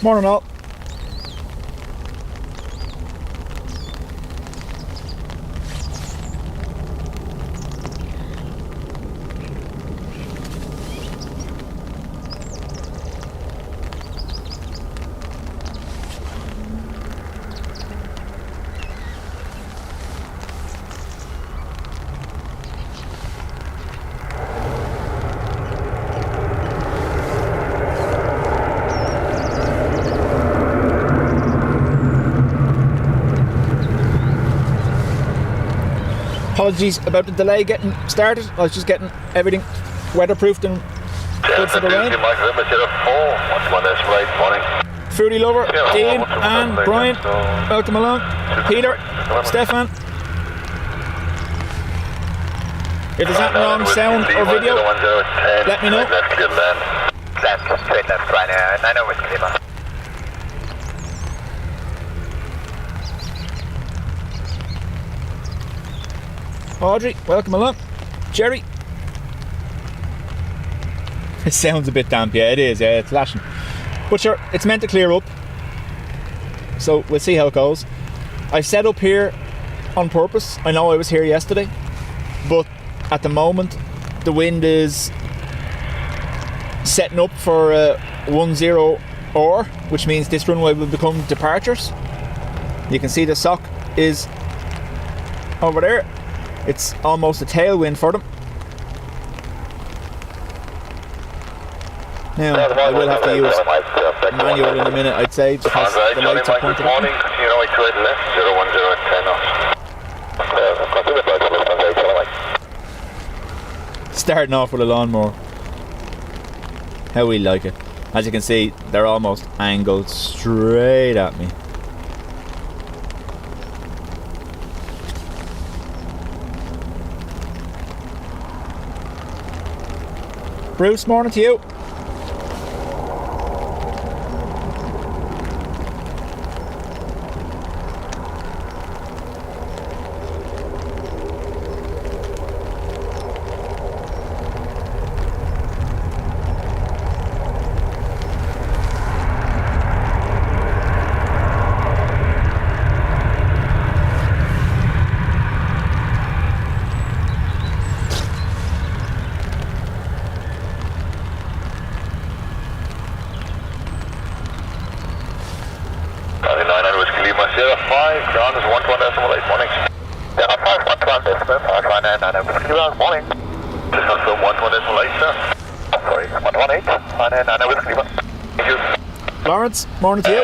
Morning all. Apologies about the delay getting started. I was just getting everything weatherproofed and good for the rain. Fruity Lover, Dean and Brian, welcome along. Peter, Stefan. If there's anything wrong, sound or video, let me know. Audrey, welcome along. Jerry. It sounds a bit damp, yeah, it is, yeah, it's lashing. But sure, it's meant to clear up. So we'll see how it goes. I set up here on purpose. I know I was here yesterday, but at the moment the wind is setting up for 10 hour, which means this runway will become departures. You can see the sock is over there. It's almost a tailwind for them. Now, I will have to use manual in a minute, I'd say, because the lights are pointed at me. Starting off with a lawnmower. How we like it. As you can see, they're almost angled straight at me. Bruce, morning to you. Lawrence, morning to you.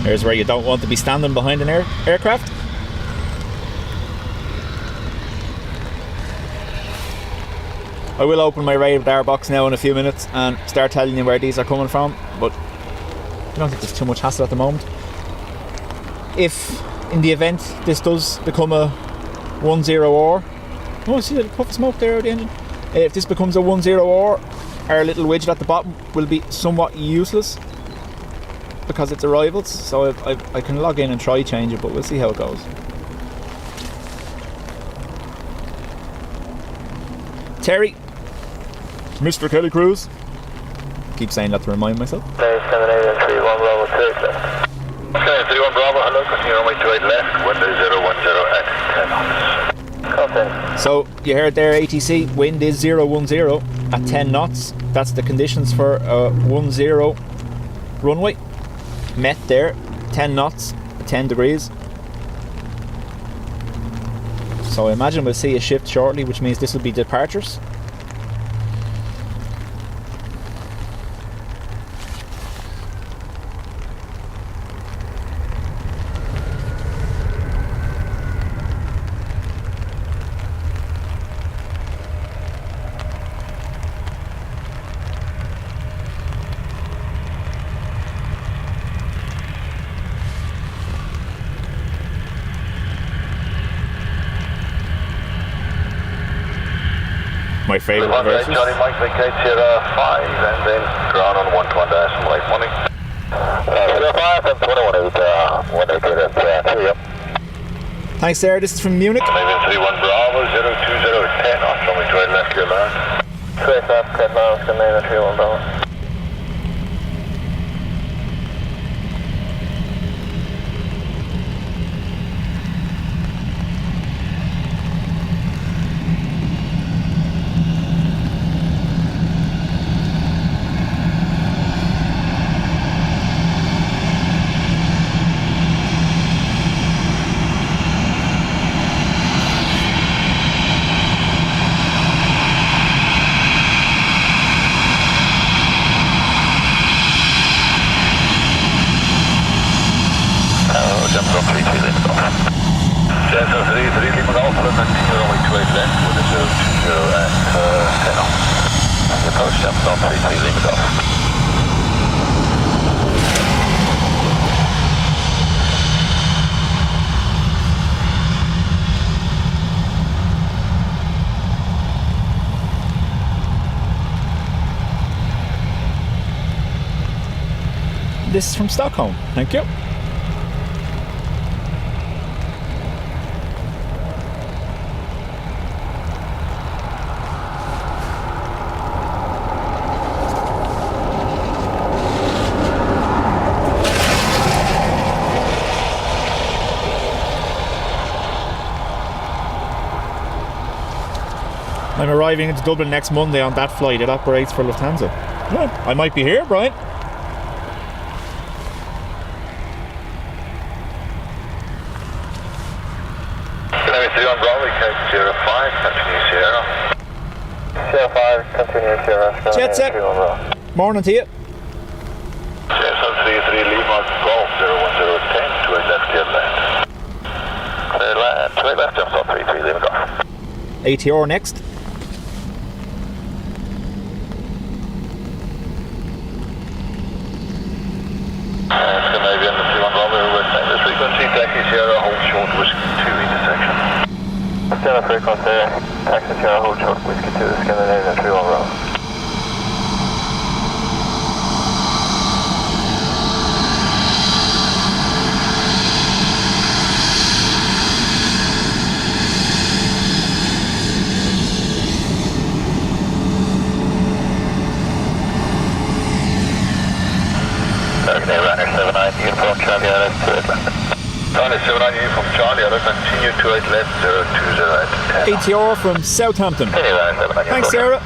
Here's where you don't want to be standing behind an aircraft. I will open my Radarbox now in a few minutes and start telling you where these are coming from, but I don't think there's too much hassle at the moment. If in the event this does become a 10R, oh, see the puff of smoke there at the engine. If this becomes a 10R, our little widget at the bottom will be somewhat useless because it's arrivals, so I can log in and try change it, but we'll see how it goes. Terry, Mr. Kelly Cruz. Keep saying that to remind myself. 781 Bravo, 6 left. Okay, 31 Bravo, hello, continue on my to right left, window 010 at 10 knots. Okay. So you heard there, ATC, wind is 010 at 10 knots. That's the conditions for a 10 runway. Met there, 10 knots, 10 degrees. So I imagine we'll see a shift shortly, which means this will be departures. my favourite One right, reversals. Johnny Mike, vacate Sierra 5 and then ground on 121 light money. Sierra 5 and 21 is 188 at 3 up. Thanks, Sarah. This is from Munich. Maybe 31 Bravo 02010 knots, runway 28 left, clear land. 28 left, 10 miles, can name at 31 Bravo. Jump up 3 limit off. Cessna 3 limit off, and continue runway 28 left with a 020 at 10 off. And the approach jump up 3 limit off. This is from Stockholm. Thank you. I'm arriving into Dublin next Monday on that flight. It operates for Lufthansa. Well, I might be here, Brian. Sierra Bravo, Sierra 5, continue Sierra. Sierra 5, continue Sierra. Jet set. Morning to you. Cessna 33 Lima Golf 01010, 28 left, clear land. Clear land, 28 left, jumps up 3 limit off. ATR next. Scandinavian 31 Bravo, with this frequency, taxi Sierra, hold short, whiskey 2 intersection. Sierra frequency, taxi Sierra, hold short, whiskey 2, Scandinavian 31 Bravo. Okay, runner 79, you from Charlie, out of 28 left. Runner 79, you from Charlie, out of continue 28 left, 020 at 10. ATR from Southampton. Okay, runner 79, Thanks, Sarah.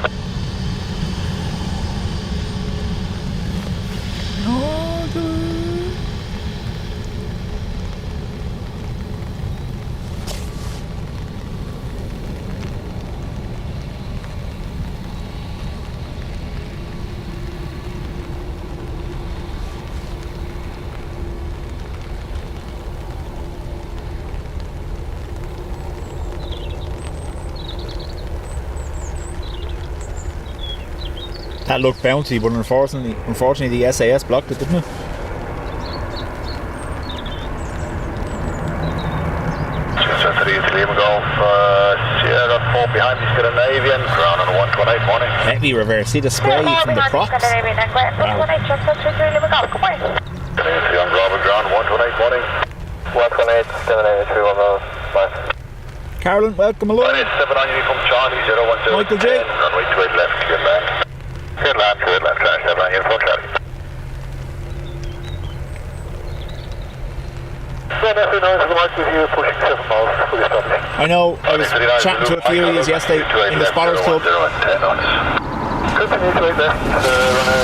That looked bouncy, but unfortunately the SAS blocked it, didn't it? Cessna 33 Golf, Sierra 4 behind me, Scandinavian, ground on 128 morning. Heavy reverse. See the spray from the props? Wow. Scandinavian 3 on Bravo, ground 128 morning. 128, Scandinavian 31 Bravo, bye. Carolyn, welcome along. 7 on uniform Charlie, 010. Michael J. Runway 28 left, clear land. Clear land, Clash 7 on uniform Charlie. I know, I was chatting to a few of you yesterday in the Spotters Club.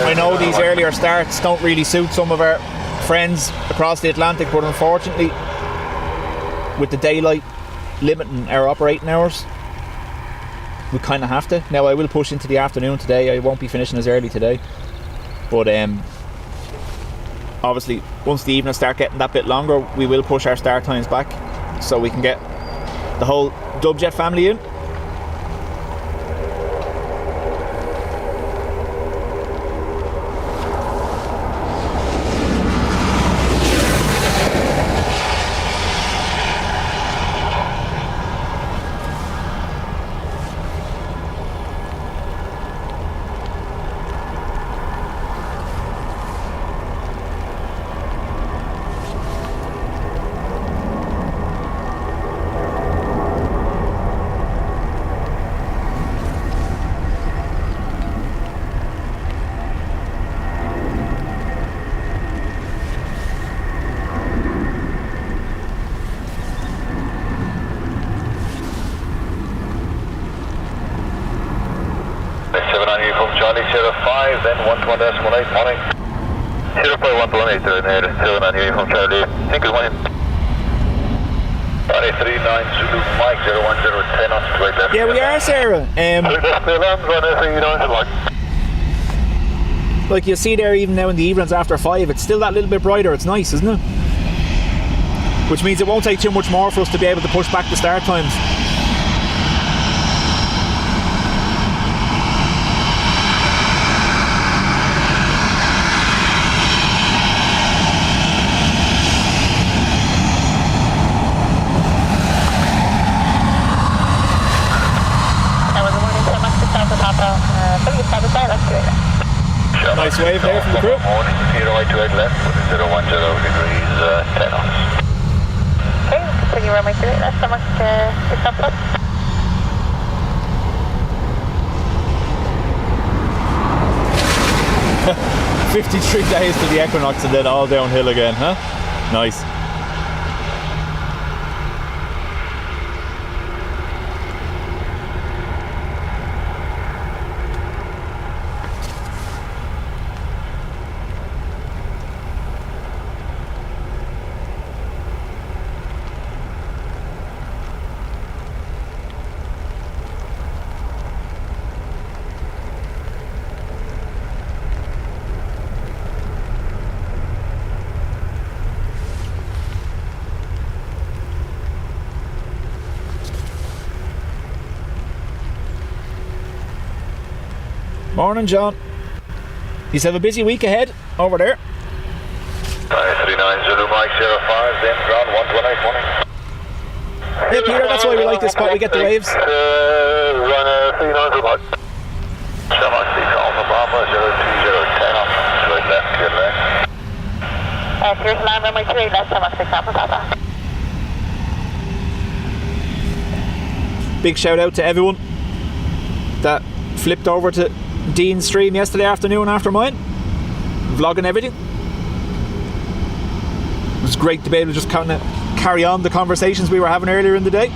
I know these earlier starts don't really suit some of our friends across the Atlantic, but unfortunately, with the daylight limiting our operating hours, we kind of have to. Now, I will push into the afternoon today. I won't be finishing as early today, but obviously once the evenings start getting that bit longer, we will push our start times back so we can get the whole Dubjet family in. then 11.8, morning. 0.118 there, still on you from Charlie. Think it's one. 39 Zulu Mike 010 on straight left. Yeah, we are, Sarah. Like you see there, even now in the evenings after 5, it's still that little bit brighter. It's nice, isn't it? Which means it won't take too much more for us to be able to push back the start times. Nice wave there from the crew. Morning, 028 left, 010 degrees, 10 knots. Okay, continue runway 38 left, so much 6 up. 53 days to the equinox and then all downhill again, huh? Nice. Morning, John. You have a busy week ahead over there. 39 Zulu Mike 05, then ground 118, morning. Yeah, Peter, that's why we like this spot. We get the waves. Runner 39 Zulu Mike. Semi 6 Alpha Bravo 02010 on straight left, clear left. Here's line runway 38 left, semi 6 Alpha Bravo. Big shout out to everyone that flipped over to Dean's stream yesterday afternoon after mine, vlogging everything. It was great to be able to just kind of carry on the conversations we were having earlier in the day.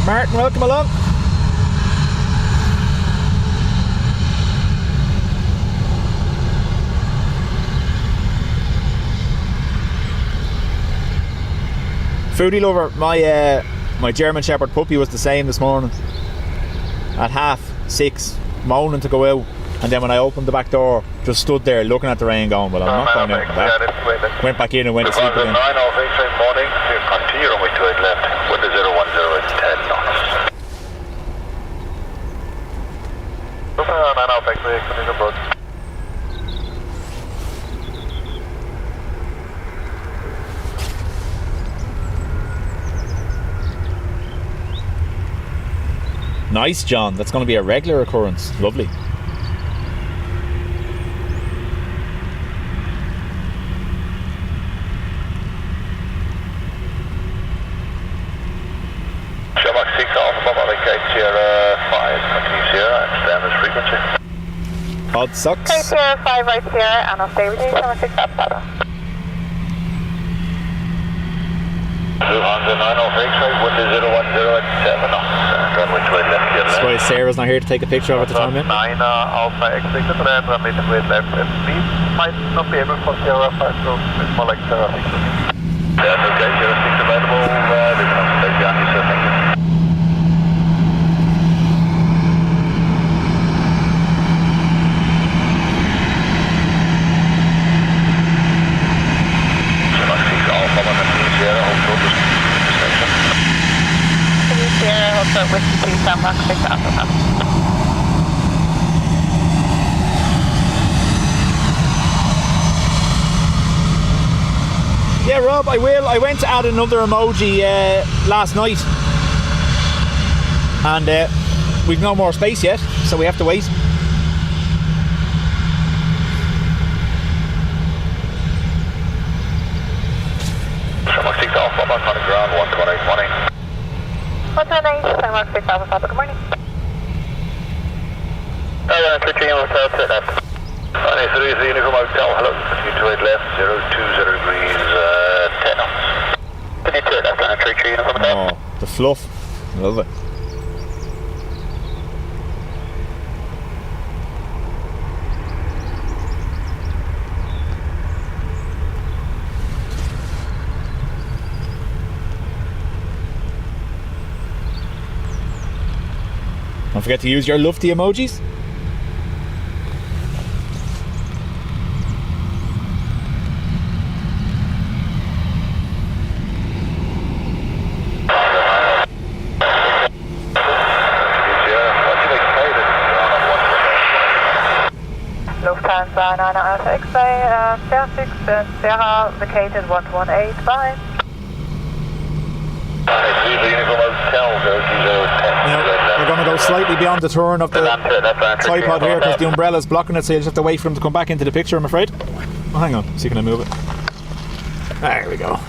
Martin, welcome along. Foodie lover, my German Shepherd puppy was the same this morning. At 6:30, moaning to go out, and then when I opened the back door, just stood there looking at the rain going, well, I'm not going out for that. Went back in and went to sleep again. 9:06 morning, continue runway 28 left, wind 010 at 10 knots. 9:06, continue approach. Nice, John. That's going to be a regular occurrence. Lovely. Sherlock 6 Alpha Bravo Sierra 5, continue Sierra and standard frequency. Odd sucks. Okay, Sierra 5 right Sierra, and I'll stay with you, semi 6 Alpha Bravo. 200 906, wind 010 at 7 knots. Runway 28 left, clear That's why Sarah's not here to take a picture of it at the time, yeah? 9 Alpha expected to land, runway 28 left. We might not be able for Sierra 5, so it's more like Sierra 6. That's okay, Sierra 6 available. This is take behind you, sir, thank you. Sierra, hold short with 2 Sunrock 6 Alpha Bravo. Yeah, Rob, I will. I went to add another emoji last night, and we've no more space yet, so we have to wait. Bob on the ground, 128 morning. 128, time mark 6 Alpha Papa, good morning. 3 hotel, sit left. 30 Uniform Hotel, hello, continue to 8 left, 020 degrees, 10 knots. Continue to 8 left, 33 Uniform Hotel. Oh, the fluff. Love it. Don't forget to use your lofty emojis. Lufthansa 9 Alpha X-ray, Sierra 6, Sierra vacated 118, bye. We're going to go slightly beyond the turn of the tripod here because the umbrella's blocking it, so you just have to wait for him to come back into the picture, I'm afraid. Oh, hang on, see, can I move it? There we go.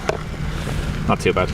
Not too bad.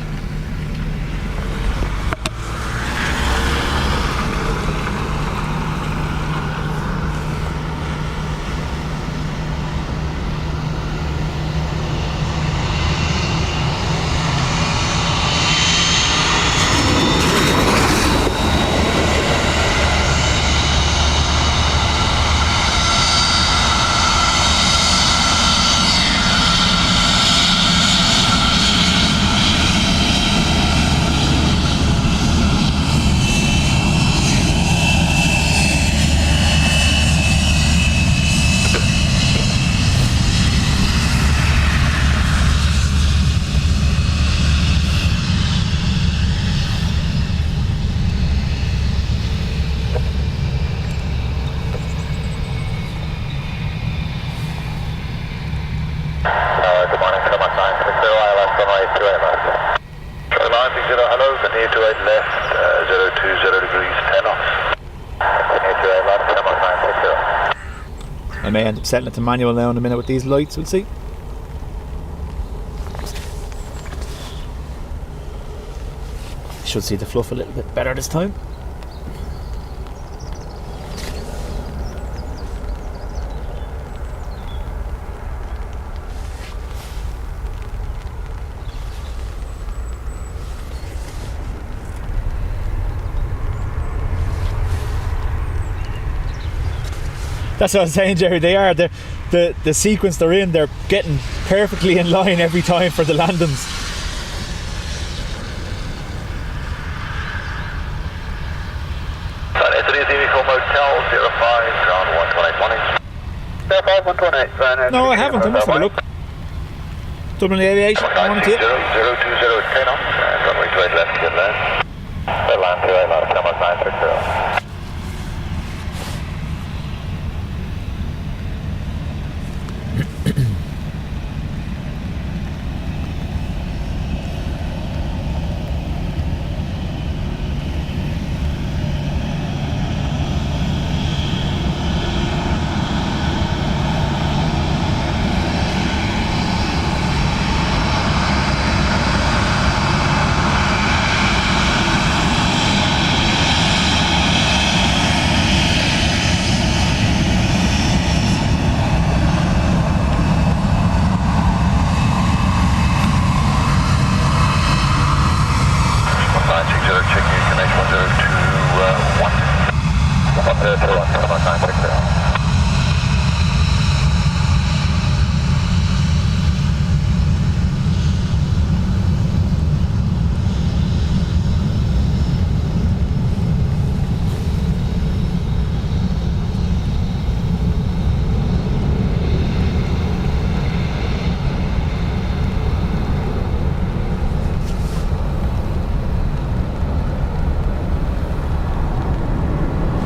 I may end up setting it to manual now in a minute with these lights, we'll see. Should see the fluff a little bit better this time. That's what I was saying, Jerry. They are the sequence they're in. They're getting perfectly in line every time for the landings. No, I haven't. I must have a look. Dublin Aviation. I wanted to. 020 10 knots and runway 28 left, good land. Land 28 left, come on 960.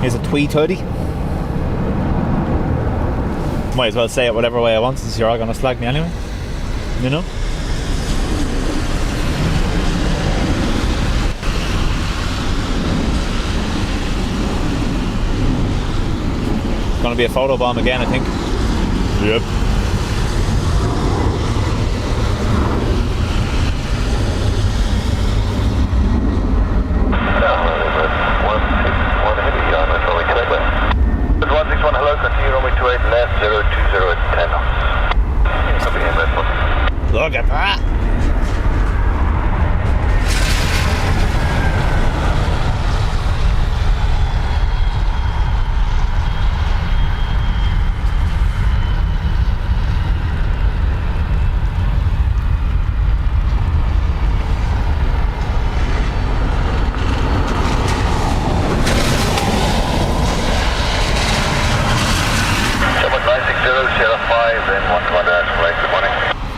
Here's a tweet hoodie. Might as well say it whatever way I want since you're all going to slag me anyway. You know? Gonna be a photo bomb again, I think. Yep.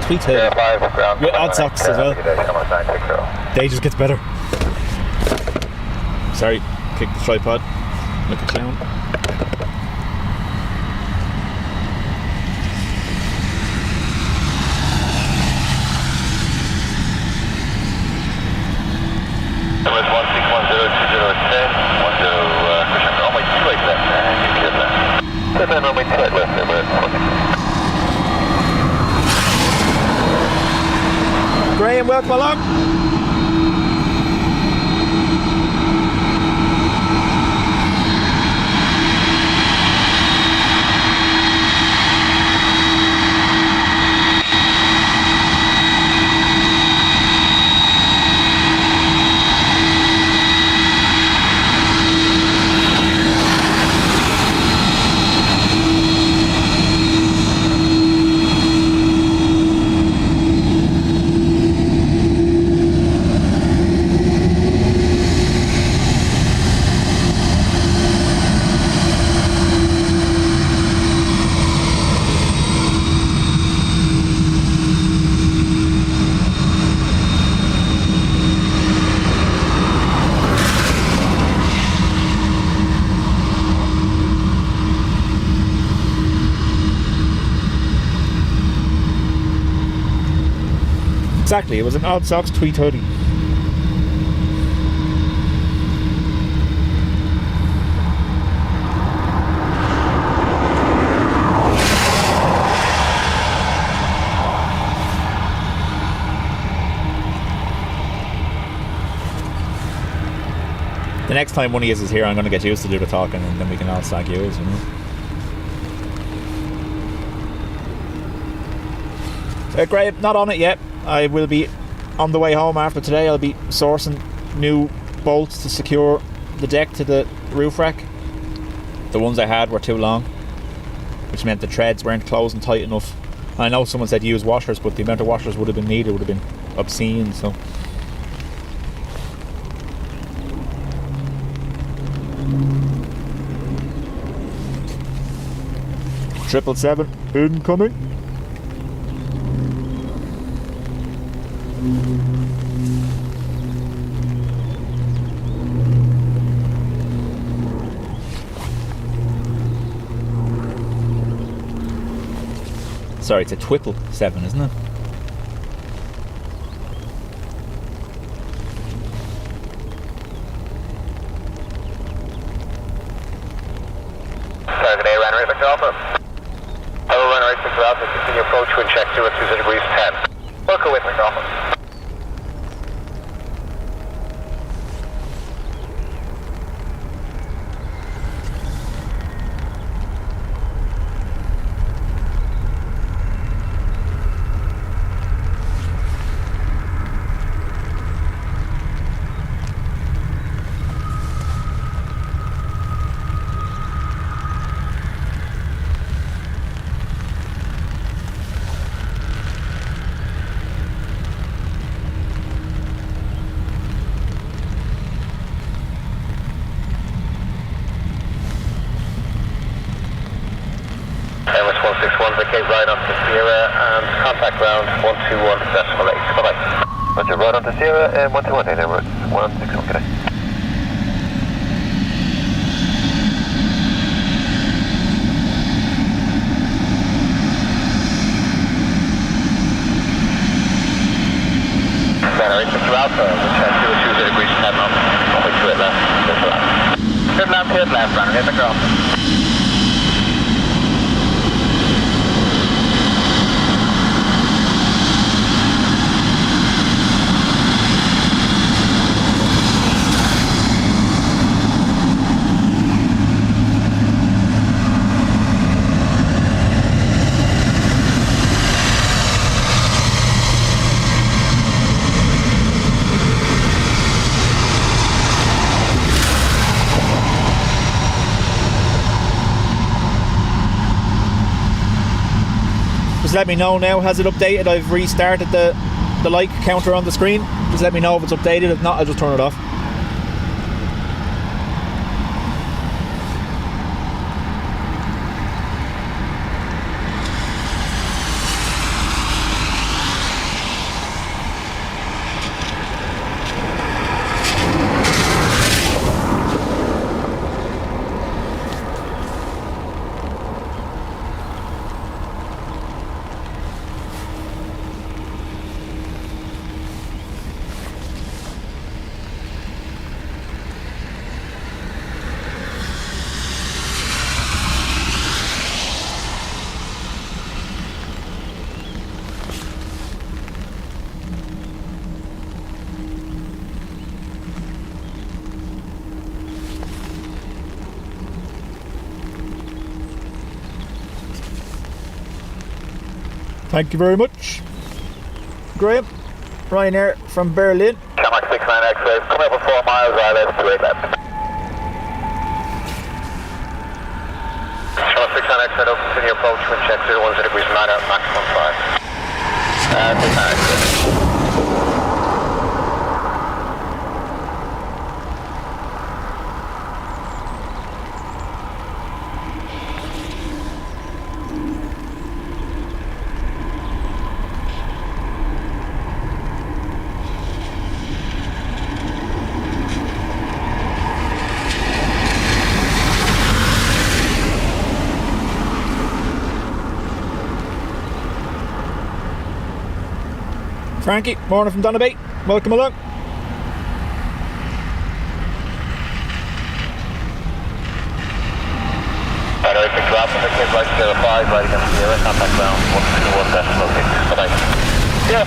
330. 5 ground. With odd socks as well. Day just gets better. Sorry, kick the tripod. Like a clown. Number 16102010, 10 Christian, runway 28 left, and you clear left. Clear man, runway 28 left, number 16. Graham, welcome along. Exactly, it was an odd socks 330. The next time one of yous is here, I'm going to get used to do the talking, and then we can all slag yous, you know. Great, not on it yet. I will be on the way home after today. I'll be sourcing new bolts to secure the deck to the roof rack. The ones I had were too long, which meant the treads weren't closing tight enough. I know someone said use washers, but the amount of washers would have been needed would have been obscene, so. Triple 7 incoming. Sorry, it's a Twittle 7, isn't it? Target A, runway Victor Alpha. Hello, runway Victor Alpha, continue approach, wind check 020 degrees 10. Local wind Victor Alpha. Airbus 161, vacate right onto Sierra and contact ground 121.8. Bye-bye. Roger, right onto Sierra and 121, Airbus 161, good day. Runway Victor Alpha, which has 020 degrees 10 knots, runway 28 left, clear left, runway Victor Alpha. Just let me know now, has it updated? I've restarted the light counter on the screen. Just let me know if it's updated. If not, I'll just turn it off. Thank you very much. Graham, Ryanair from Berlin. Chamac 69 X-ray, coming up at 4 miles, ILS 28 left. Chamac 69 X-ray, no, continue approach, wind check 010 degrees 9 out, max 15. 69 X-ray. Frankie, morning from Donabate. Welcome along. Alright, pick you up on the kid right 05, right against the air, contact ground 121 decimal 6. Bye-bye.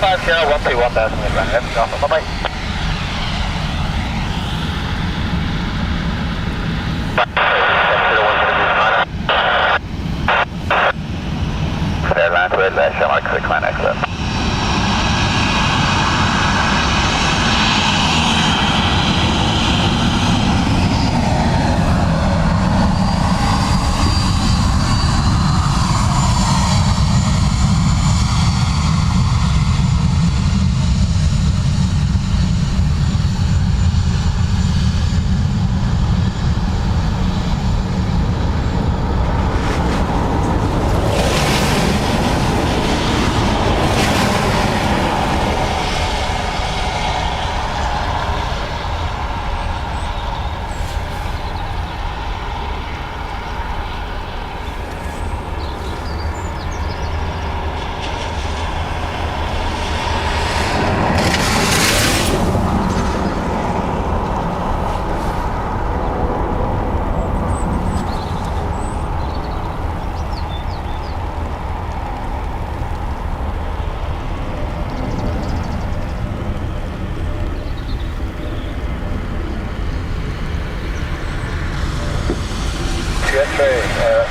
05, 131 decimal 6. Bye-bye. Airline red dash, Chamac 69 X-ray.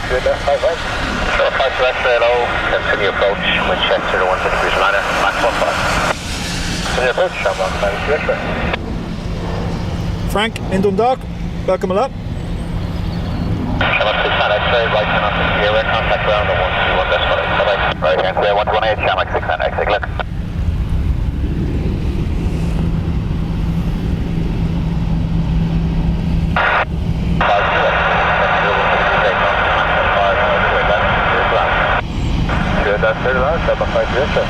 Good left, 5 right. So 5 to X-ray low, continue approach, wind check 010 degrees 9, max 15. Continue approach, Chamac 92 X-ray. Frank in Dundalk, welcome along. Chamac 69 X-ray, right turn onto the airway, contact ground at 121 decimal 8. Bye-bye. Right hand clear, 118, Chamac 69 X-ray, look. That's it, that's 5 to X-ray.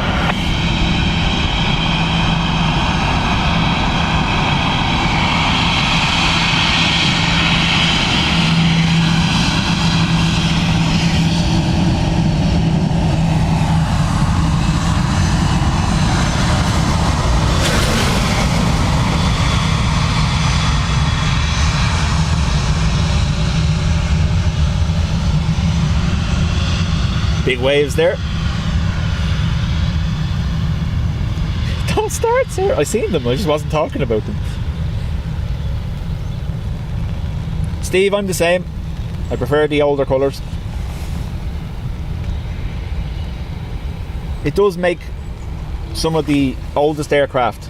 Big waves there. Don't start, sir. I seen them, I just wasn't talking about them. Steve, I'm the same. I prefer the older colours. It does make some of the oldest aircraft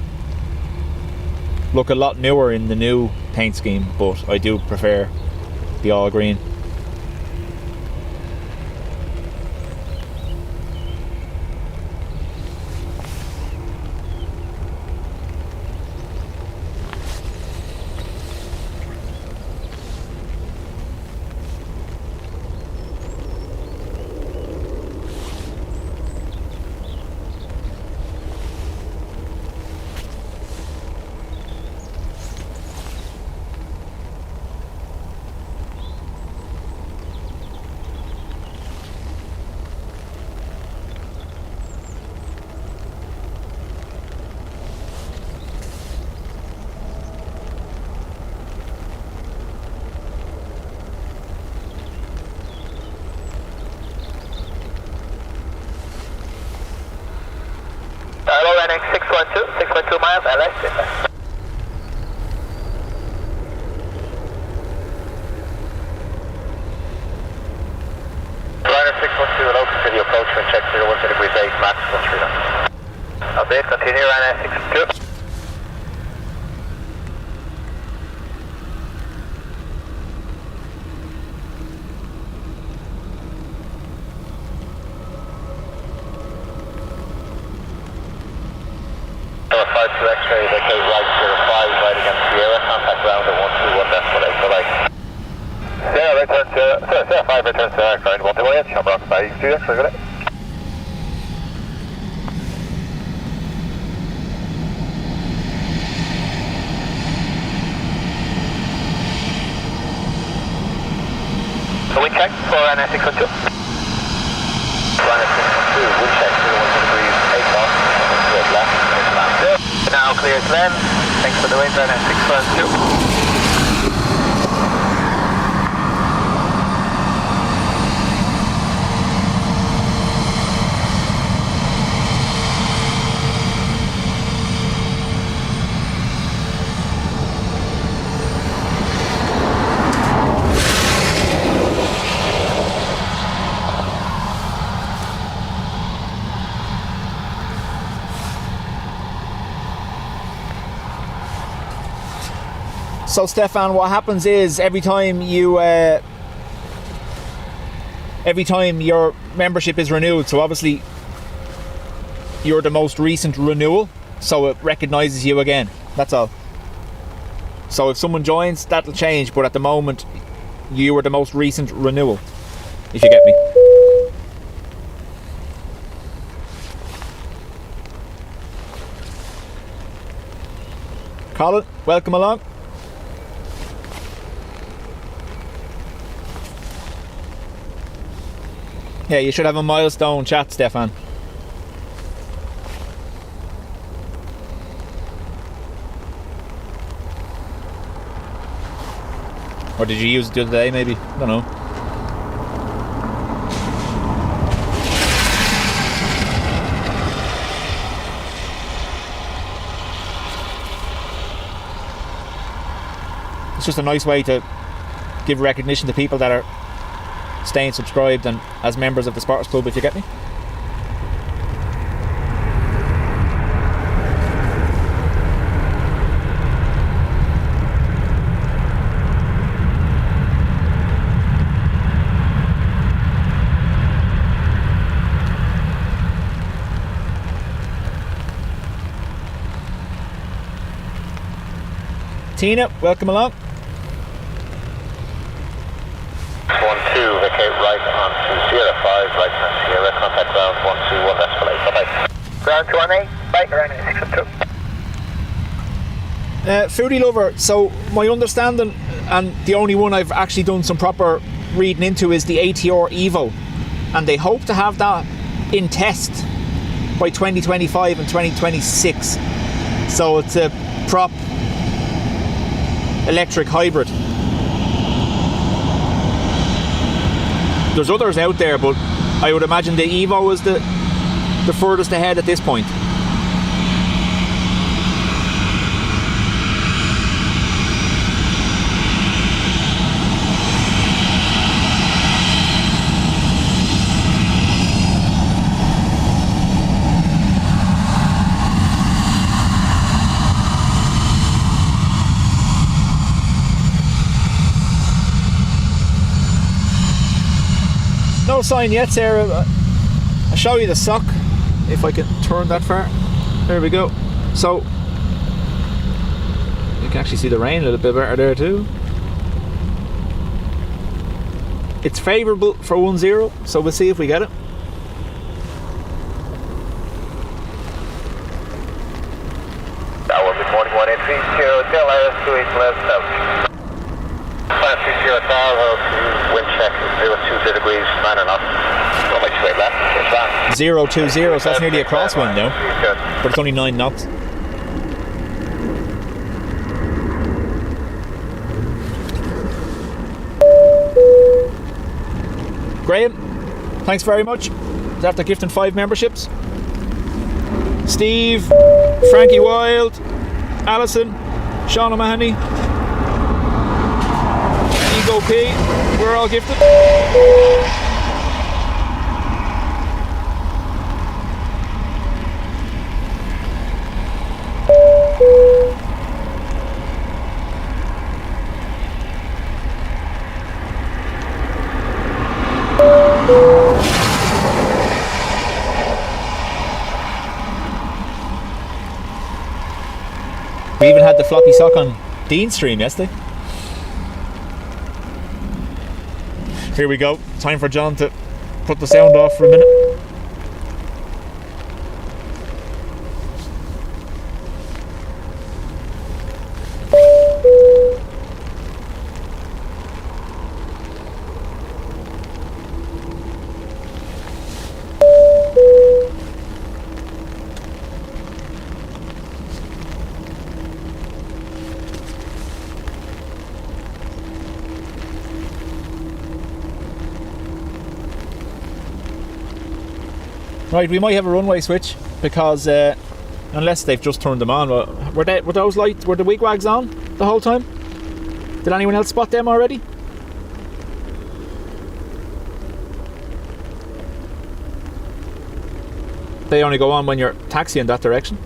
look a lot newer in the new paint scheme, but I do prefer the all green. here, runway 62. X-ray, vacate right 05, right against Sierra, contact ground at 121 decimal 8, bye-bye. Sierra, return to, Sierra 5, return to ground 128, Chambron, bye, 2 X-ray, good day. So wind check for NS612. NS612, wind check 010 degrees, 8 knots, straight left, now clear to land. Thanks for the wind, NS612. So Stefan, what happens is every time your membership is renewed, so obviously you're the most recent renewal, so it recognises you again. That's all. So if someone joins, that'll change, but at the moment you are the most recent renewal, if you get me. Colin, welcome along. Yeah, you should have a milestone chat, Stefan. Or did you use it the other day, maybe? I don't know. It's just a nice way to give recognition to people that are staying subscribed and as members of the Spotters Club, if you get me. Tina, welcome along. 12, vacate right onto Sierra 5, right on Sierra, contact ground 121 decimal 8, bye-bye. Ground 218, bye, ground 612. Foodie Lover, so my understanding, and the only one I've actually done some proper reading into, is the ATR Evo, and they hope to have that in test by 2025 and 2026. So it's a prop electric hybrid. There's others out there, but I would imagine the Evo is the furthest ahead at this point. No sign yet, Sarah. I'll show you the sock if I can turn that far. There we go. So you can actually see the rain a little bit better there too. It's favourable for 1-0, so we'll see if we get it. Tower, good morning, 1830, Delaware 28 left south. 530 Tower, wind check 020 degrees, 9 knots. Runway straight left, 020, so that's nearly a crosswind now, but it's only 9 knots. Graham, thanks very much after gifting 5 memberships. Steve, Frankie Wild, Alison, Sean O'Mahony, Ego P, we're all gifted. We even had the floppy sock on Dean stream yesterday. Here we go. Time for John to put the sound off for a minute. Right, we might have a runway switch because unless they've just turned them on. Were those lights, were the wigwags on the whole time? Did anyone else spot them already? They only go on when you're taxiing that direction.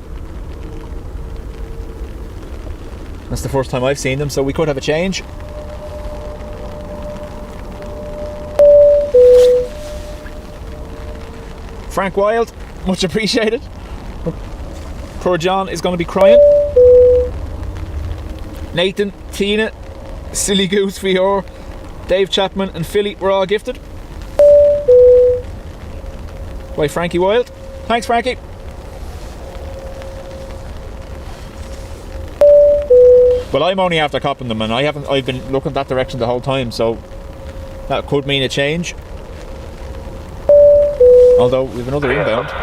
That's the first time I've seen them, so we could have a change. Frank Wild, much appreciated. Poor John is going to be crying. Nathan, Tina, Silly Goose VR, Dave Chapman and Philly were all gifted by Frankie Wild. Thanks, Frankie. Well, I'm only after copping them, and I've been looking that direction the whole time, so that could mean a change. Although we've another inbound. 7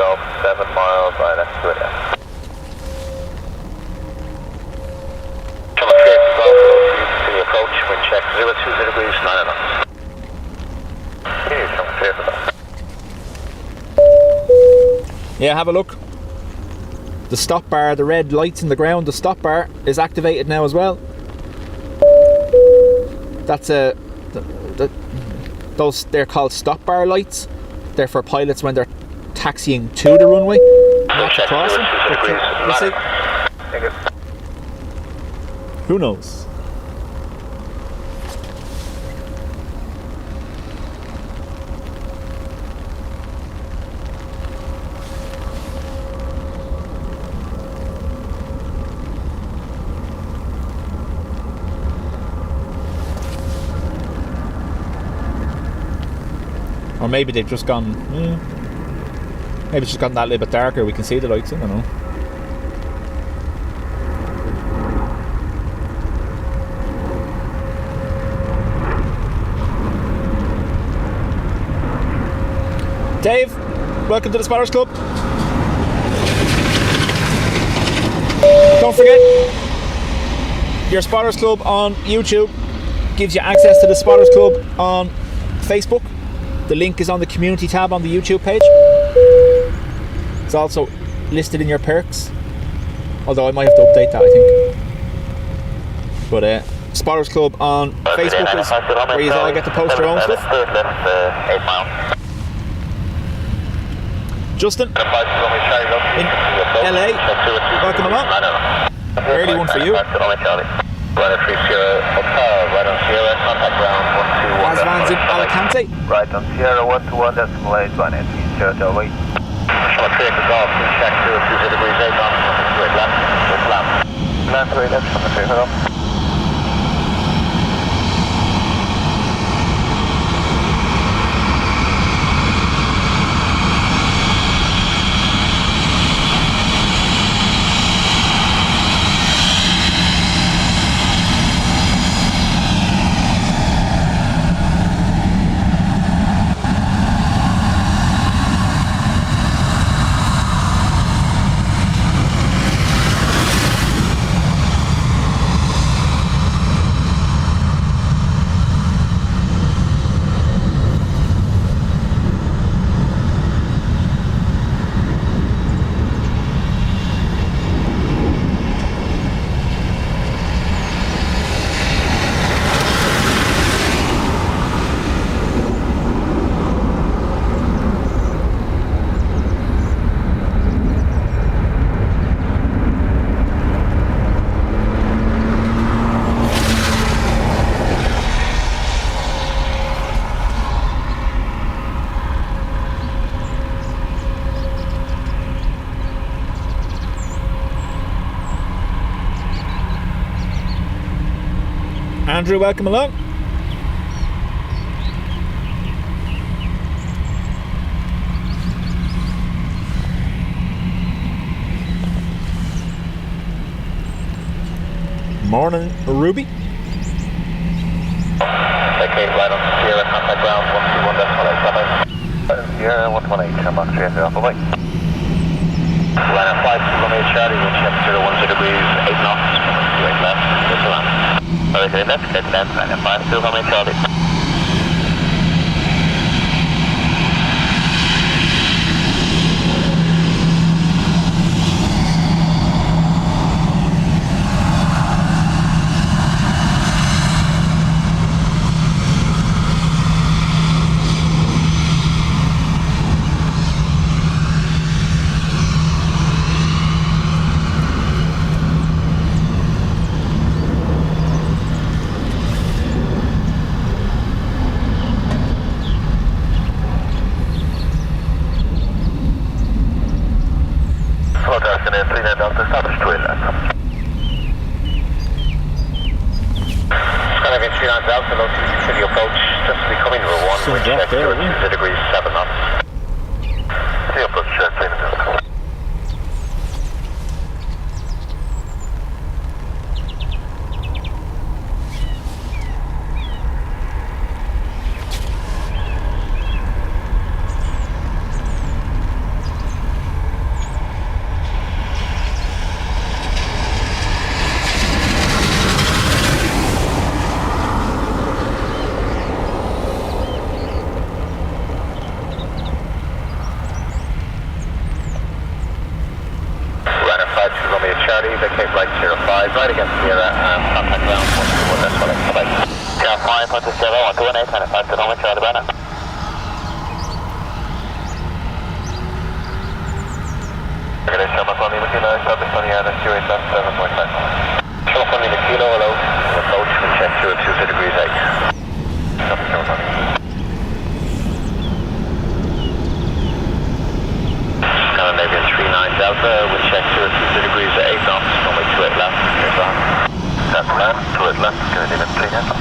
miles, right next to it, yeah. Come on, to the approach, wind check 020 degrees, 9 knots. Here, come clear for that. Yeah, have a look. The stop bar, the red lights in the ground, the stop bar is activated now as well. That's those, they're called stop bar lights. They're for pilots when they're taxiing to the runway, not to crossing. We'll see. Who knows? Or maybe they've just gone, maybe it's just gotten that little bit darker, we can see the lights, I don't know. Dave, welcome to the Spotters Club. Don't forget, your Spotters Club on YouTube gives you access to the Spotters Club on Facebook. The link is on the community tab on the YouTube page. It's also listed in your perks, although I might have to update that, I think. But Spotters Club on Facebook is where you all get to post your own stuff. 8 miles. Justin in LA, welcome along. Early one for you. Asvan's in Alicante. Right on Sierra 121.8, 183 away. Shall I take the golf, check 020 degrees 8 on, straight left, land 3 left, shall I take it off? Andrew, welcome along. Morning, Ruby. Okay, right on Sierra, contact ground 121.8. Sierra 118, I'm on 30, bye-bye. Line 5, runway Charlie, wind check 010 degrees, 8 knots, 28 left, just around. Okay, left, get left, line 5, 2, runway Charlie. Degrees 7 knots. See approach 3 minutes. Right against Sierra, contact ground 121, that's what I like. Yeah, 5, point to Sierra, 118, kind of 5 to home, Charlie Banner. Okay, Shabbat on the Kilo, established on the air, that's 28 left, 7.5. Shabbat on the Kilo, hello, approach, we check 2 degrees 8. Shabbat on Scandinavian 39 Delta, we check 2 degrees 8 knots, runway 28 left, here's on. That's left, 28 left, Scandinavian 39 Delta.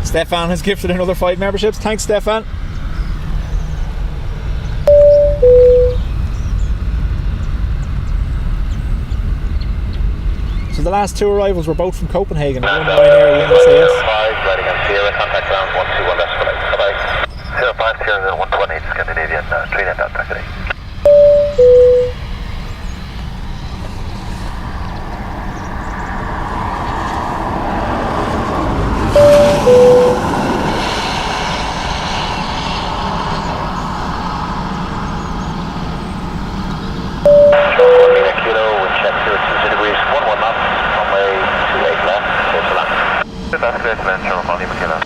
Stefan has gifted another 5 memberships. Thanks, Stefan. So the last 2 arrivals were both from Copenhagen. Right against Sierra, contact ground 121, that's what I. Bye-bye. 05, Sierra 128, Scandinavian 39 Delta today. That's great, man. Show them on the McKenna.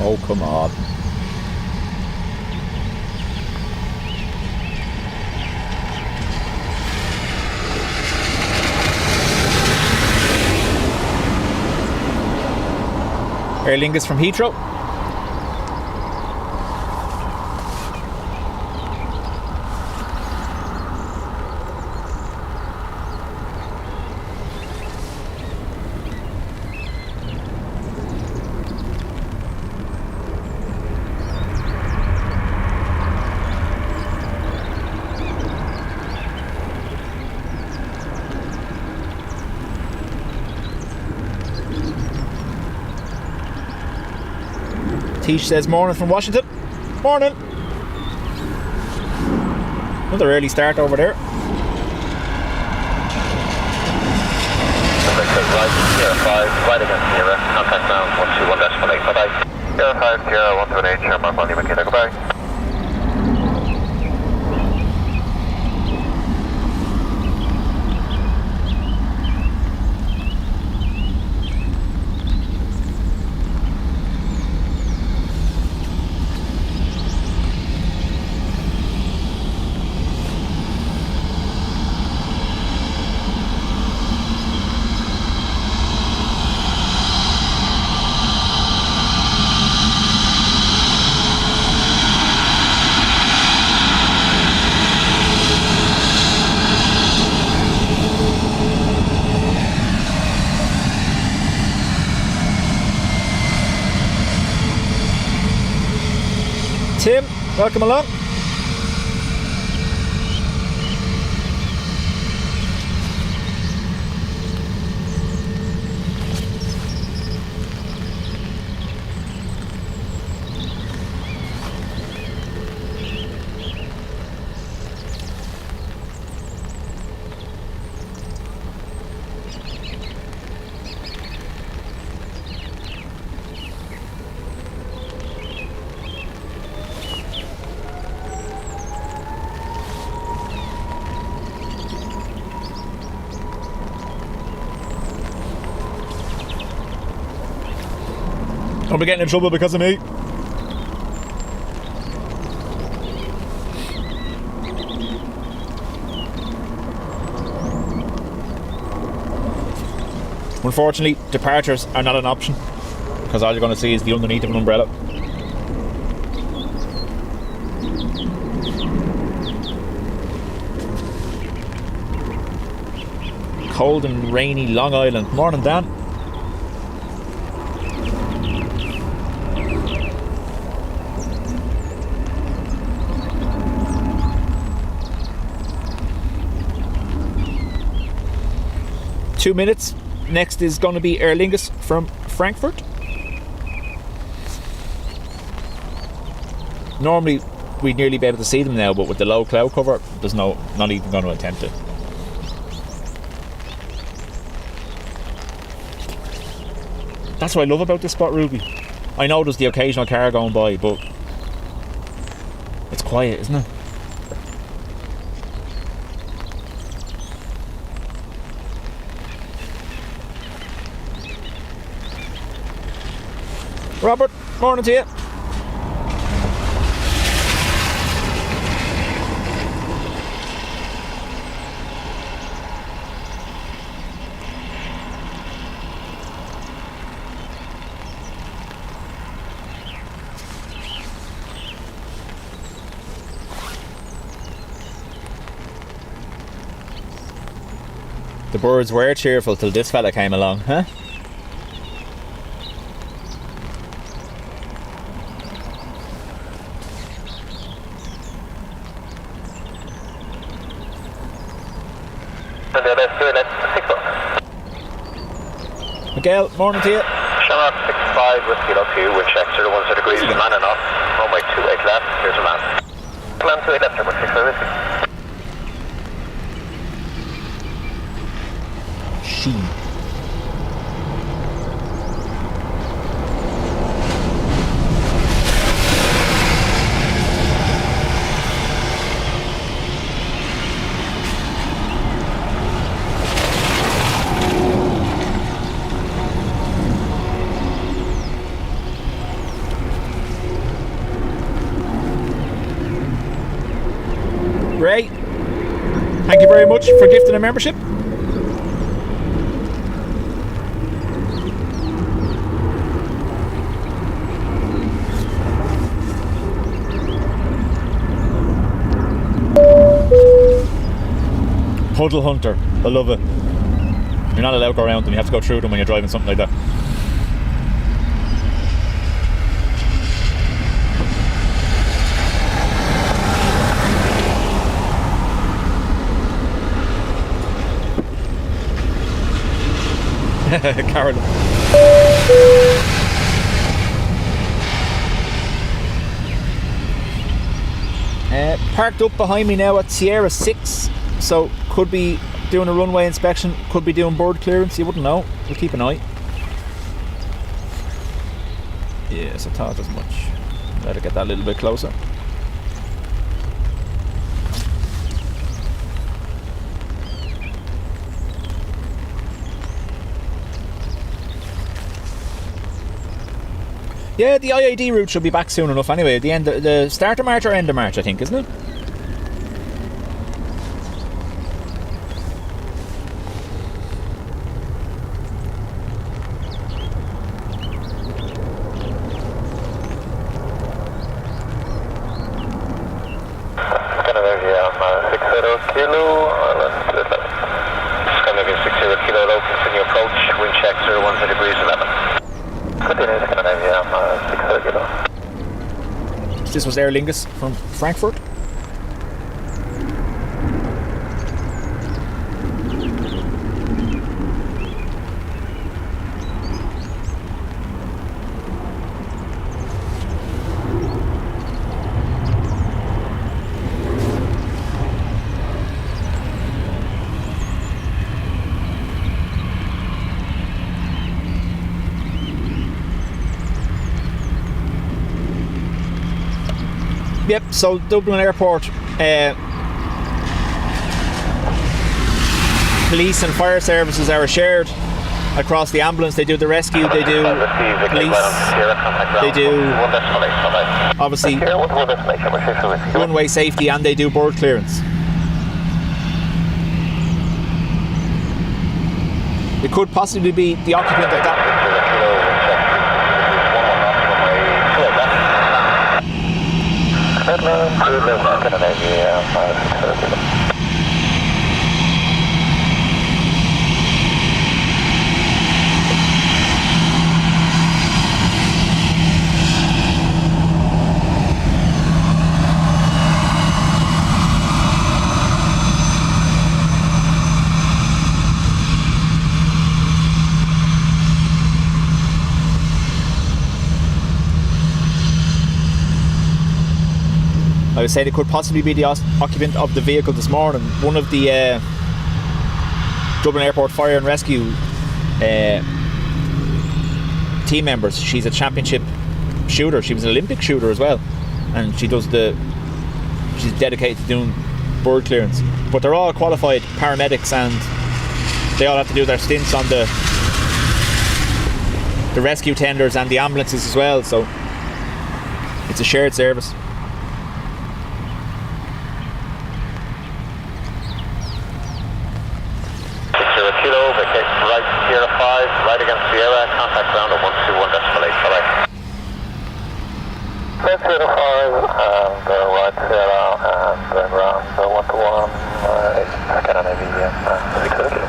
Oh, come on. Aer Lingus from Heathrow. Tish says morning from Washington. Morning. Another early start over there. Right against Sierra, contact now 121.8, bye-bye. Sierra 5, Sierra 128, Sherman, Bonnie McKenna, goodbye. Tim, welcome along. Don't be getting in trouble because of me. Unfortunately, departures are not an option because all you're going to see is the underneath of an umbrella. Cold and rainy Long Island. Morning, Dan. Two minutes. Next is going to be Aer Lingus from Frankfurt. Normally we'd nearly be able to see them now, but with the low cloud cover, there's not even going to attempt it. That's what I love about this spot, Ruby. I know there's the occasional car going by, but it's quiet, isn't it? Robert, morning to you. The birds were cheerful till this fella came along, huh? Miguel, morning to you. Shamrock 65 with Kilo 2, wind check 010 degrees, man enough. Runway 28 left, here's a man. Plan 28 left, Shamrock 65 whiskey. Sheen. Ray, thank you very much for gifting a membership. puddle hunter. I love it. You're not allowed to go around them, you have to go through them when you're driving something like that. Carol. Parked up behind me now at Sierra 6, so could be doing a runway inspection, could be doing bird clearance, you wouldn't know. We'll keep an eye. Yes, I thought as much. Better get that a little bit closer. Yeah, the IID route should be back soon enough anyway. The start of March or end of March, I think, isn't it? This was Aer Lingus from Frankfurt. Yep, so Dublin Airport, police and fire services are shared across the ambulance. They do the rescue, they do police, they do obviously runway safety, and they do bird clearance. It could possibly be the occupant of that. I was saying it could possibly be the occupant of the vehicle this morning. One of the Dublin Airport Fire and Rescue team members, she's a championship shooter, she was an Olympic shooter as well, and she's dedicated to doing bird clearance. But they're all qualified paramedics, and they all have to do their stints on the rescue tenders and the ambulances as well, so it's a shared service. Right against Sierra, contact ground at 121.8, bye-bye. 105, right Sierra, and then round 121, again on Aviation, 630.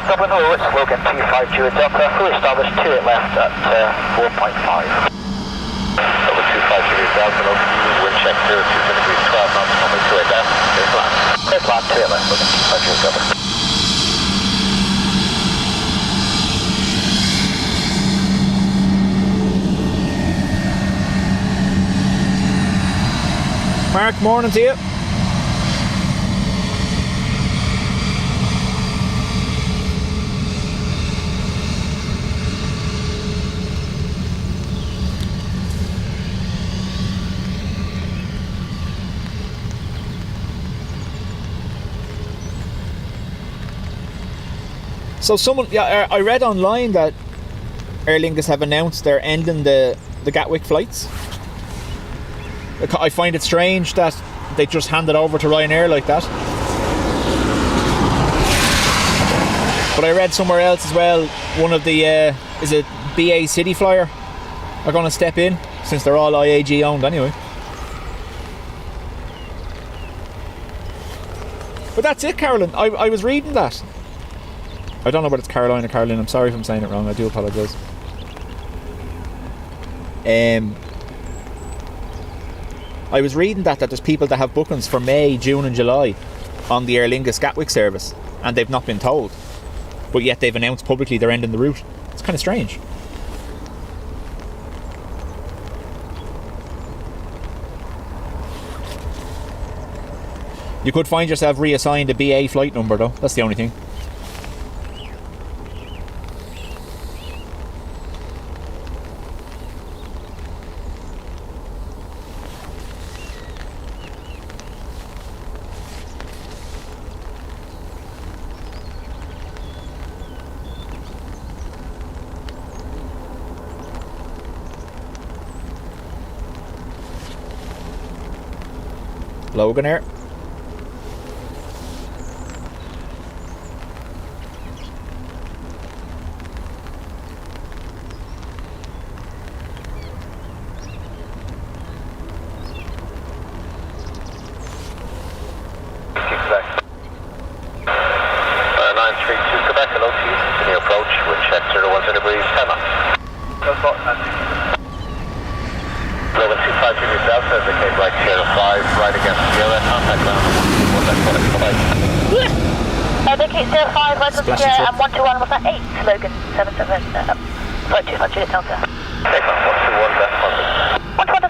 Dublin Airport, Logan 252 at Delta, fully established 28 left at 4.5. Over 252 at Delta, wind check 02 degrees 12 knots, only 28 left, clear to land. Clear to land, 28 left, Logan 252 at Delta. Mark, morning to you. So I read online that Aer Lingus have announced they're ending the Gatwick flights. I find it strange that they just hand it over to Ryanair like that. But I read somewhere else as well, one of the, is it BA City Flyer are going to step in since they're all IAG owned anyway. But that's it, Carolyn. I was reading that. I don't know whether it's Caroline or Caroline. I'm sorry if I'm saying it wrong. I do apologise. I was reading that there's people that have bookings for May, June and July on the Aer Lingus Gatwick service, and they've not been told. But yet they've announced publicly they're ending the route. It's kind of strange. You could find yourself reassigned a BA flight number though. That's the only thing. Logan Air. And 121 was that 8, Logan 77, flight 200 Delta. Take on 121, that's positive.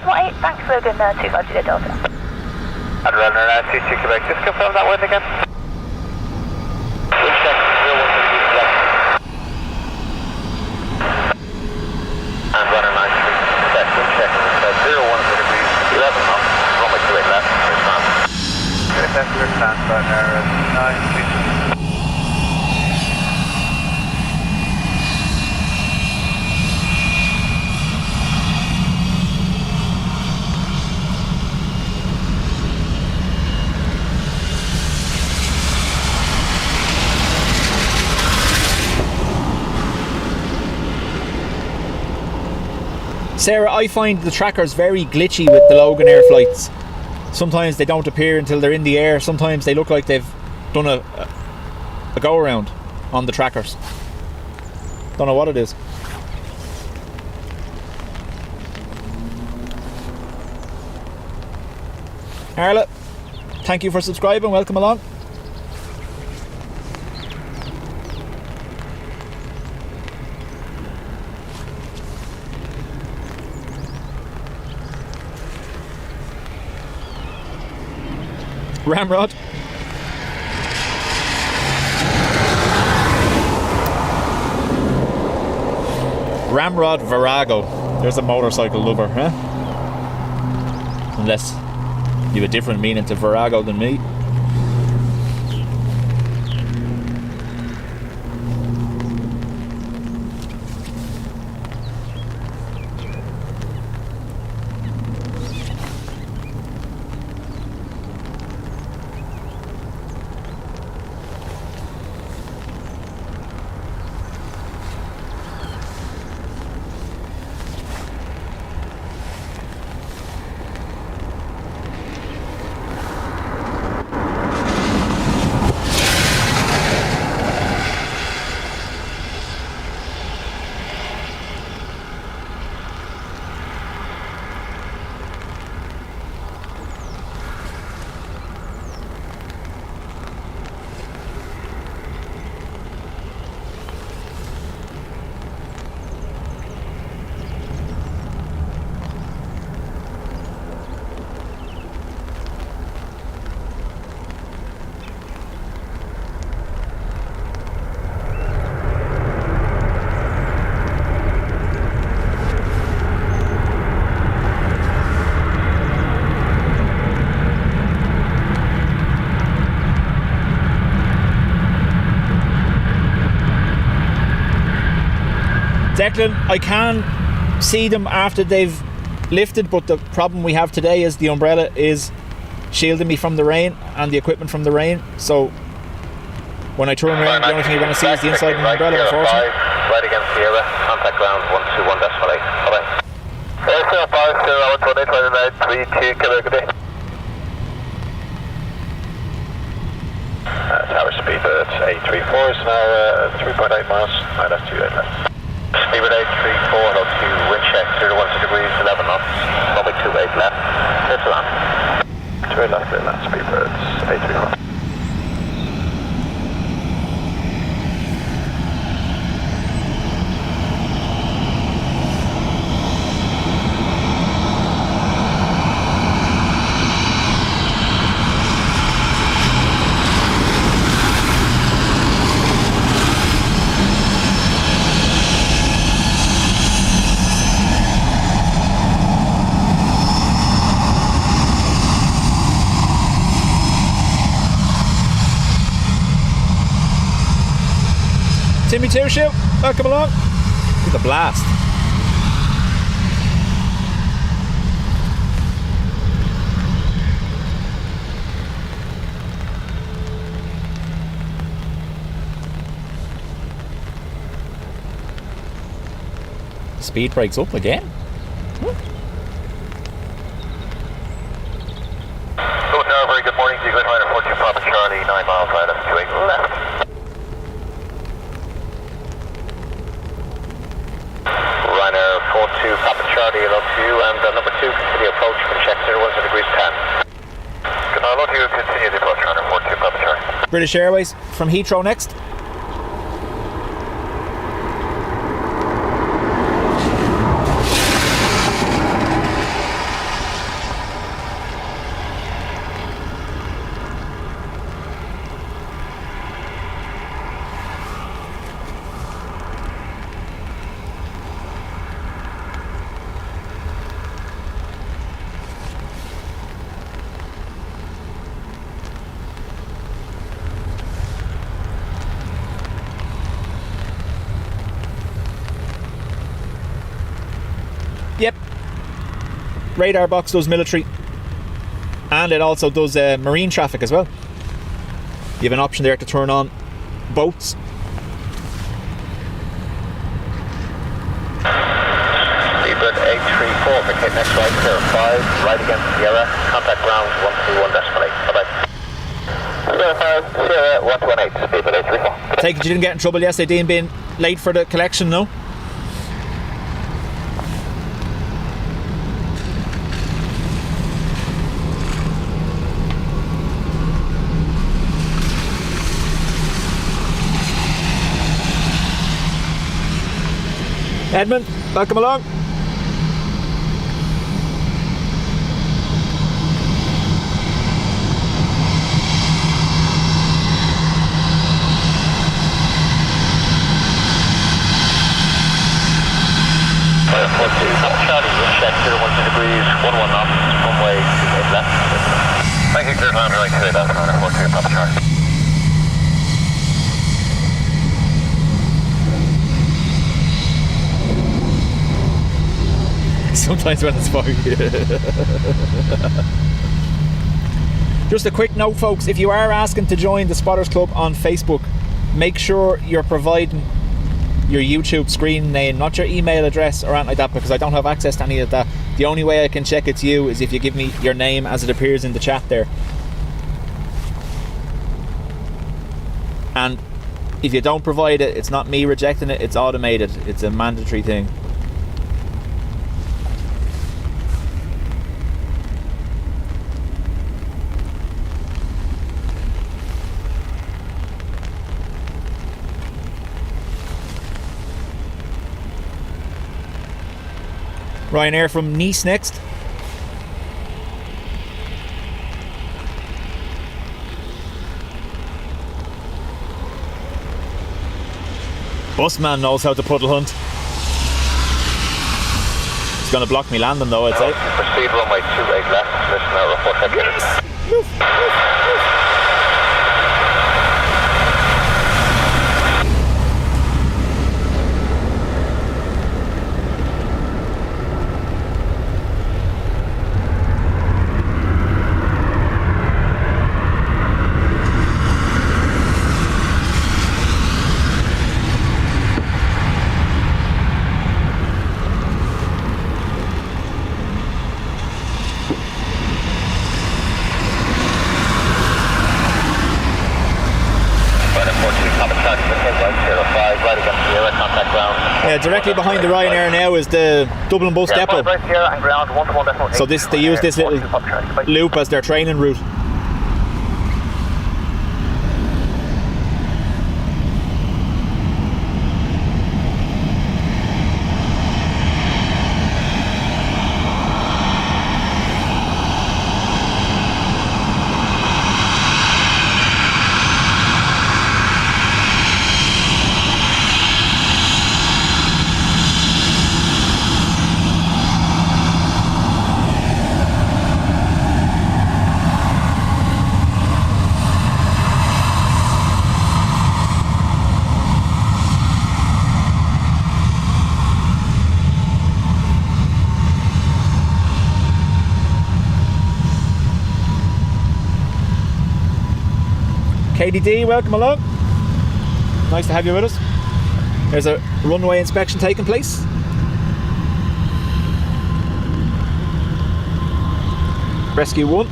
121.8, thanks Logan 250 Delta. And runner 22 Quebec, just confirm that wind again. Wind check, 01 left. And runner 93 Quebec, wind check, 01 degrees, 11 knots, runway 28 left, respond. Good, that's your plan, runner 93. Sarah, I find the trackers very glitchy with the Logan Air flights. Sometimes they don't appear until they're in the air. Sometimes they look like they've done a go around on the trackers. Don't know what it is. Arla, thank you for subscribing. Welcome along. Ramrod. Ramrod Virago. There's a motorcycle lover, huh? Unless you have a different meaning to Virago than me. Declan, I can see them after they've lifted, but the problem we have today is the umbrella is shielding me from the rain and the equipment from the rain, so when I turn around the only thing you're going to see is the inside of the umbrella, unfortunately. Right against Sierra, contact ground 121.8, bye bye. Tower speed at A34 is now 3.8 miles, minus 28 left. Speed at A34, hello to wind check, 0 degrees, 11 knots, runway 28 left, clear to land. 28 left, clear land, speed at A34. Timmy too, shoot. Welcome along. It's a blast. Speed breaks up again. Very good morning. Dreamliner 42 Papa Charlie, 9 miles right up to 8 left. Ryanair 42 Papa Charlie, hello to you, and number 2, continue approach from check 0 degrees 10. Good night, hello to you, continue the approach, Ryanair 42 Papa Charlie. British Airways from Heathrow next. Yep. Radarbox does military, and it also does marine traffic as well. You have an option there to turn on boats. Seabird A34, vacate next right, clear 5, right against Sierra, contact ground 121.8. Bye-bye. Sierra 118, Seabird A34. Take it you didn't get in trouble yesterday, Dean, being late for the collection, no? Edmund, welcome along. Charlie, wind check 0 degrees, 11 knots, runway 28 left. Thank you, clear land, right 28 left, Runway 42, Papa Charlie. Sometimes when it's foggy. Just a quick note, folks, if you are asking to join the Spotters Club on Facebook, make sure you're providing your YouTube screen name, not your email address or anything like that, because I don't have access to any of that. The only way I can check it's you is if you give me your name as it appears in the chat there. And if you don't provide it, it's not me rejecting it, it's automated. It's a mandatory thing. Ryanair from Nice next. Busman knows how to puddle hunt. He's going to block me landing though, I'd say. Proceed runway 28 left, listen now, report head. Yes! Move, move, move. right against Sierra, contact ground. Yeah, directly behind the Ryanair now is the Dublin bus depot. Right Sierra and ground, 1-1.8. So they use this little loop as their training route. KDD, welcome along. Nice to have you with us. There's a runway inspection taking place. Rescue 1.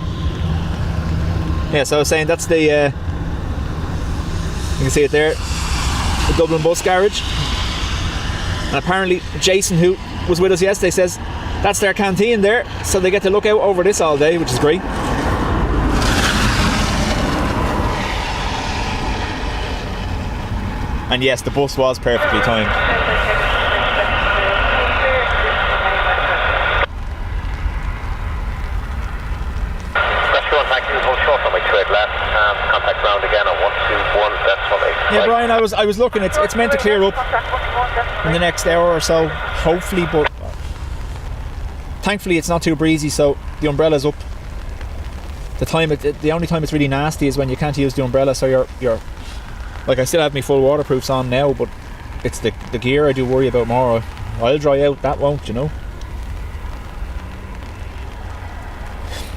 Yeah, so I was saying that's the, you can see it there, the Dublin bus garage. And apparently Jason, who was with us yesterday, says that's their canteen there, so they get to look out over this all day, which is great. And yes, the bus was perfectly timed. Rescue 1, thank you. Hold short on my 28 left. Contact ground again on 121.8. Yeah, Brian, I was looking. It's meant to clear up in the next hour or so, hopefully, but thankfully it's not too breezy, so the umbrella's up. The only time it's really nasty is when you can't use the umbrella, so you're like, I still have my full waterproofs on now, but it's the gear I do worry about more. I'll dry out, that won't, you know.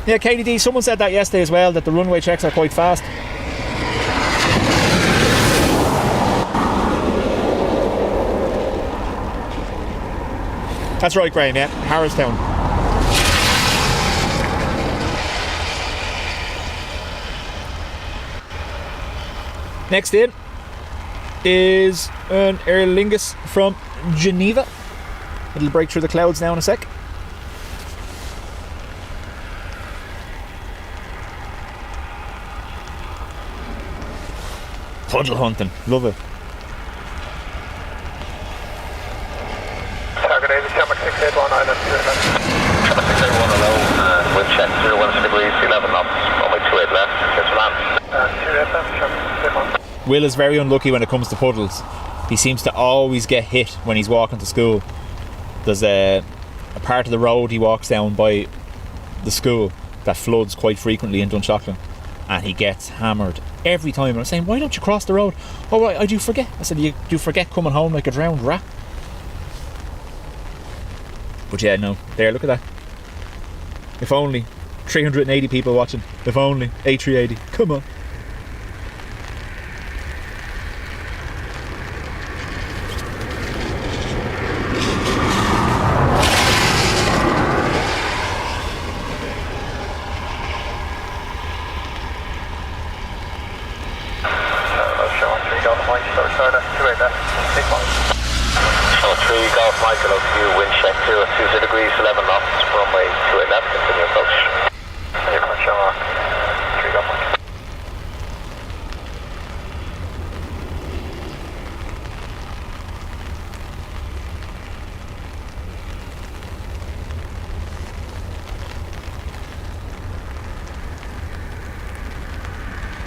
Yeah, KDD, someone said that yesterday as well, that the runway checks are quite fast. That's right, Graham, yeah, Harristown. Next in is an Aer Lingus from Geneva. It'll break through the clouds now in a sec. Puddle hunting, love it. Target Aviation, 6819 and 6810 low, wind check 0 degrees, 11 knots, only 28 left, it's land. 28 left, Will is very unlucky when it comes to puddles. He seems to always get hit when he's walking to school. There's a part of the road he walks down by the school that floods quite frequently in Dunshaughlin, and he gets hammered every time. And I'm saying, why don't you cross the road? Oh, I do forget. I said, you do forget coming home like a drowned rat. But yeah, no, there, look at that. If only 380 people watching. If only A380. Come on.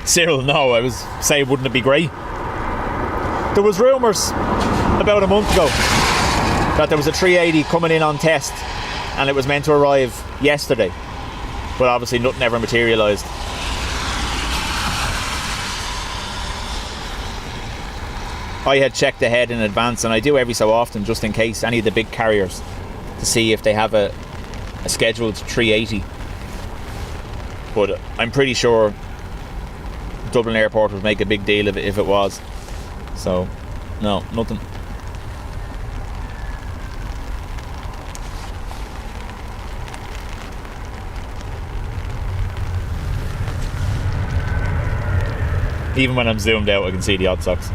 Cyril, no, I was saying, wouldn't it be great? There was rumours about a month ago that there was a 380 coming in on test and it was meant to arrive yesterday, but obviously nothing ever materialised. I had checked ahead in advance, and I do every so often just in case, any of the big carriers, to see if they have a scheduled 380, but I'm pretty sure Dublin Airport would make a big deal of it if it was. So, no, nothing. Even when I'm zoomed out, I can see the odd socks.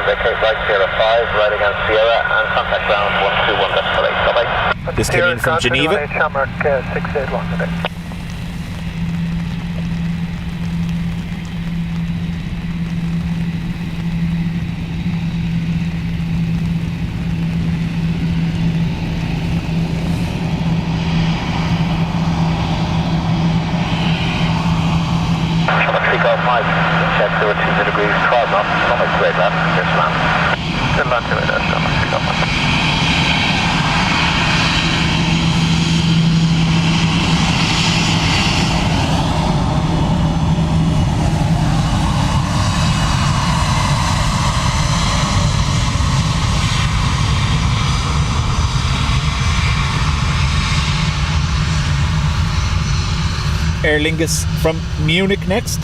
Vector flight 05, right against Sierra, and contact ground 121.8. Bye-bye. This came in from Geneva. Shamrock 681 today. Check 020 degrees, 12 knots, on its way left, just land. Good land to it, that's Aer Lingus from Munich next.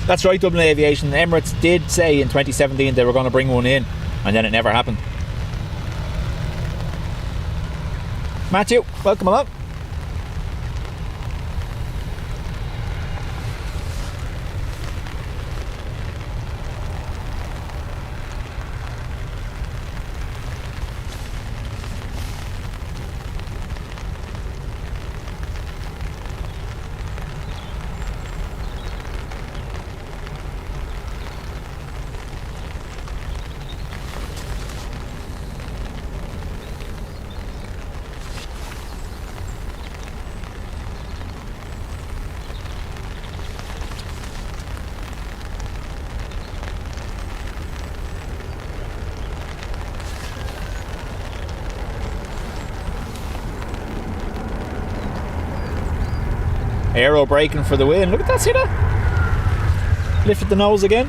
That's right, Dublin Aviation. Emirates did say in 2017 they were going to bring one in, and then it never happened. Matthew, welcome along. Aero braking for the win. Look at that, see that? Lifted the nose again.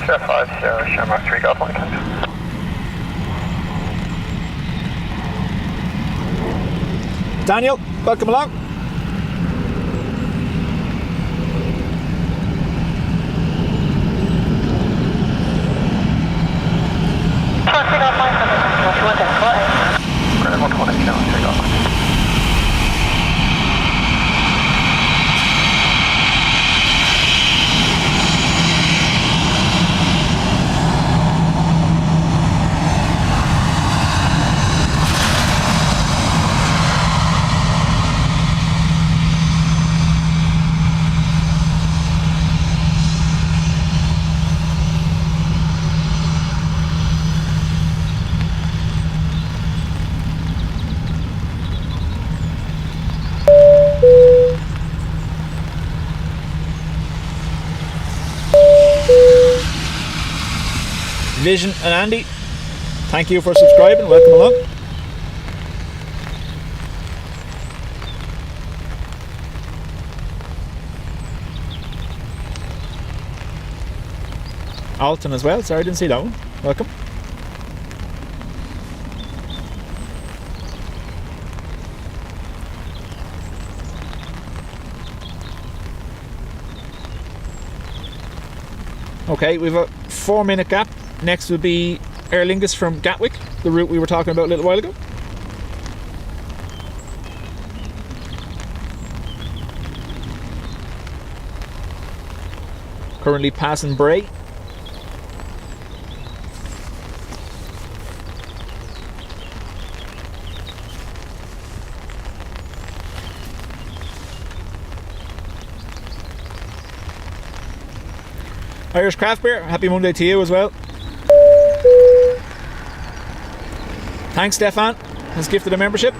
Sure 5, Shamrock 3 Golf 1 country. Daniel, welcome along. Vision and Andy, thank you for subscribing. Welcome along. Alton as well. Sorry, I didn't see that one. Welcome. Okay, we've a 4-minute gap. Next will be Aer Lingus from Gatwick, the route we were talking about a little while ago. Currently passing Bray. Irish Craft Beer, happy Monday to you as well. Thanks, Stefan, has gifted a membership.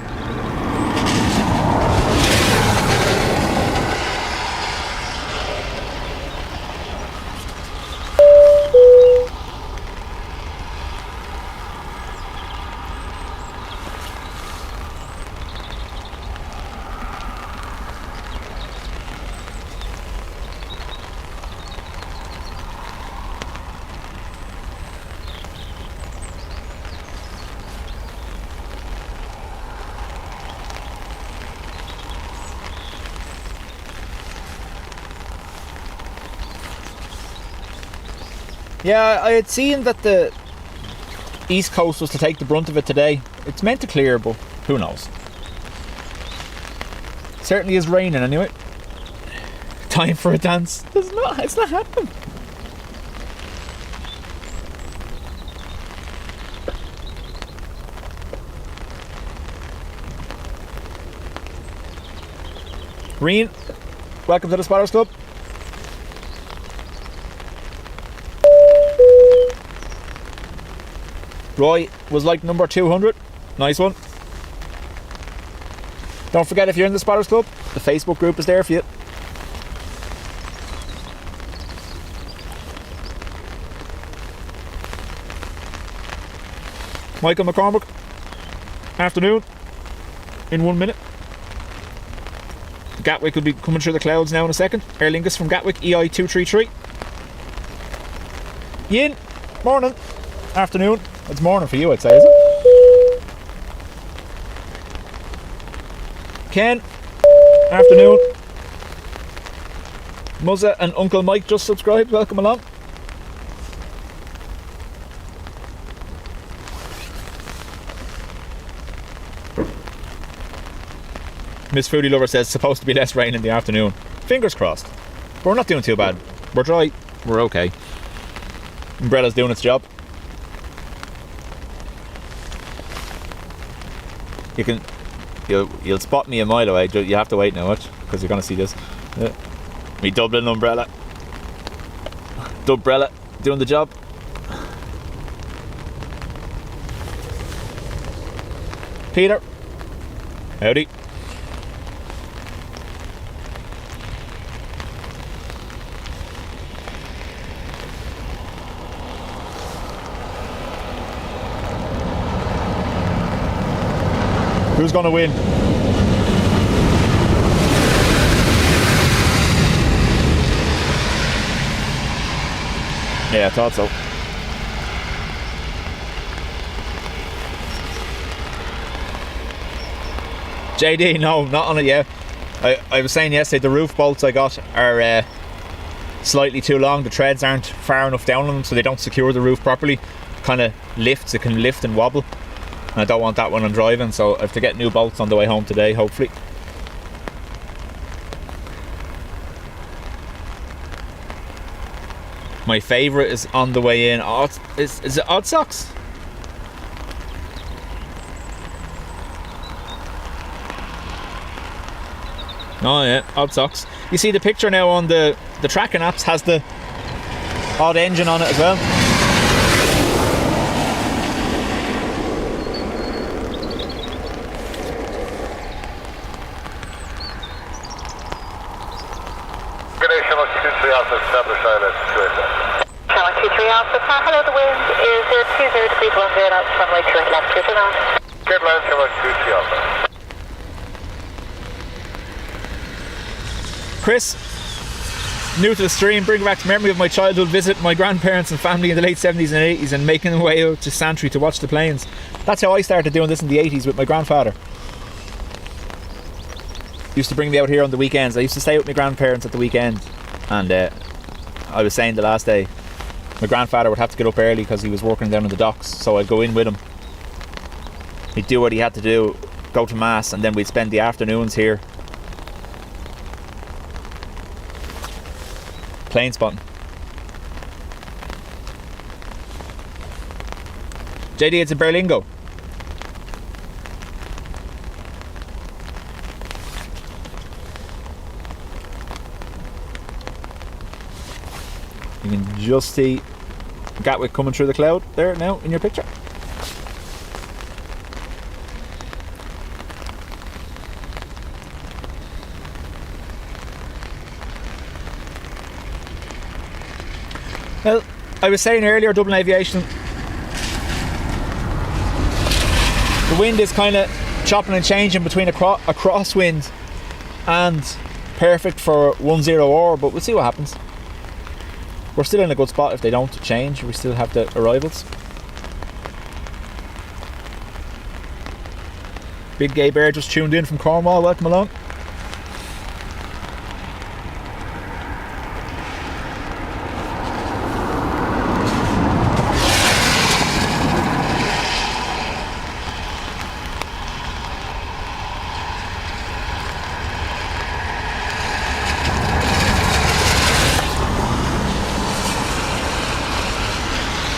Yeah, I had seen that the East Coast was to take the brunt of it today. It's meant to clear, but who knows. Certainly is raining anyway. Time for a dance. It's not happening. Reen, welcome to the Spotters Club. Roy was like number 200. Nice one. Don't forget, if you're in the Spotters Club, the Facebook group is there for you. Michael McCormick, afternoon, in 1 minute. Gatwick will be coming through the clouds now in a second. Aer Lingus from Gatwick, EI233. Yin, morning, afternoon. It's morning for you, I'd say, is it? Ken, afternoon. Muzza and Uncle Mike just subscribed, welcome along. Miss Foodie Lover says supposed to be less rain in the afternoon. Fingers crossed. But we're not doing too bad. We're dry. We're okay. Umbrella's doing its job. You'll spot me a mile away. You have to wait now, because you're going to see this. Me Dublin umbrella. Dubbrella doing the job. Peter. Howdy. Who's going to win? Yeah, I thought so. JD, no, not on it yet. I was saying yesterday the roof bolts I got are slightly too long. The treads aren't far enough down on them, so they don't secure the roof properly. Kind of lifts, it can lift and wobble. And I don't want that when I'm driving, so I have to get new bolts on the way home today, hopefully. My favourite is on the way in. Oh, is it Odd Socks? Oh yeah, Odd Socks. You see the picture now on the tracking apps has the odd engine on it as well. Hello, the wind is 20 degrees 10 knots, runway 28 left, clear to land. Good land, Charlotte 23 Alpha. Chris, new to the stream, bring back memory of my childhood visit my grandparents and family in the late 70s and 80s and making my way out to Santry to watch the planes. That's how I started doing this in the 80s with my grandfather. Used to bring me out here on the weekends. I used to stay with my grandparents at the weekend, and I was saying the last day my grandfather would have to get up early because he was working down in the docks, so I'd go in with him. He'd do what he had to do, go to mass, and then we'd spend the afternoons here Planespotting. JD, it's a Berlingo. You can just see Gatwick coming through the cloud there now in your picture. Well, I was saying earlier, Dublin Aviation, the wind is kind of chopping and changing between a crosswind and perfect for 10R, but we'll see what happens. We're still in a good spot if they don't change. We still have the arrivals. Big Gay Bear just tuned in from Cornwall. Welcome along.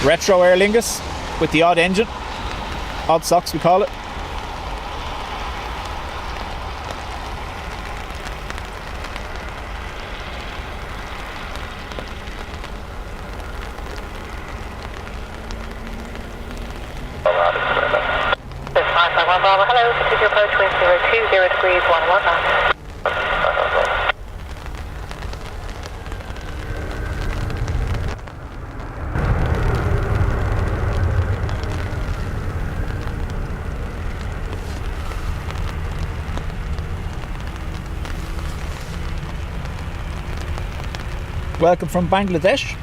retro Aer Lingus with the odd engine, odd socks we call it. Hello, continue approach wind 020 degrees 11 knots. Welcome from Bangladesh.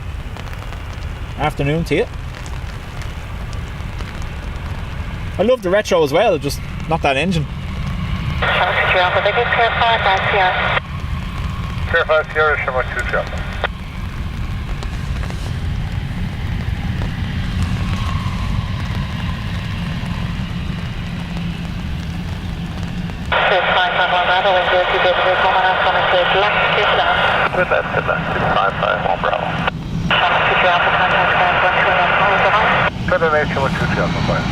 Afternoon to you. I love the retro as well, just not that engine. Clear 5 Sierra, Sherman 2 Jump. Good left, 551 Bravo. Federation 2 Jump, bye.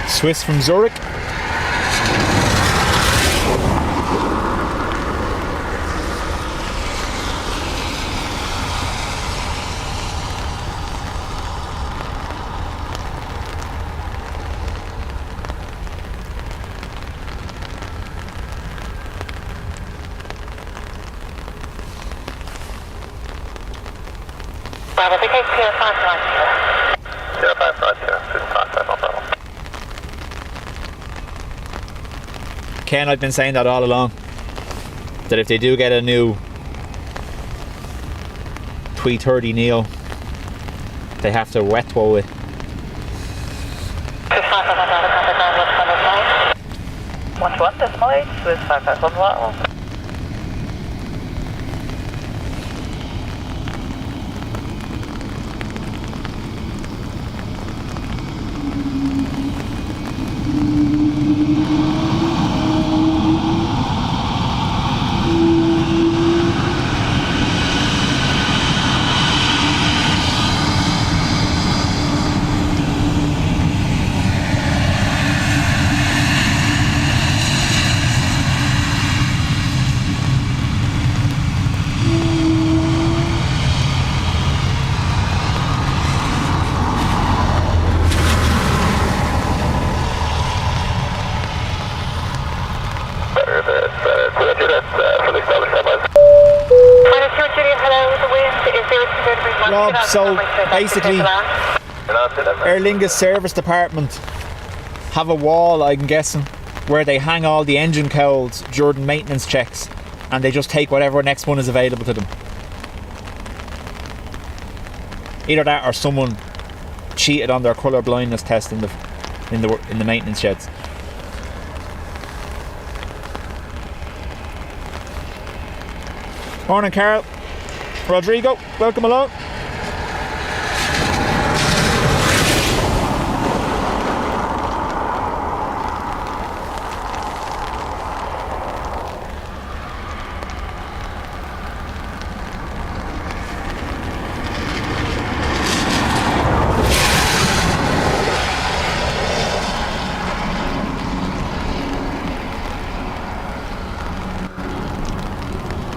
Swiss from Zurich. Bravo, the case here, 5 Ken, I've been saying that all along, that if they do get a new A330 Neo, they have to wet woe it. One decimal 8 with 551. Rob, so basically Aer Lingus service department have a wall, I'm guessing, where they hang all the engine cowls during maintenance checks, and they just take whatever next one is available to them. Either that or someone cheated on their colour blindness test in the maintenance sheds. Morning, Carol. Rodrigo, welcome along.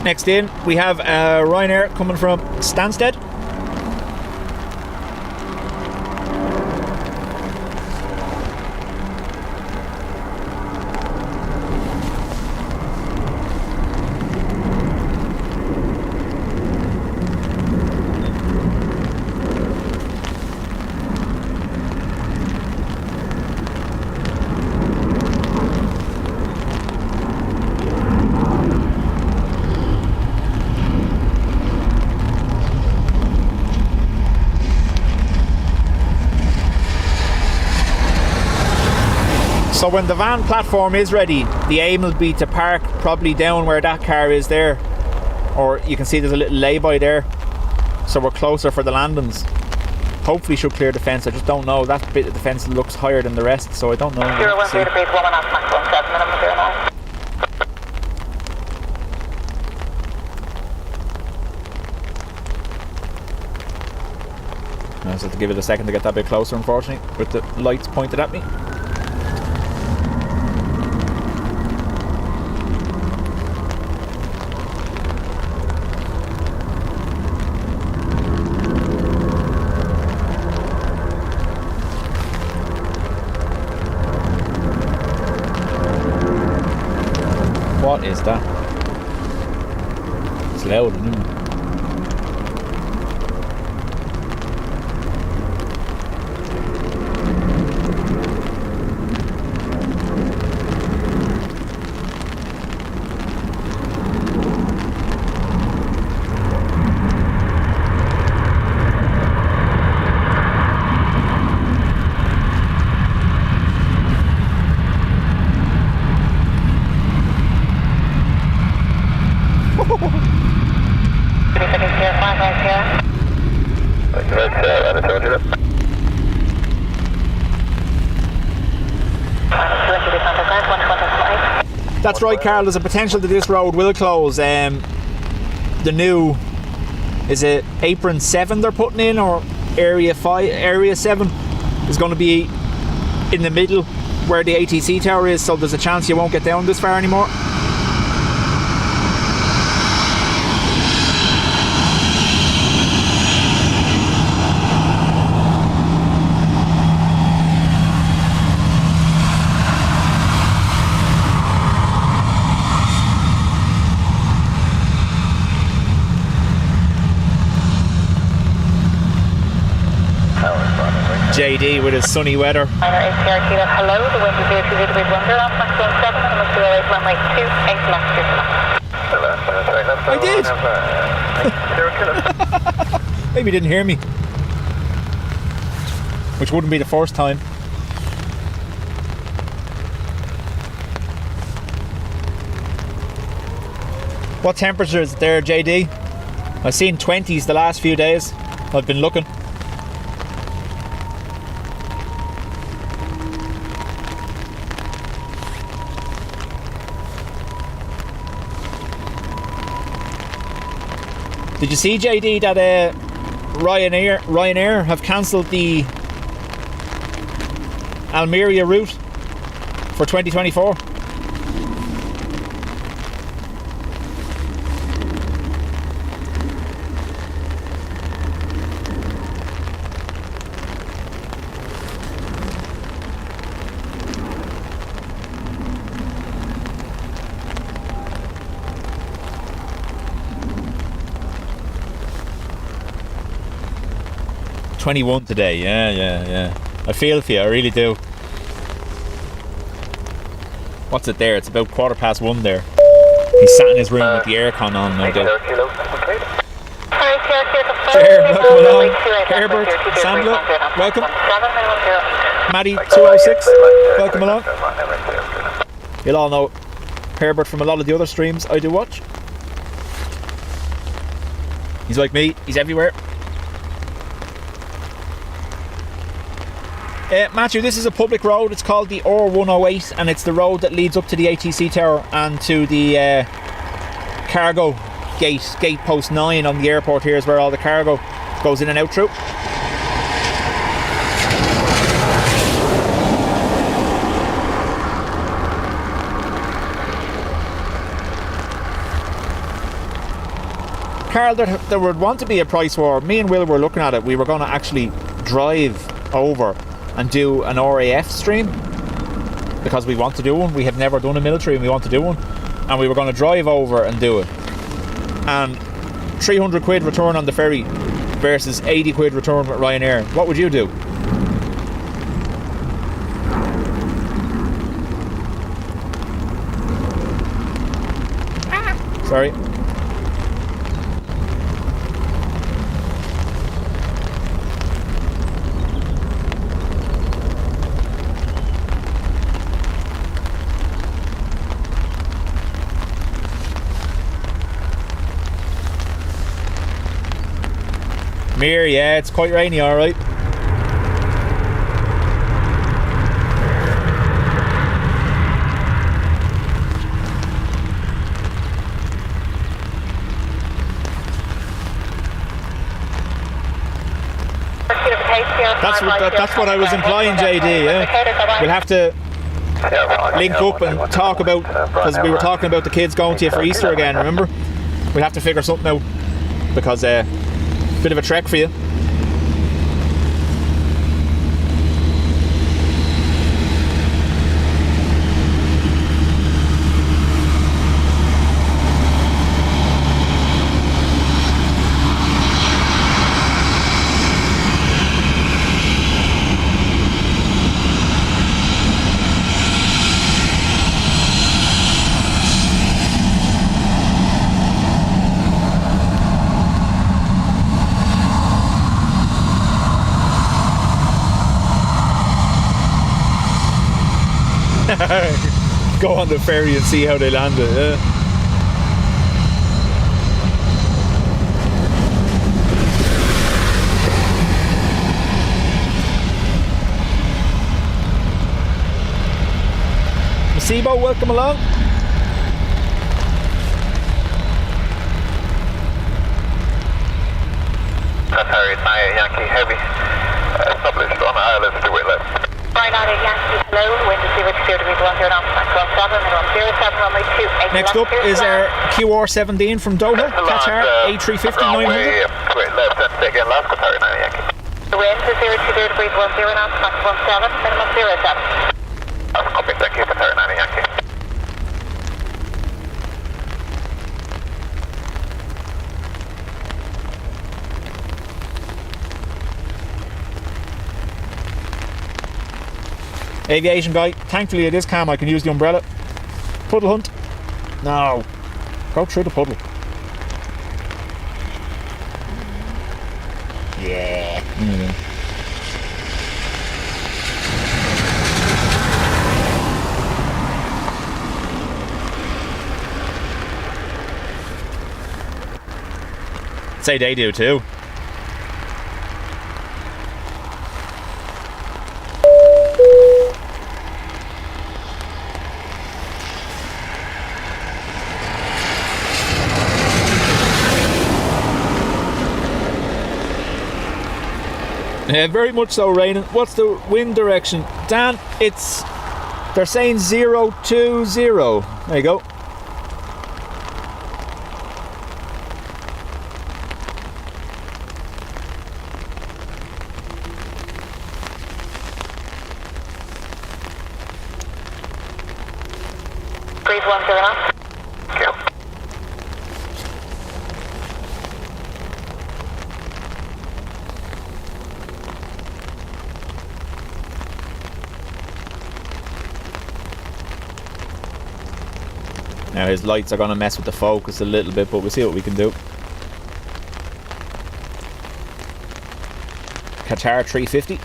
Next in, we have Ryanair coming from Stansted. So when the van platform is ready, the aim will be to park probably down where that car is there. Or you can see there's a little lay-by there. So we're closer for the landings. Hopefully should clear the fence. I just don't know. That bit of the fence looks higher than the rest, so I don't know. 013 degrees, 1 and a half, maximum 7, minimum 09. I just have to give it a second to get that bit closer, unfortunately, with the lights pointed at me. What is that? It's loud, isn't it? That's right, Carl. There's a potential that this road will close. The new, is it apron 7 they're putting in, or area 7 is going to be in the middle where the ATC tower is, so there's a chance you won't get down this far anymore. JD with his sunny weather. Hello, the wind is 02 degrees 1, off maximum 7, and must be away runway 28 left. I did! Maybe you didn't hear me. Which wouldn't be the first time. What temperature is it there, JD? I've seen 20s the last few days. I've been looking. Did you see, JD, that Ryanair have cancelled the Almeria route for 2024? $21 today, yeah. I feel for you, I really do. What's it there? It's about 1:15 there. He's sat in his room with the aircon on, no doubt. Chair, welcome along. Herbert, Sandra, welcome. Maddie, 206, welcome along. You'll all know Herbert from a lot of the other streams I do watch. He's like me, he's everywhere. Matthew, this is a public road. It's called the R108, and it's the road that leads up to the ATC tower and to the cargo gate post 9 on the airport. Here is where all the cargo goes in and out through. Carl, there would want to be a price war. Me and Will were looking at it. We were going to actually drive over and do an RAF stream because we want to do one. We have never done a military and we want to do one. And we were going to drive over and do it. And 300 quid return on the ferry versus 80 quid return with Ryanair. What would you do? Sorry. Mere, yeah, it's quite rainy, alright. That's what I was implying, JD, yeah. We'll have to link up and talk about, because we were talking about the kids going to you for Easter again, remember? We'll have to figure something out, because bit of a trek for you. Go on the ferry and see how they land it, yeah. Masibo, welcome along. Harry, Yankee Heavy. Established on ILS to left. Ryanair Yankee, hello, wind is 0 degrees 10 knots, maximum 7, minimum 07, runway 28. Next up is our QR17 from Doha, Qatar A330 900. Wait, left and again last Qatar Yankee. The wind is 0 degrees 10 knots, maximum 7, minimum 07. Copy, thank you, Qatar Yankee. Aviation guy, thankfully it is calm, I can use the umbrella. Puddle hunt. No. Go through the puddle. Yeah. Say they do too. Yeah, very much so raining. What's the wind direction? Dan, they're saying 020. There you go. Breeze 10 knots. Now his lights are going to mess with the focus a little bit, but we'll see what we can do. Qatar 350.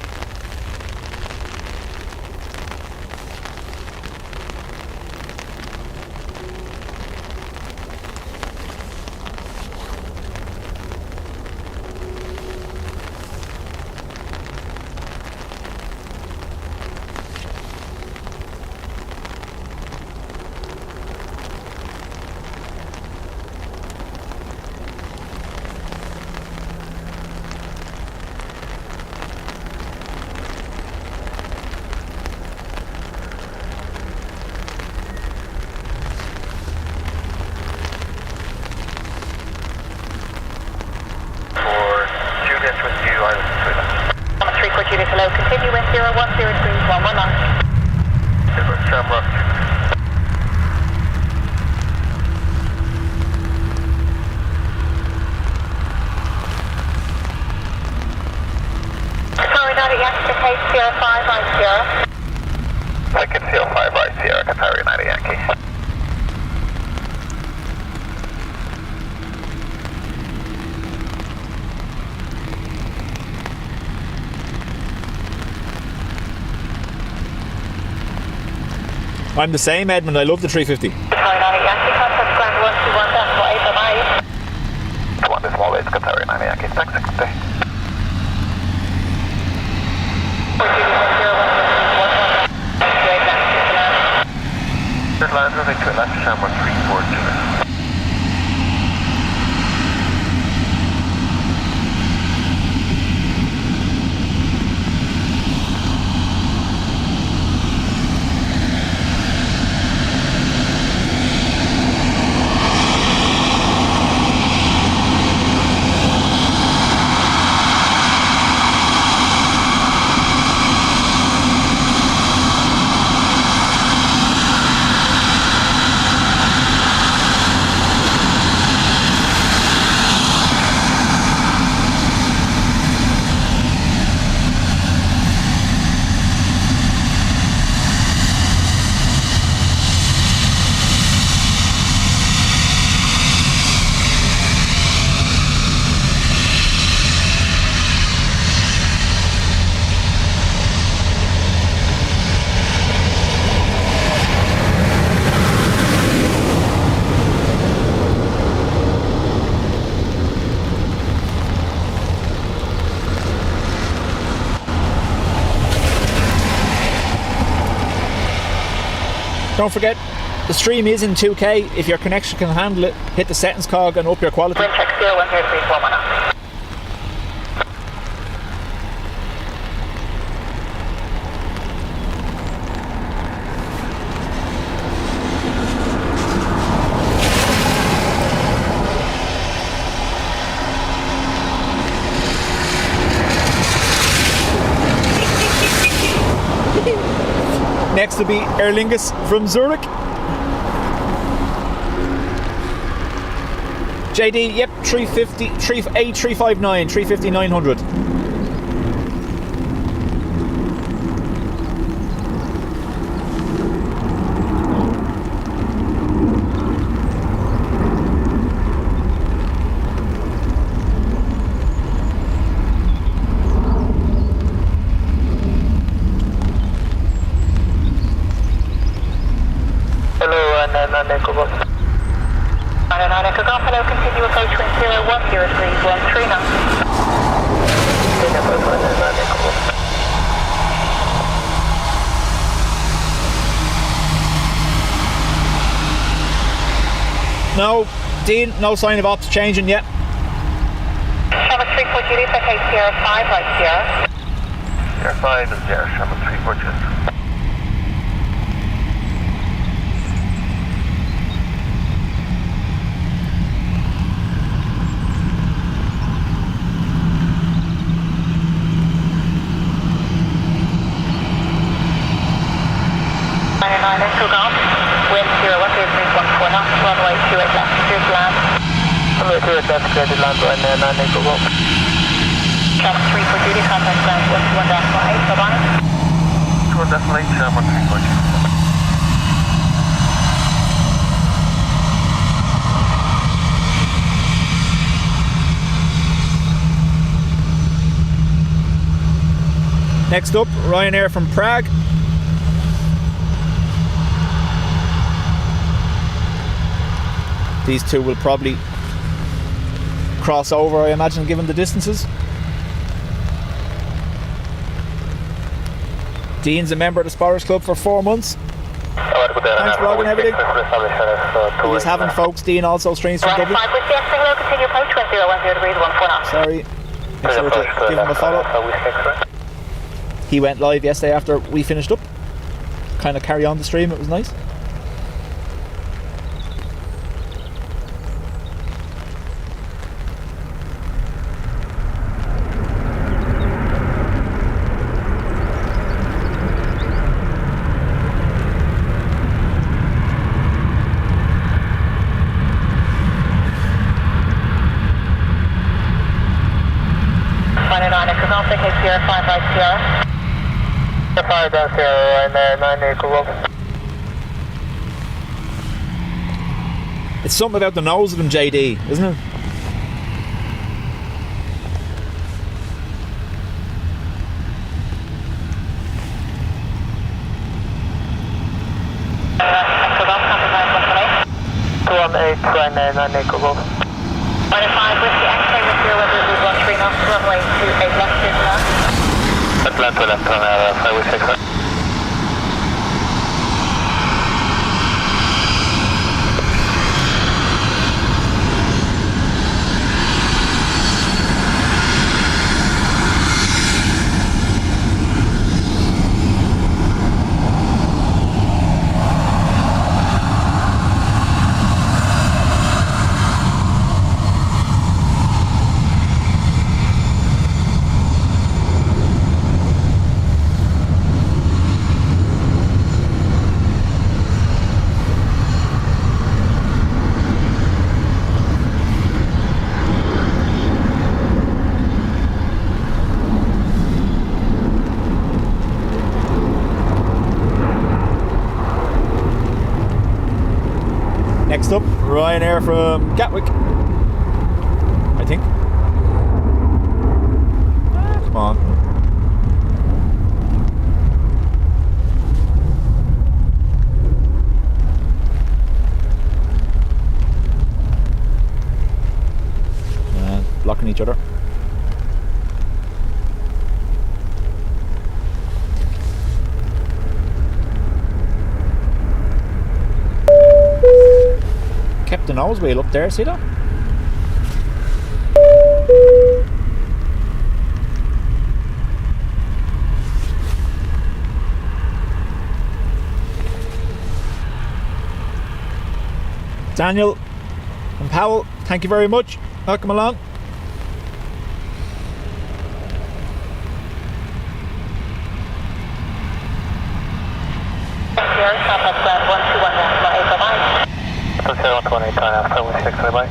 Juliet, hello, continue wind 010 degrees 119. Shamrock. Sorry, not at Yankee, Cape 0590. I can feel 5 right Sierra, Qatari 90 Yankee. I'm the same, Edmund. I love the 350. Sorry, not at Yankee, contact ground 121.8 on I. 1 decimal 8 Qatari 90 Yankee, thanks 60. Third line, moving to left, Shamrock 340. Don't forget, the stream is in 2K. If your connection can handle it, hit the settings cog and up your quality. Wind check 010 degrees 119. Next will be Aer Lingus from Zurich. JD, yep, 350, A359, 350 900. Hello, continue approach wind 010 degrees 13 knots. No, Dean, no sign of ops changing yet. Shamrock 340 Juliet, okay, Sierra 5 right Sierra. Sierra 5 is there, Shamrock 340 Juliet. Wind 010 degrees 14 knots, runway 28 left, clear to land. Runway 28 left, clear to land, and 9 echo go. Shamrock 340 Juliet, contact ground 121.8, bye-bye. 1.8, Shamrock 340. Next up, Ryanair from Prague. These two will probably cross over, I imagine, given the distances. Dean's a member of the Sporers Club for 4 months. Thanks for logging everything. He's having folks. Dean also streams from Dublin. Hello, continue approach wind 010 degrees 14 knots. Sorry. Make sure to give him a follow. He went live yesterday after we finished up. Kind of carry on the stream, it was nice. Take Sierra 5 right Sierra. 5 down Sierra, right 9 equal. It's something about the nose of them, JD, isn't it? Right 9 equal. 5 Whiskey X-ray with your weather is 13 knots, runway 28 left, clear to land. Atlanta left on 5 6. Next up, Ryanair from Gatwick, I think. Come on. Blocking each other. Kept the nose wheel up there, see that? Daniel and Powell, thank you very much. Welcome along. Hotel 128 Alpha 16, bye.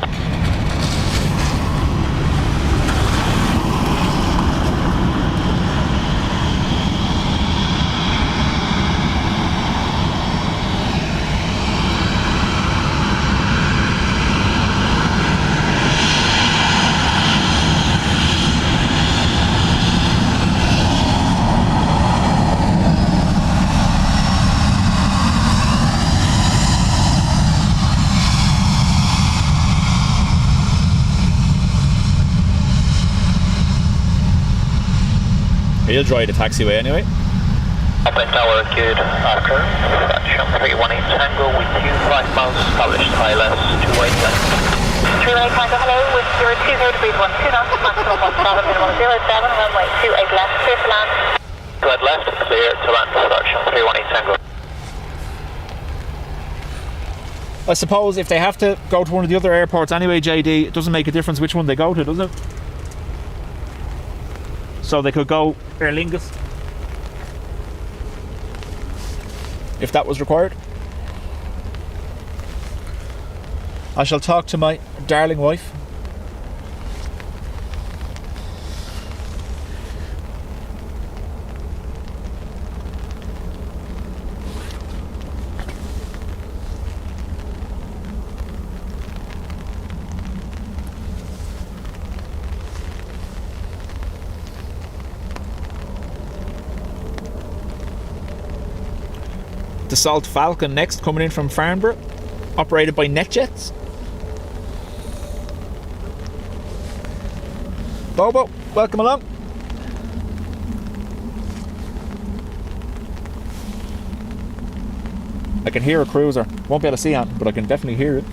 He'll drive the taxiway anyway. Open tower, good after. Action 318 Tango with 25 miles established, ILS 28 left. 318 Tango, hello, with 020 degrees 12 knots, maximum 17, minimum 07, runway 28 left, clear to land. 28 left, clear to land, action 318 Tango. I suppose if they have to go to one of the other airports anyway, JD, it doesn't make a difference which one they go to, does it? So they could go Aer Lingus if that was required. I shall talk to my darling wife. Dassault Falcon next, coming in from Farnborough, operated by NetJets. Bobo, welcome along. I can hear a cruiser. Won't be able to see it, but I can definitely hear it.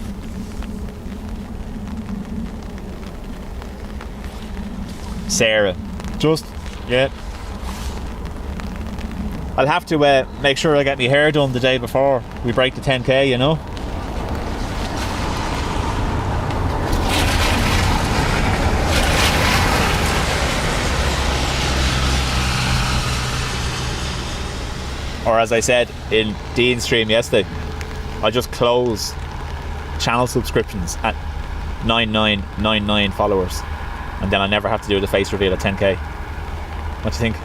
Sarah, just, yeah. I'll have to make sure I get my hair done the day before we break the 10k, you know. Or as I said in Dean's stream yesterday, I just close channel subscriptions at 9999 followers, and then I never have to do the face reveal at 10k. What do you think?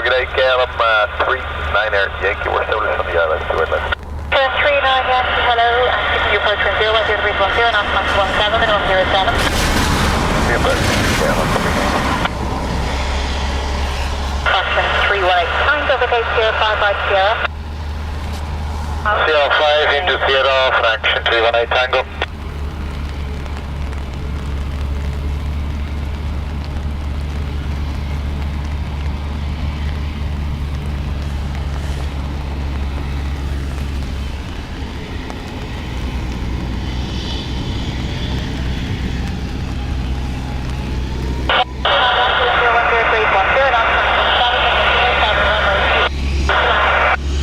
G'day, KLM 39er Yankee, we're still on the island, to inland. 39 Yankee, hello, and keeping your approach from 010 degrees 10, and off 17 and 107. See you, bud. KLM 39. Caution 318, times over gate 05 Sierra. Sierra 5 into Sierra, fraction 318 Tango.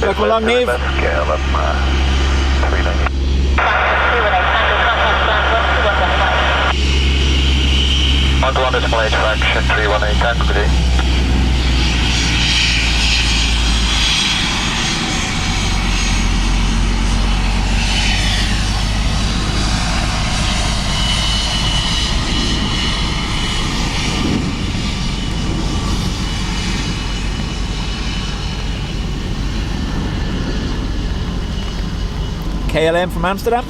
Welcome along, Neve. KLM 39. On display, fraction 318 Tango, good day. KLM from Amsterdam.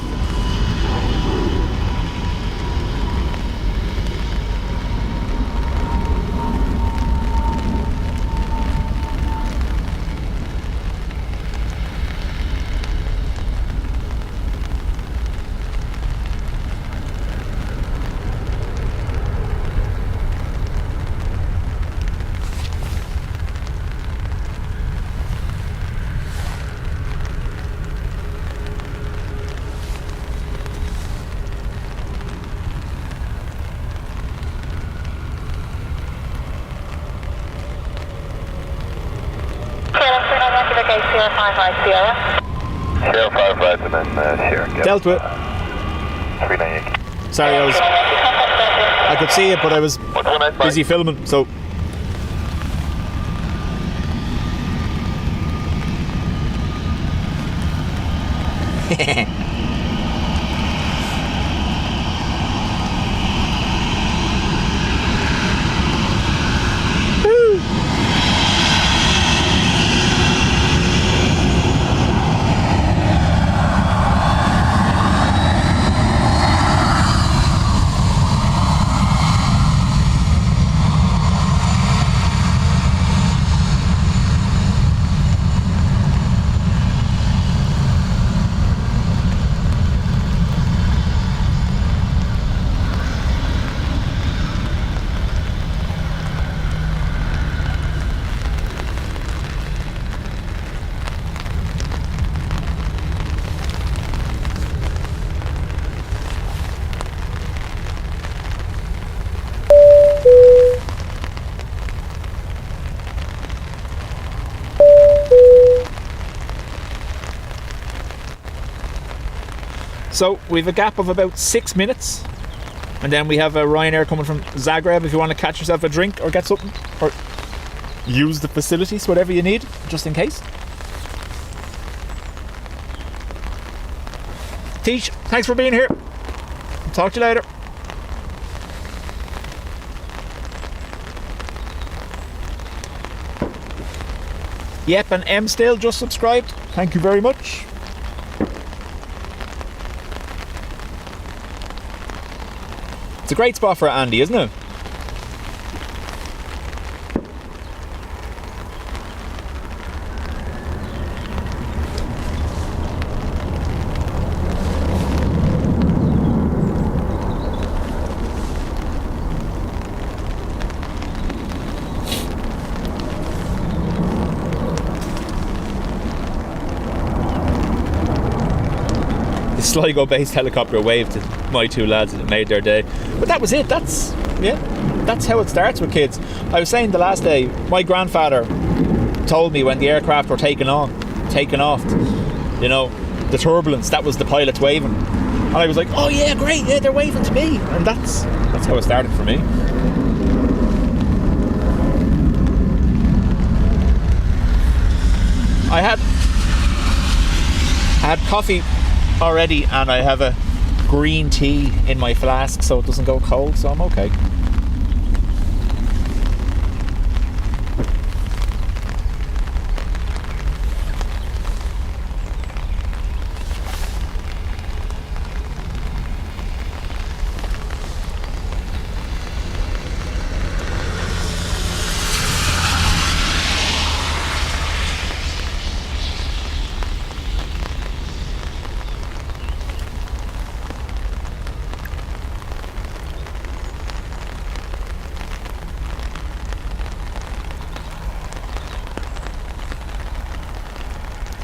Okay, Sierra 55 Sierra. Sierra 55 and then Sierra. Dealt with. 39 Yankee. Sorry, I could see it, but I was busy filming, so. So we have a gap of about 6 minutes, and then we have a Ryanair coming from Zagreb if you want to catch yourself a drink or get something, or use the facilities, whatever you need, just in case. Teach, thanks for being here. Talk to you later. Yep, and M still just subscribed. Thank you very much. It's a great spot for Andy, isn't it? the Sligo-based helicopter waved to my two lads and it made their day. But that was it. That's how it starts with kids. I was saying the last day, my grandfather told me when the aircraft were taking off, you know, the turbulence, that was the pilots waving. And I was like, oh yeah, great, yeah, they're waving to me. And that's how it started for me. I had coffee already, and I have a green tea in my flask so it doesn't go cold, so I'm okay.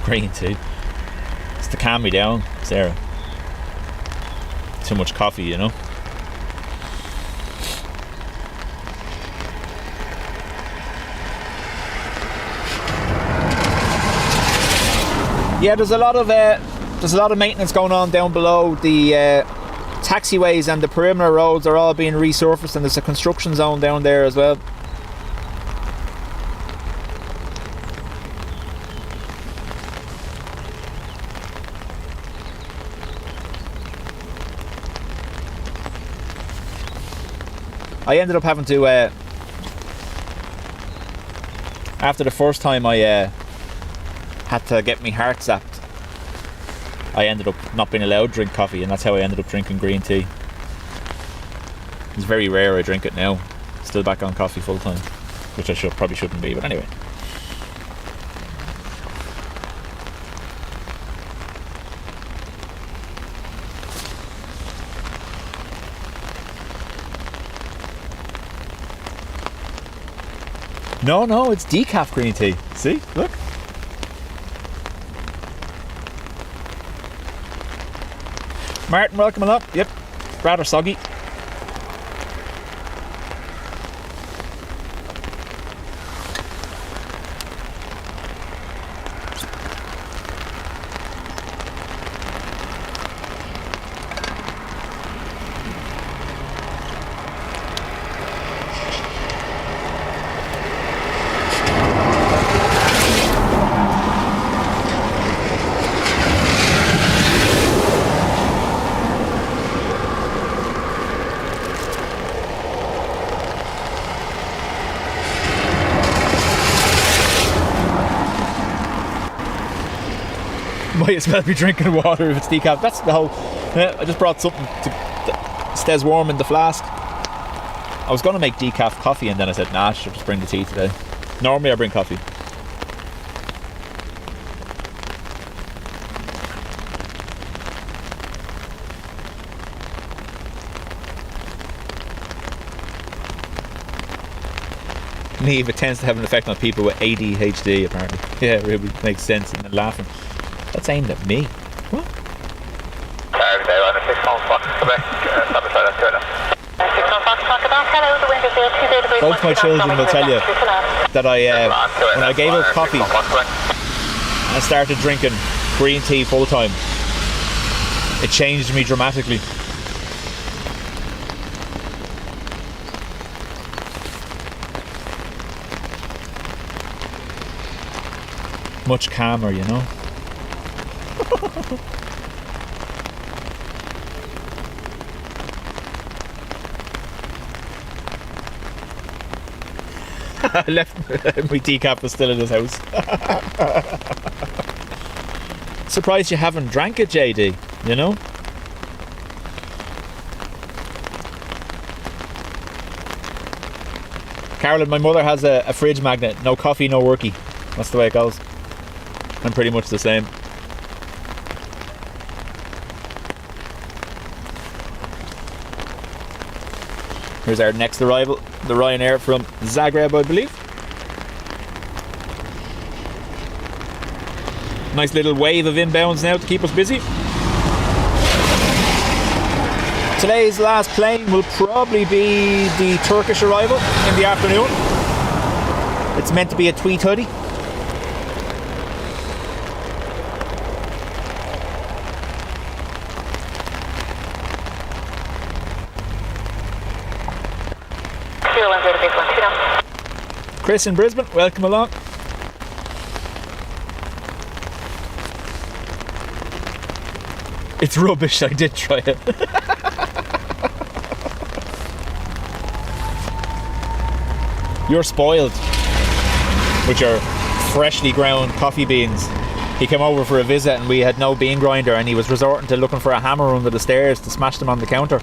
Green tea. It's to calm me down, Sarah. Too much coffee, you know. Yeah, there's a lot of maintenance going on down below. The taxiways and the perimeter roads are all being resurfaced, and there's a construction zone down there as well. I ended up having to, after the first time I had to get my heart zapped, I ended up not being allowed to drink coffee, and that's how I ended up drinking green tea. It's very rare I drink it now. Still back on coffee full time, which I probably shouldn't be, but anyway. No, it's decaf green tea. See? Look. Martin, welcome along. Yep, rather soggy. Might as well be drinking water if it's decaf. That's the whole. I just brought something that stays warm in the flask. I was going to make decaf coffee, and then I said, nah, I should just bring the tea today. Normally I bring coffee. Neve, it tends to have an effect on people with ADHD, apparently. Yeah, it really makes sense, and then laughing. That's aimed at me. What? Both my children will tell you that when I gave up coffee and started drinking green tea full time, it changed me dramatically. Much calmer, you know. I left my decaf was still in his house. Surprised you haven't drank it, JD, you know? Carolyn, my mother has a fridge magnet. No coffee, no worky. That's the way it goes. I'm pretty much the same. Here's our next arrival, the Ryanair from Zagreb, I believe. Nice little wave of inbounds now to keep us busy. Today's last plane will probably be the Turkish arrival in the afternoon. It's meant to be a A330. Chris in Brisbane, welcome along. It's rubbish, I did try it. You're spoiled with your freshly ground coffee beans. He came over for a visit and we had no bean grinder and he was resorting to looking for a hammer under the stairs to smash them on the counter.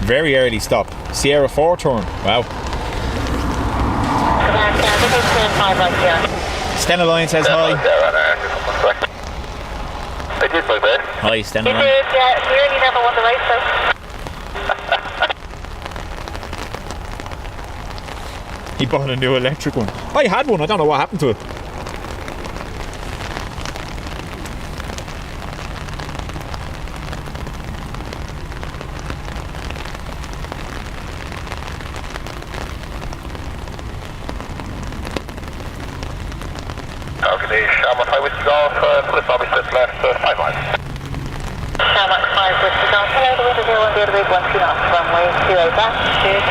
Very early stop. Sierra 4 turn. Wow. Stena Line says hi. I did my best. Hi, Stena You Line. did, yeah. You really never won the race, though. He bought a new electric one. I had one, I don't know what happened to it. Okay, Shamrock 5 with golf, Police Officer left 5 miles. Shamrock 5 with the golf. Hello, the window 01, the big 1 2 knots. Runway 28 back to clear.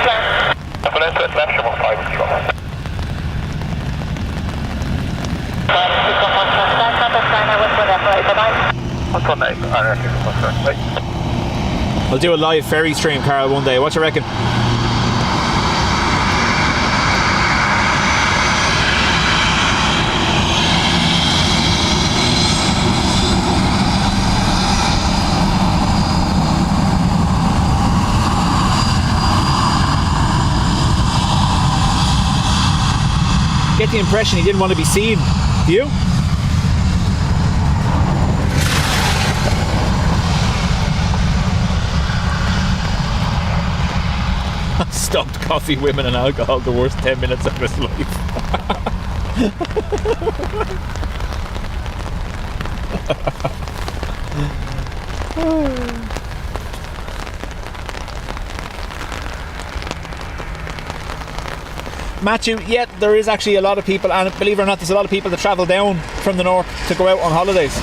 Police left Shamrock 5 with golf. I'll do a live ferry stream, Carl, one day. What you reckon? Get the impression he didn't want to be seen. Do you? Stopped coffee, women and alcohol, the worst 10 minutes of his life. Matthew, yeah, there is actually a lot of people, and believe it or not, there's a lot of people that travel down from the north to go out on holidays.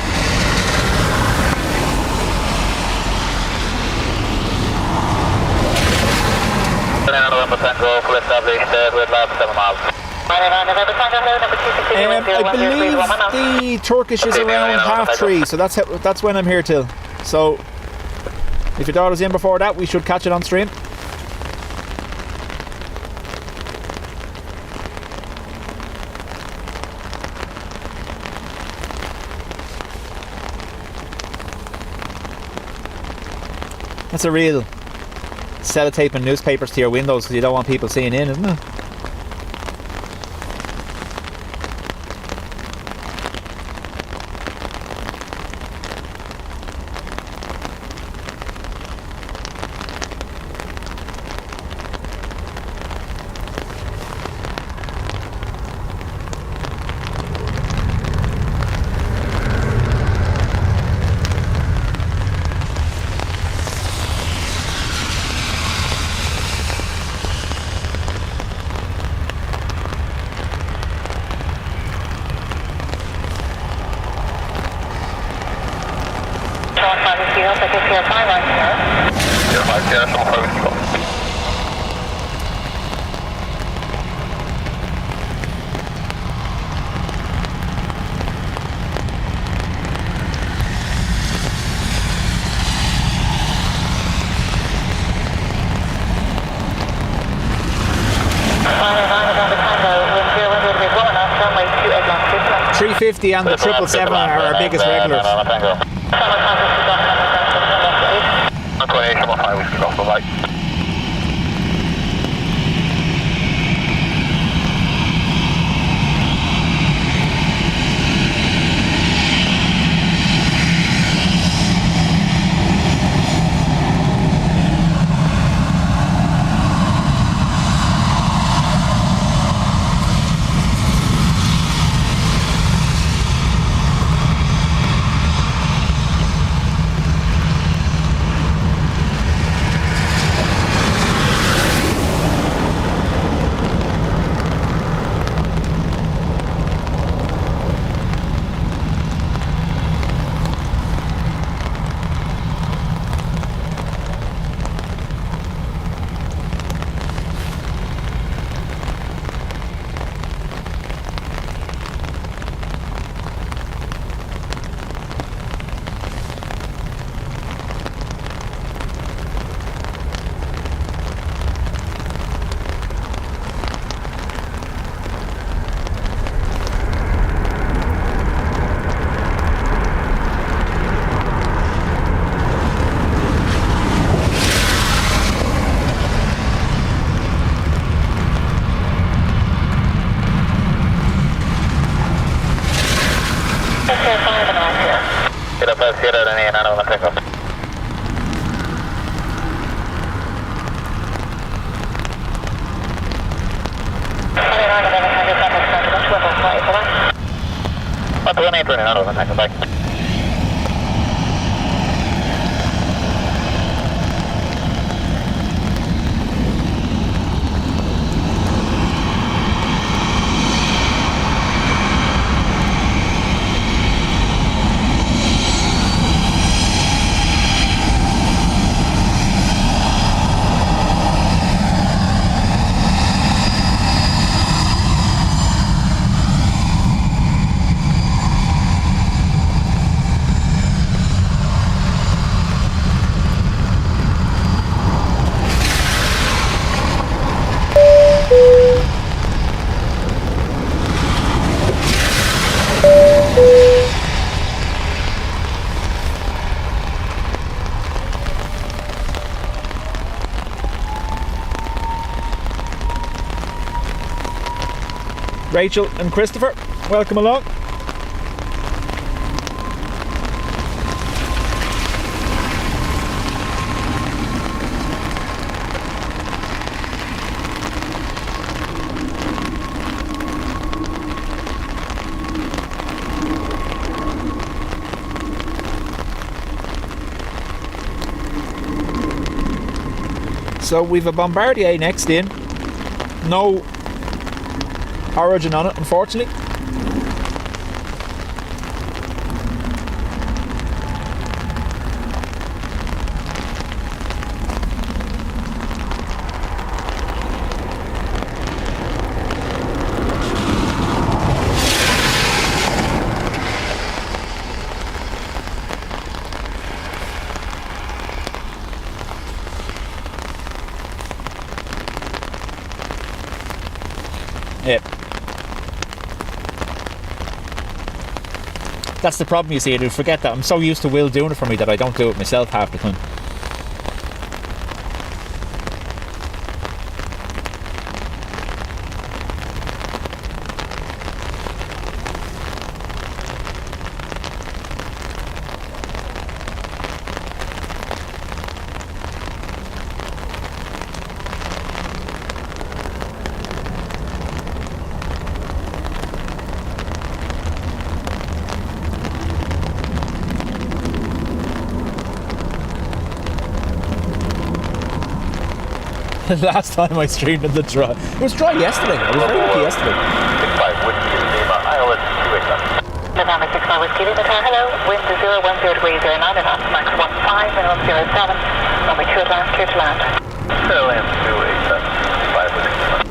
I believe the Turkish is around 3:30, so that's when I'm here till. So if your daughter's in before that, we should catch it on stream. That's a real sellotaping newspapers to your windows because you don't want people seeing in, isn't it? 350 and the 777 are our biggest regulars. 28.5 whiskey golf, bye-bye. Rachel and Christopher, welcome along. So we've a Bombardier next in. No origin on it, unfortunately. Yeah. That's the problem, you see. I do forget that. I'm so used to Will doing it for me that I don't do it myself half the time. Last time I streamed in the dry. It was dry yesterday. I was very lucky yesterday. 65 Whiskey Lima, Iowa 287. November 65 Whiskey Lima, hello. Wind is 010 degrees 09 and off, max 15, minimum 07. Runway 2 advance, clear to land. LM 287, 65 Whiskey Lima.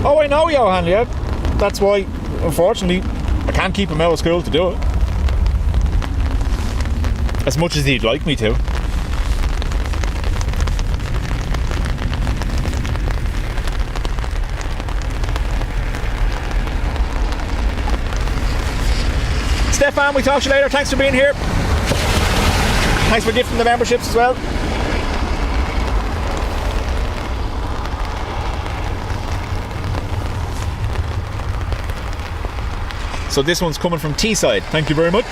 Oh, I know, Johan, yeah. That's why, unfortunately, I can't keep him out of school to do it. As much as he'd like me to. Stefan, we talk to you later. Thanks for being here. Thanks for gifting the memberships as well. So this one's coming from Teesside. Thank you very much.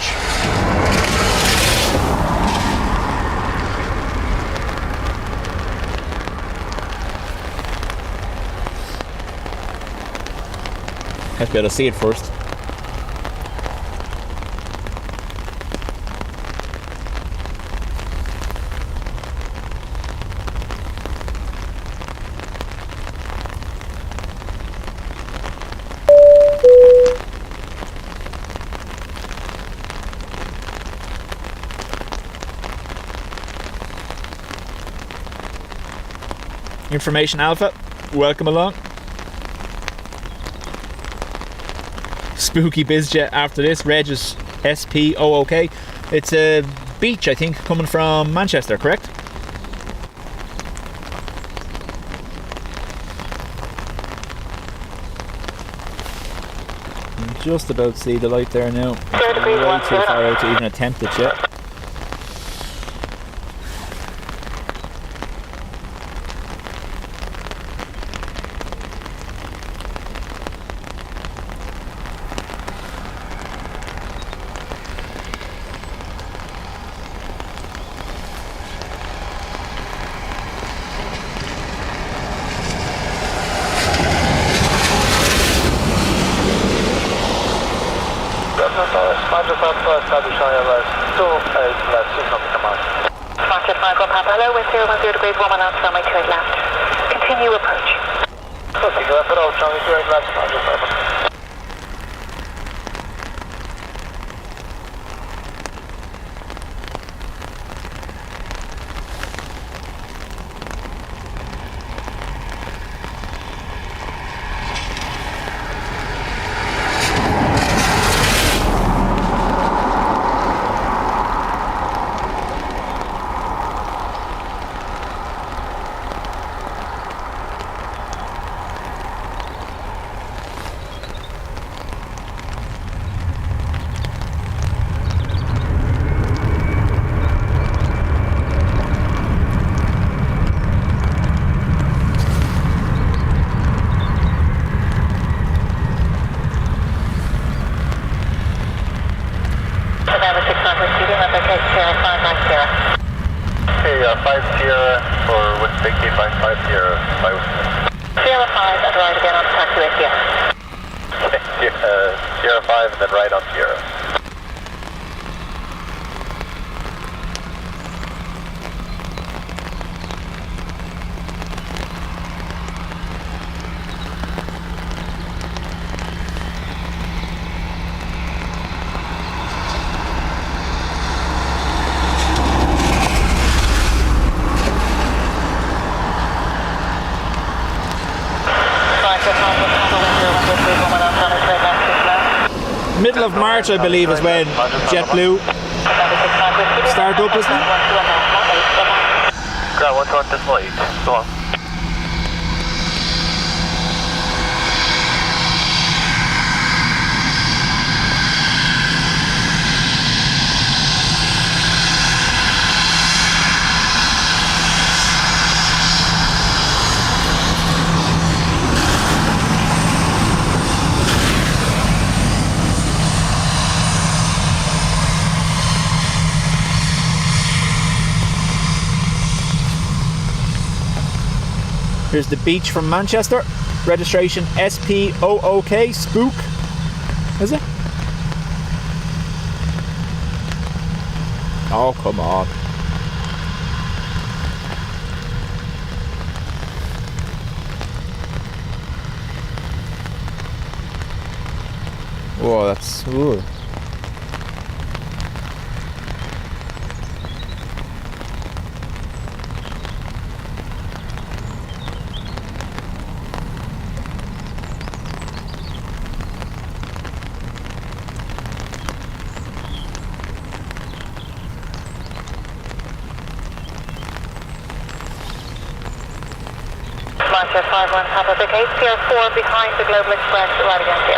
Have to be able to see it first. Information Alpha, welcome along. Spooky bizjet after this. Reg is SPOOK. It's a beach, I think, coming from Manchester, correct? I'm just about to see the light there now. Way too far out to even attempt it yet. Hello, wind 010 degrees, 1 knots, runway 28 left. Continue approach. Middle of March, I believe, is when JetBlue start up, isn't it? Grab 1 this light. Go on. Here's the beach from Manchester. Registration SPOOK, Spook. Is it? Oh, come on. Whoa, that's... Ooh. Manta 51 Papa Vic 8, Sierra 4 behind the Global Express, right against you.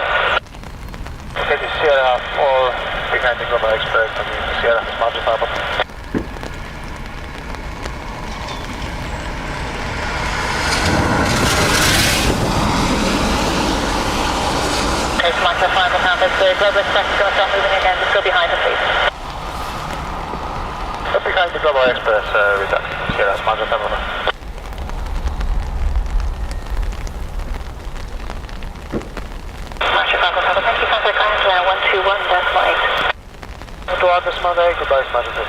Okay, this is Sierra 4 behind the Global Express, and Sierra Manta Papa. Okay, Manta 51 Papa, the Global Express is going to start moving again, just go behind them, please. Up behind the Global Express, reduction, Sierra Manta Papa. Thank you, contact Angela 121.8. Eduardo Monday, goodbye, Smash Signal.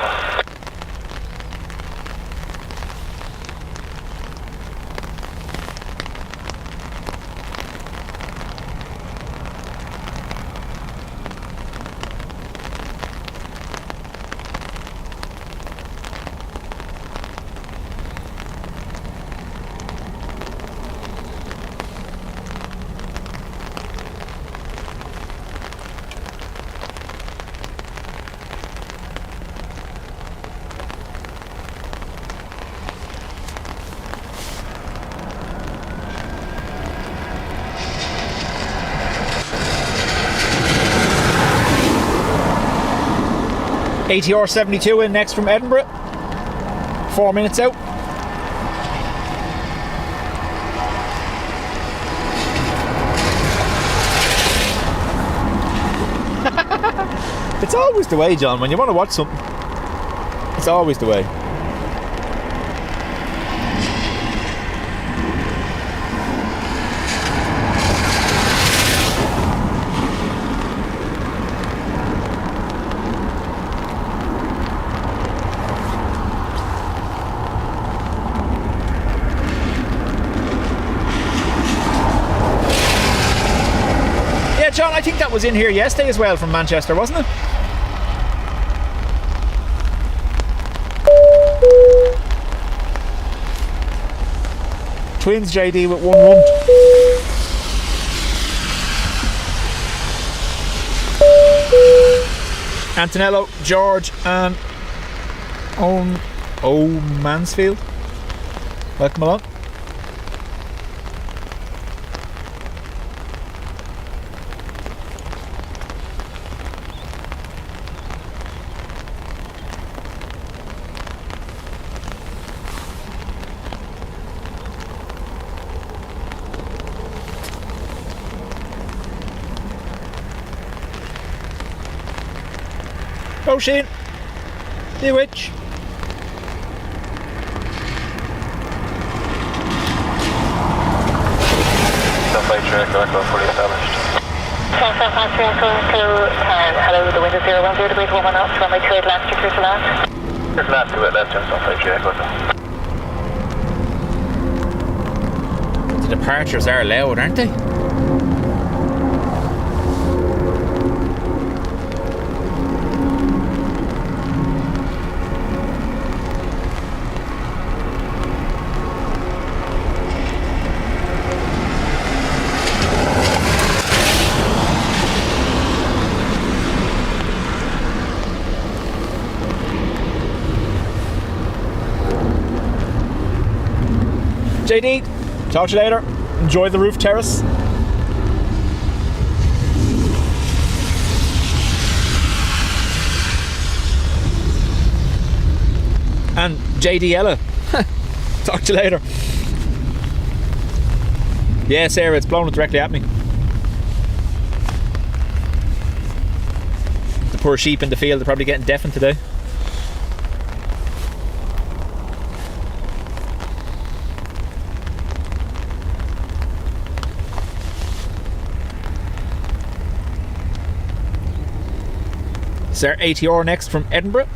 ATR 72 in next from Edinburgh. 4 minutes out. It's always the way, John, when you want to watch something. It's always the way. John, I think that was in here yesterday as well from Manchester, wasn't it? Twins JD with 1-1. Antonello, George and Owen Mansfield. Welcome along. Oh, Shane. You witch. Sunflight track, Echo fully established. Sunflight track, Echo, hello, the wind is 010 degrees, 1 knots, runway 28 left, clear to land. Clear to land, 28 left, and Sunflight track, Echo. The departures are loud, aren't they? JD, talk to you later. Enjoy the roof terrace. And JD Ella, talk to you later. Yeah, Sarah, it's blown directly at me. The poor sheep in the field are probably getting deafened today. Sir ATR next from Edinburgh.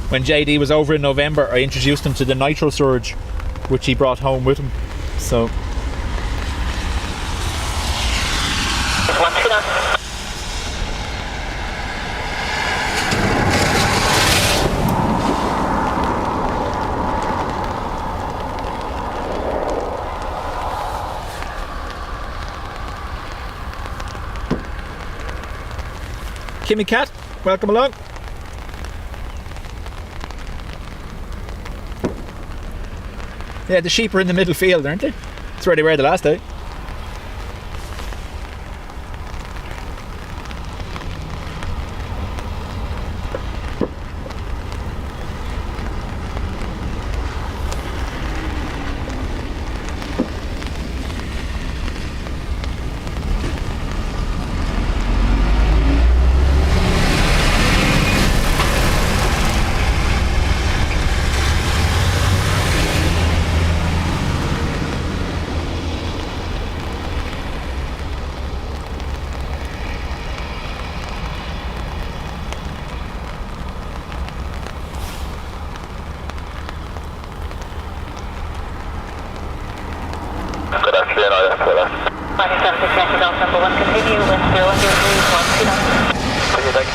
When JD was over in November, I introduced him to the Nitro Surge, which he brought home with him. So. Kimmy Cat, welcome along. Yeah, the sheep are in the middle field, aren't they? That's where they were the last day. Good afternoon, IFLS. 27 Golf number 1, continue with 0103129. Thank you, thank you.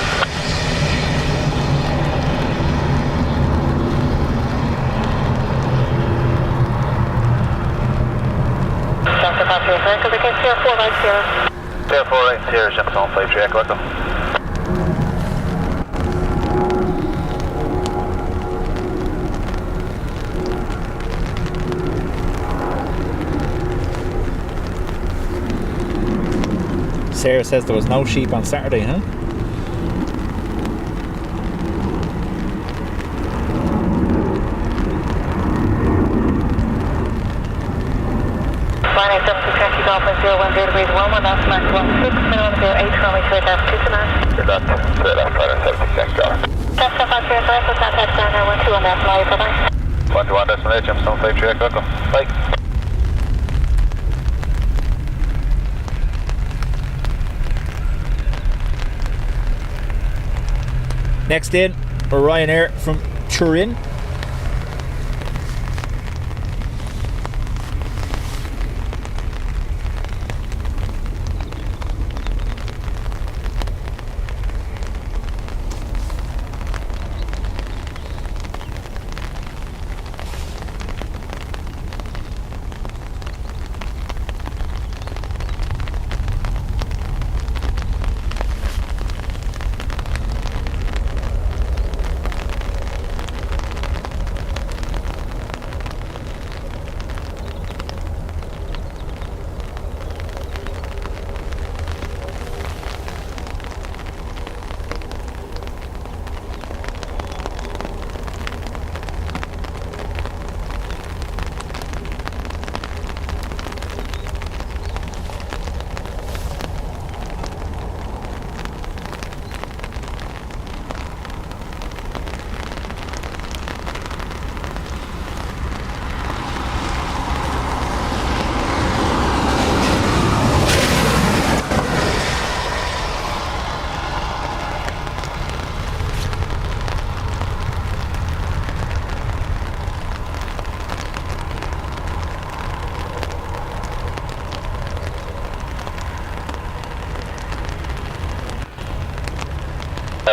Delta Passenger Circle, the case 0490. 0490, jump on flight 3 Echo Echo. Sarah says there was no sheep on Saturday, huh? Line 720 Golf 010 degrees 11, that's Max 16, minimum 08, runway 2 left, 2 to 9. Good left, runner 76, go. Delta Passenger Circle, contact Runway 12 on that flight, bye-bye. 121.8, jump on flight 3 Echo Echo. Bye. Next in, Ryanair from Turin.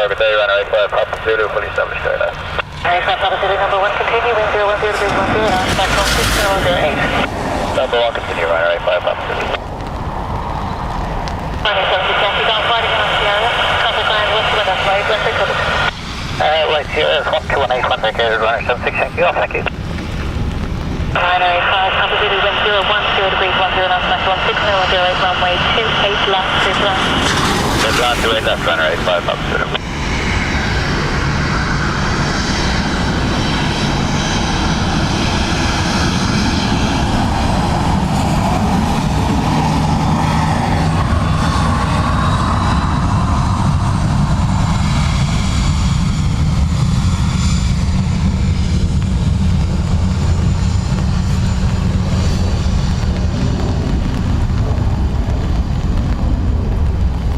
Good day, runner 85, Papa Zulu, fully established right now. Aircraft Papa Zulu number 1, continue wind 010 degrees 10, Max 16, 008. Number 1, continue, runner 85, Papa Zulu. Line 720 Golf, riding on Sierra, contact line with the left flight, West Coast. Right here is 1218, contact runner 76, thank you, off, thank you. Line 85, Papa Zulu wind 010 degrees 10, Max 16, 008, runway 28 left, 2 left. Good land, 28 left, runner 85, Papa Zulu.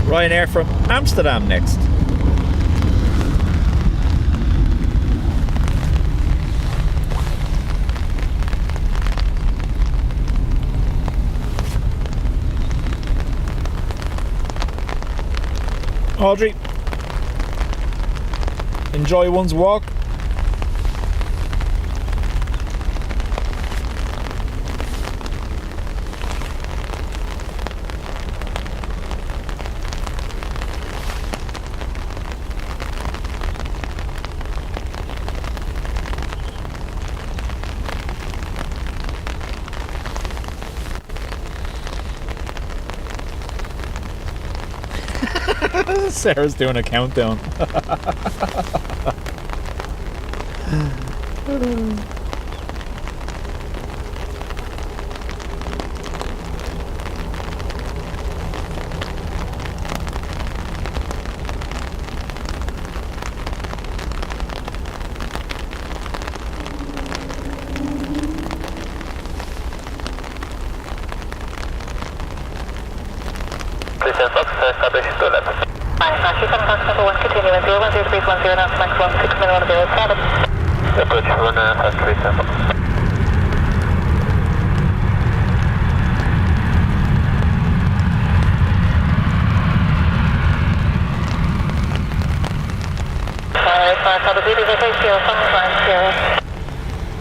Ryanair from Amsterdam next. Audrey, enjoy one's walk. Sarah's doing a countdown. Establish to left. Number 1, continue at 010 degrees 10 knots, max 16 minute 107. Approach 1 fast 3 Fox.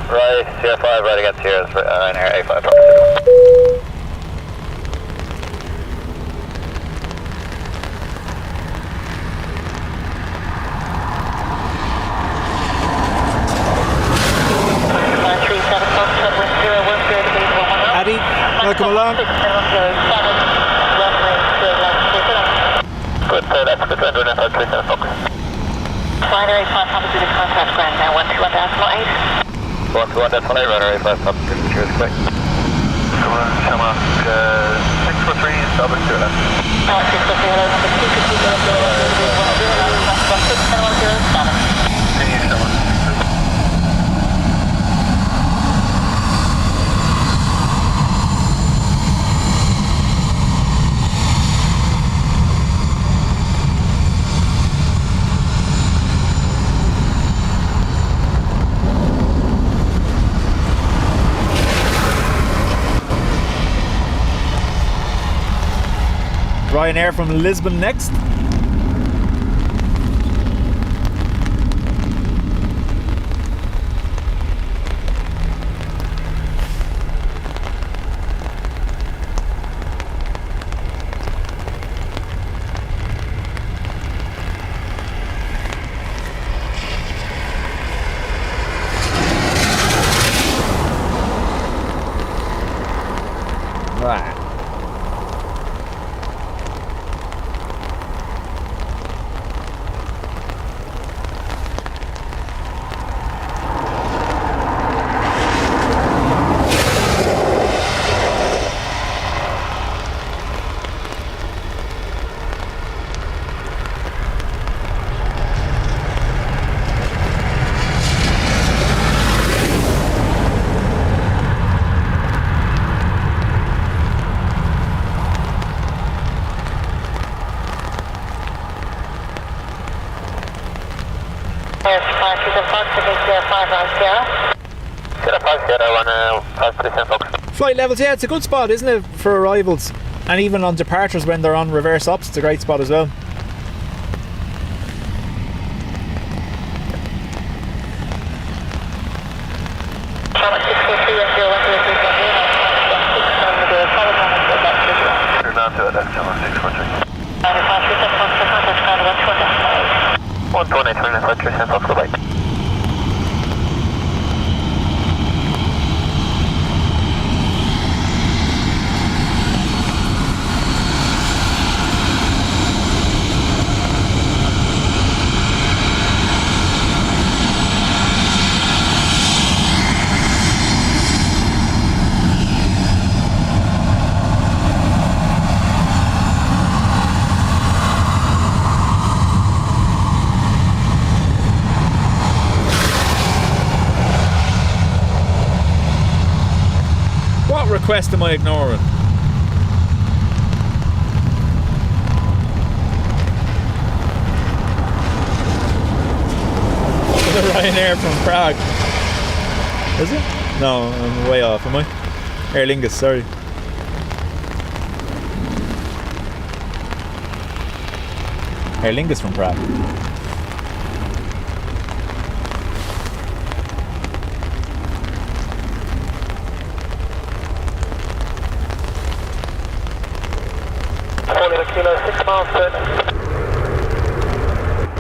Right, CF5 right against here is in air A5. Addy, welcome along. Good, that's good. We're doing fast 3 Fox. Runway 5, composite contact ground now, 121.8. 121.8, runway 5, cheers, quick. Come on, 643, establish to left. 643, hello, number 2, continue at 010 degrees 10 knots, max 16 minute 107. Ryanair from Lisbon next. Right. Flight levels, yeah, it's a good spot, isn't it, for arrivals, and even on departures when they're on reverse ops, it's a great spot as well. What request am I ignoring? The Ryanair from Prague. Is it? No, I'm way off, am I? Aer Lingus, sorry. Aer Lingus from Prague. Kilo 6 miles per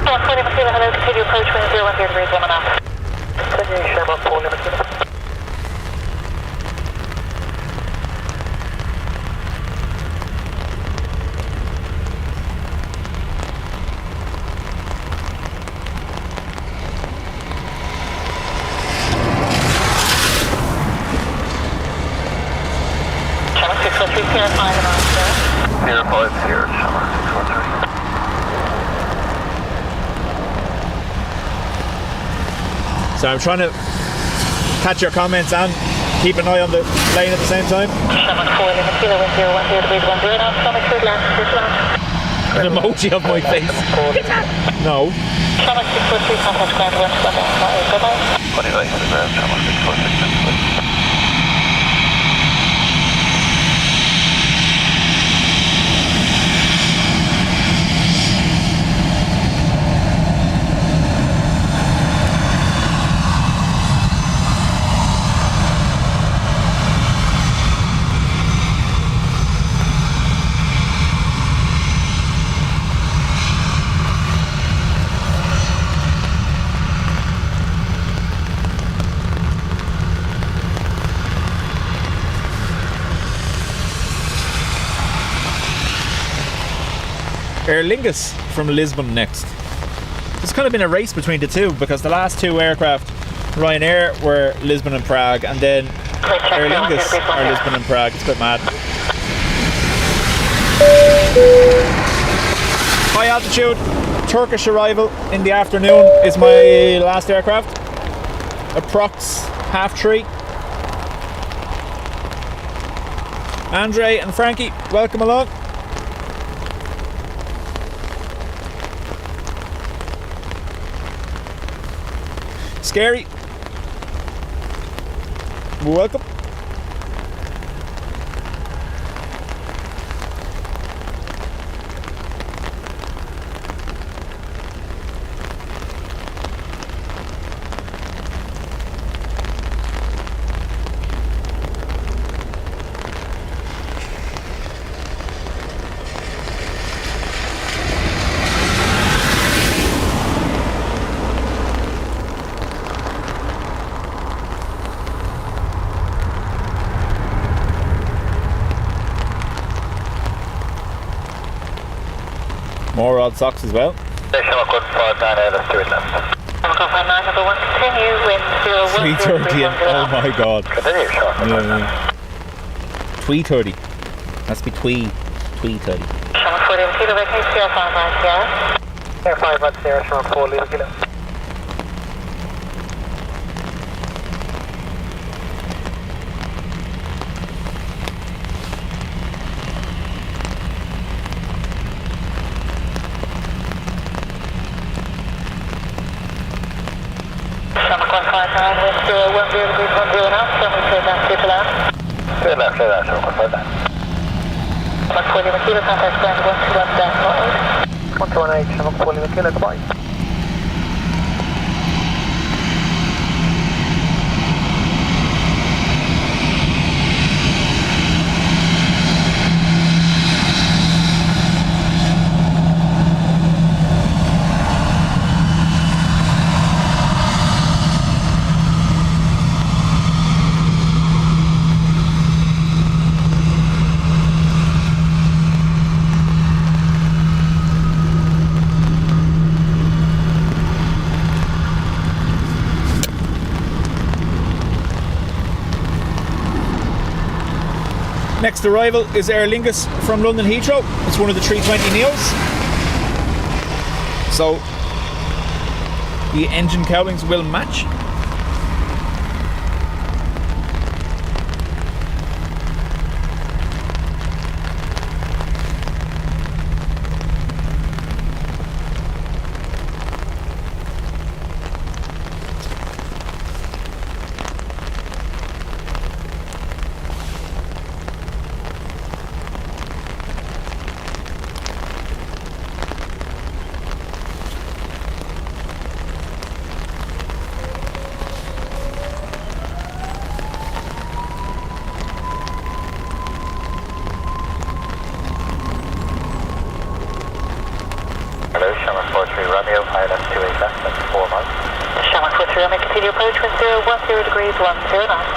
20 Kilo, hello, continue approach wind 010 degrees 1 1/2. Continue, Sherman, 4 Kilo. Sierra, Summer 643. So I'm trying to catch your comments and keep an eye on the lane at the same time. Shamrock 4, Lima Kilo, 1010 degrees 10 knots, stomach clear left, clear to land. An emoji of my face. No. Shamrock 643, contact ground 121, goodbye. 20 lights to the ground, Summer 646. Aer Lingus from Lisbon next. There's kind of been a race between the two because the last two aircraft, Ryanair, were Lisbon and Prague, and then Aer Lingus are Lisbon and Prague. It's a bit mad. High altitude, Turkish arrival in the afternoon is my last aircraft. Approx 3:30. Andre and Frankie, welcome along. Scary. Welcome. More odd socks as well. Shamrock 159, let's do it now. Shamrock 159, number 1, continue, wind 330 and oh my god. Continue, short. Yeah. Twee 30. Has to be Twee 30. Shamrock 4, Lima Kilo, Red Case, Sierra 5 Sierra. Sierra 5 Sierra, Shamrock 4, Lima Kilo. Shamrock 159, wind 10 degrees 10 knots, stomach clear left, clear to land. Clear left, Shamrock 159. Shamrock 4, Lima Kilo, contact ground 121, 128, Shamrock 4, Lima Kilo, goodbye. Next arrival is Aer Lingus from London Heathrow. It's one of the 320 Neos. So the engine cowlings will match. Hello, Shamrock 43 Romeo, ILS 28 left, that's 4 miles. Shamrock 43 Romeo, continue approach, wind 10 degrees 10 knots.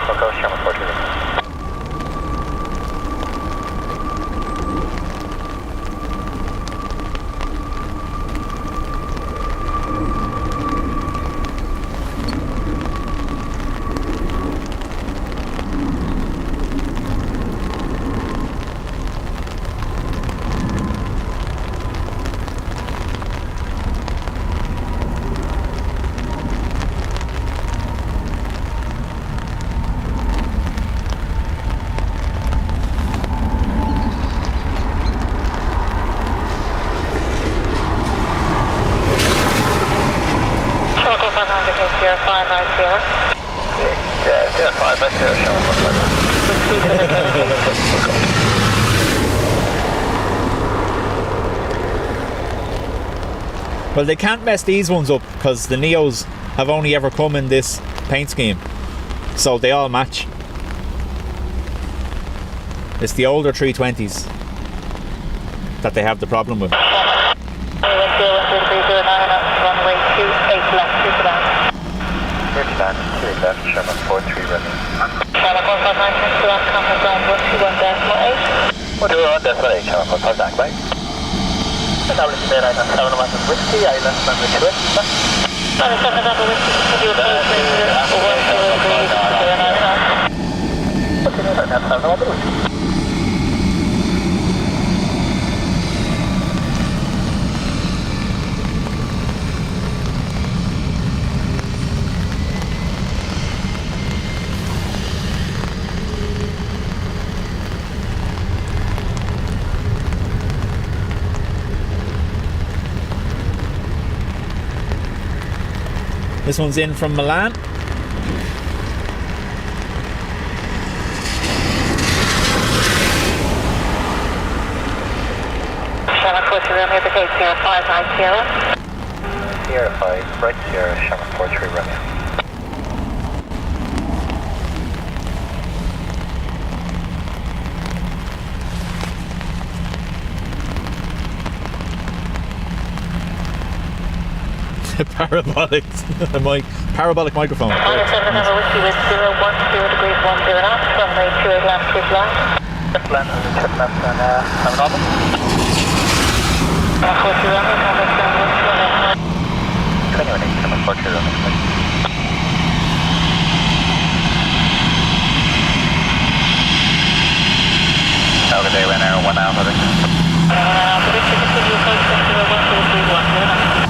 We'll go Shamrock 43. Well, they can't mess these ones up because the Neos have only ever come in this paint scheme, so they all match. It's the older 320s that they have the problem with. Runway 28 left, 2 left. 30 left, 2 left, Sherman 43 running. Sherman 159, 2 left, conference line 121.8. 121.8, Sherman 45 back, right? Dublin Airport 7 November Whiskey, Island runway 28. 7 November Whiskey, continue approach, range 10 degrees, 099. What's in there? 7 November Whiskey. This one's in from Milan. Sherman 43, Romeo, the gate 0590. Sierra 5, right Sierra, Sherman 43 Romeo. Parabolic microphone. 7 November Whiskey with 010 degrees 10 knots, runway 28 left, 2 left. Just land on the trip left and 7 November. 43 Romeo, conference line 121.8. 21 Sherman 43 Romeo. Have a good day, Ryanair 1 Alpha. Alpha Victor, continue approach, 01231.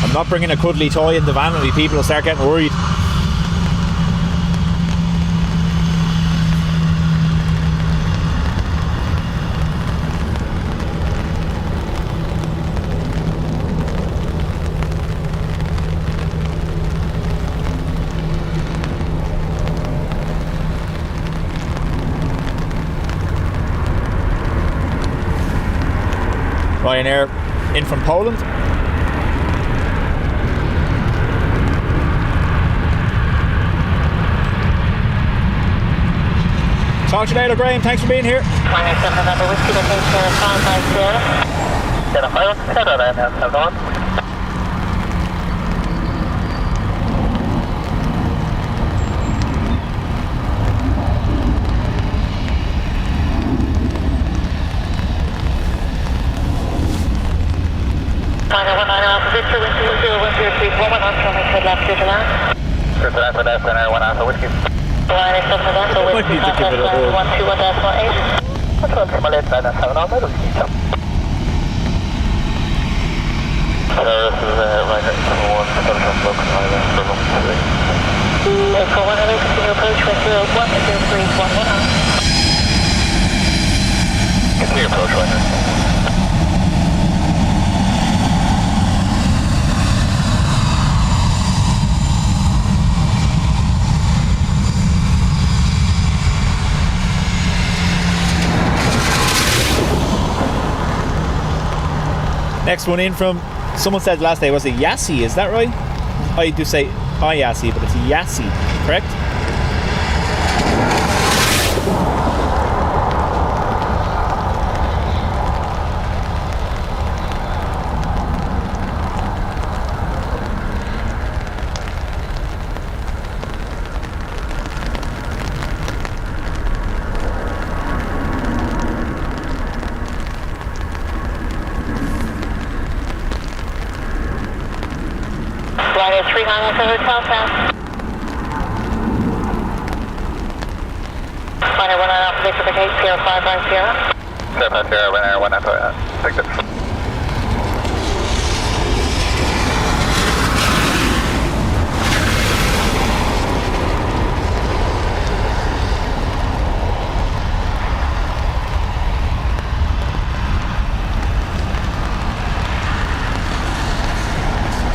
I'm not bringing a cuddly toy in the van with me, people will start getting worried. Ryanair in from Poland. Talk to you later, Graham. Thanks for being here. Ryanair 7 November Whiskey, the gate 0590. Get a file, set on and 7 on. Ryanair 19 Alpha Victor, wind 01031, on runway 2 left, 2 left. First left with Ryanair 1 Alpha Whiskey. Ryanair 7 November Might Whiskey, need to give it a contact hold. line 121.8. What's on my left line and 7 on, middle Whiskey. So this is Ryanair 1, Southern Local Highway, Durham 3. Echo 100, continue approach, wind 01031. Continue approach, Ryanair. Next one in from, someone said last day, was it Yassi? Is that right? I do say Yassi, but it's Yassi, correct? Ryanair 39 for Hotel South. Ryanair 1 Alpha Victor, the gate 0590. 7 Ryanair 1 Alpha, picked up.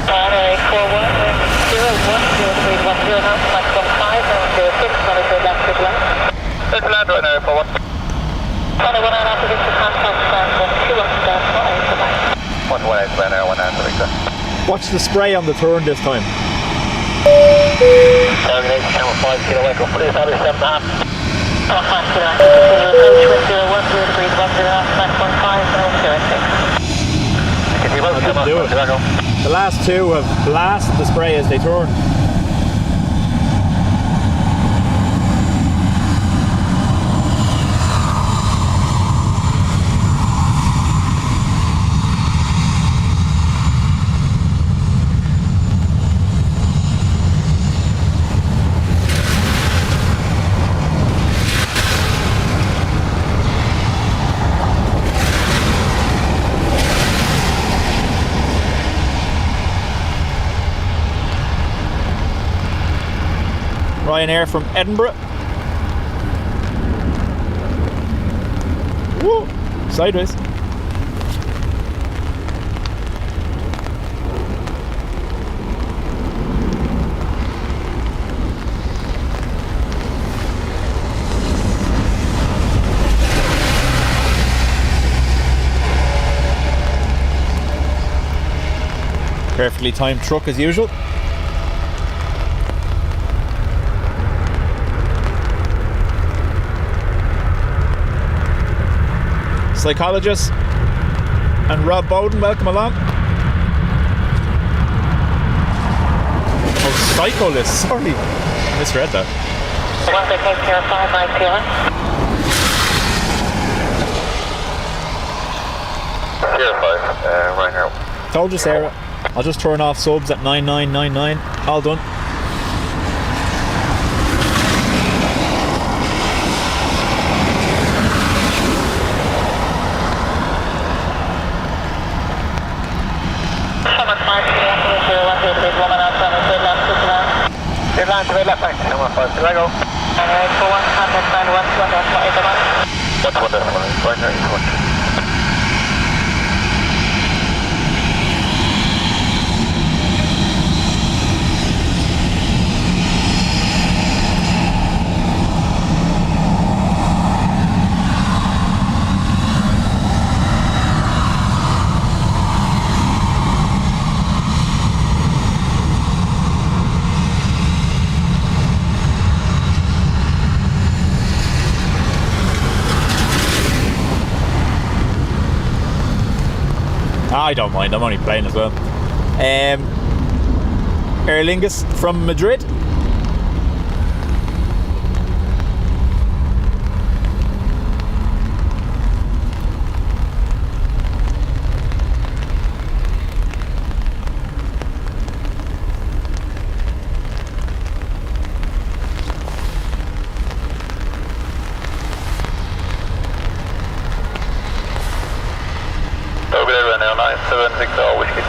Ryanair 41, 01. knots, maximum 5006, monitored left to left. Let's land right now for 1. 21 and after this is contact stand 12 on stand 1 118 land now, 1 answer Victor. Watch the spray on the turn this time. Target 8, channel 5, kilo echo, please, other 7 half. Contact stand, continue approach with 010 degrees 10 knots, maximum 5006. Continue over to Do it. Echo. The last two have blasted the spray as they turn. Ryanair from Edinburgh. Whoa, sideways. Perfectly timed truck as usual. Psychologist and Rob Bowden, welcome along. Oh, Psycholist, sorry. Misread that. One big take care of 590. Tier 5, right now. Told you, Sarah. I'll just turn off subs at 9999. All done. Line to the left bank, channel 5, kilo echo. Alright, for 191, 1 What's 1 decimal, right now, each one. I don't mind, I'm only playing as well. Aer Lingus from Madrid. Over there right now, 97 Victor Whiskey.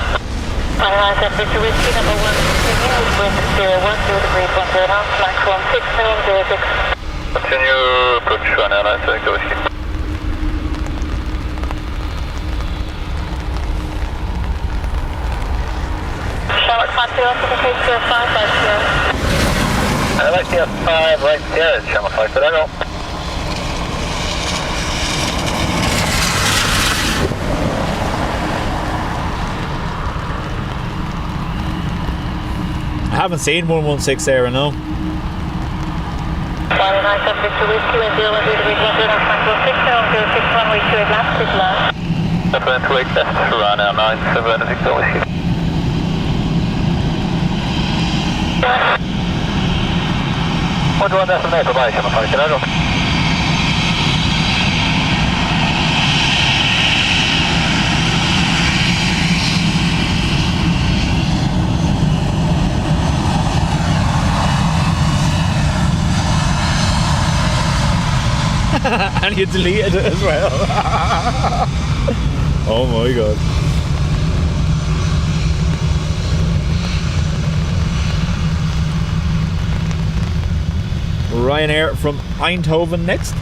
97 Victor Whiskey, number 1, continue with 010 degrees 10 knots, maximum 6006. Continue approach right now, 97 Victor Whiskey. Charlotte 50, okay, 0550. I like the 5 right there, channel 5, kilo echo. I haven't seen 116 Sarah, no. 97 Victor Whiskey, with 010 degrees 10 knots, maximum 6006, runway 28 left, is left. 728 left, right now, 97 Victor Whiskey. What do you want that from there? Goodbye, channel 5, kilo echo. And you deleted it as well. Oh my god. Ryanair from Eindhoven next.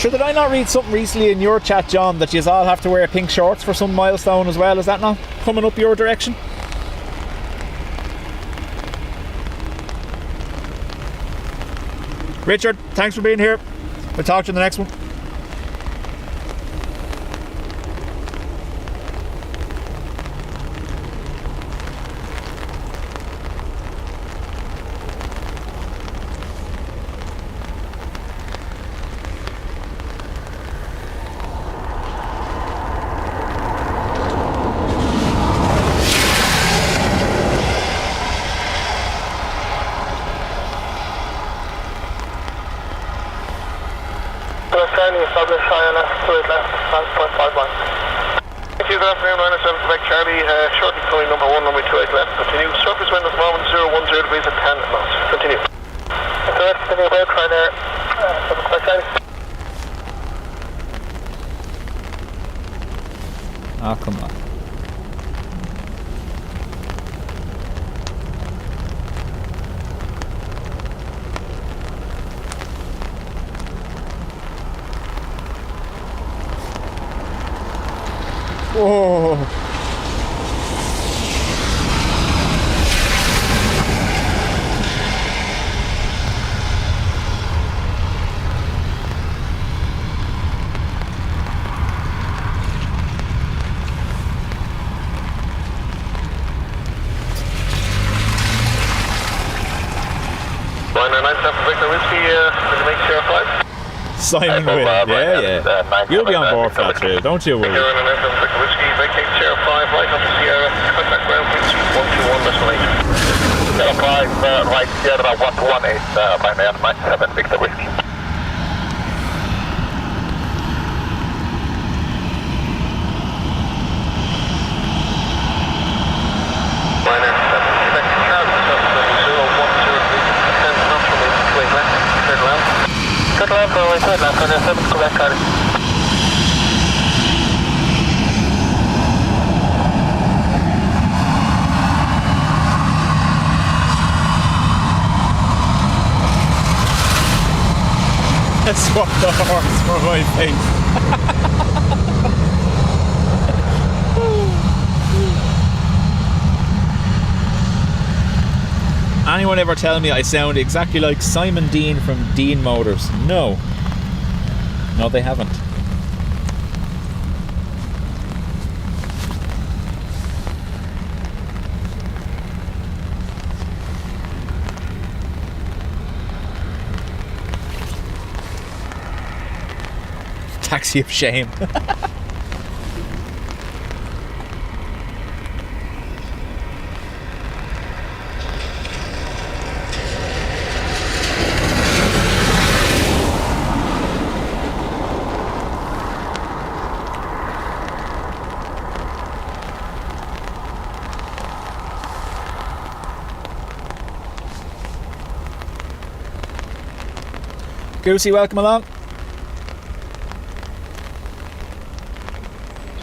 Sure, did I not read something recently in your chat, John, that you all have to wear pink shorts for some milestone as well? Is that not coming up your direction? Richard, thanks for being here. We'll talk to you in the next one. Thank you, good afternoon, Runway 7 Quebec Charlie, shortly coming number 1, runway 28 left, continue, surface wind at the moment 010 degrees at 10 knots, continue. Correct, continue about, try there, 7 Quebec Charlie. Oh, come on. Whoa. Liner 97 Victor Whiskey, did you make share 5? Simon will, yeah. You'll be on board for that too, don't you worry. You're in an FM Victor Whiskey, vacate share 5, right up to Sierra, contact ground please, 121.8. Share 5, right, Sierra 118, by man, 97 Victor Whiskey. Liner 7 Quebec Charlie, 010 knots from 28 left, clear to land. Clear to land for runway 28 left, Liner 7 Quebec Charlie. Swap the horse for my face. Anyone ever tell me I sound exactly like Simon Dean from Dean Motors? No. No, they haven't. Taxi of shame. Goosey, welcome along.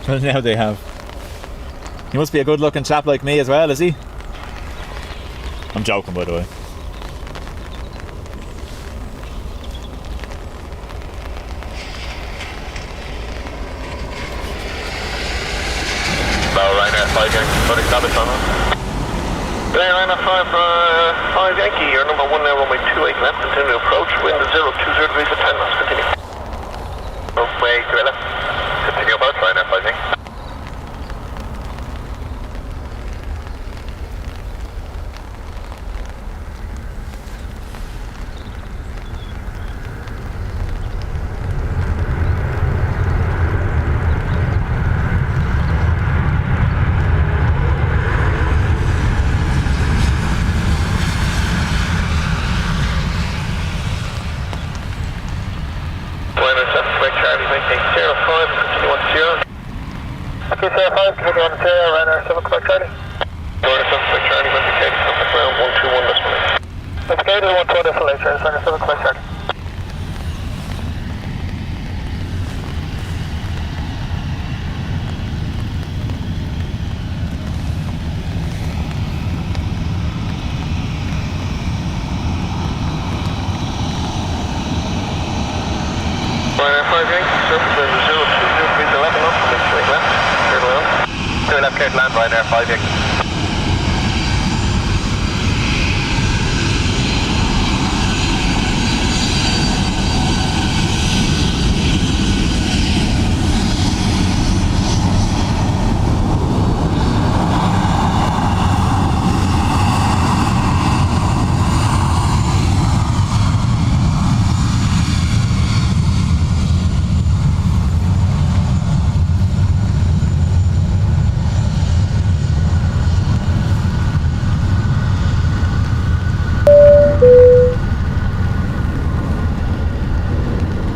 Well, now they have. He must be a good looking chap like me as well, is he? I'm joking, by the way. No, Ryanair 5 Yankee, fully established on us. Ryanair 5 Yankee, you're number 1 now, runway 28 left, continue to approach, wind is 020 degrees at 10 knots, continue. Runway 28 left, continue about, Ryanair 5 Yankee. Runway 7 Quebec Charlie, vacate 05 left clear to land, Ryanair 5 Yankee.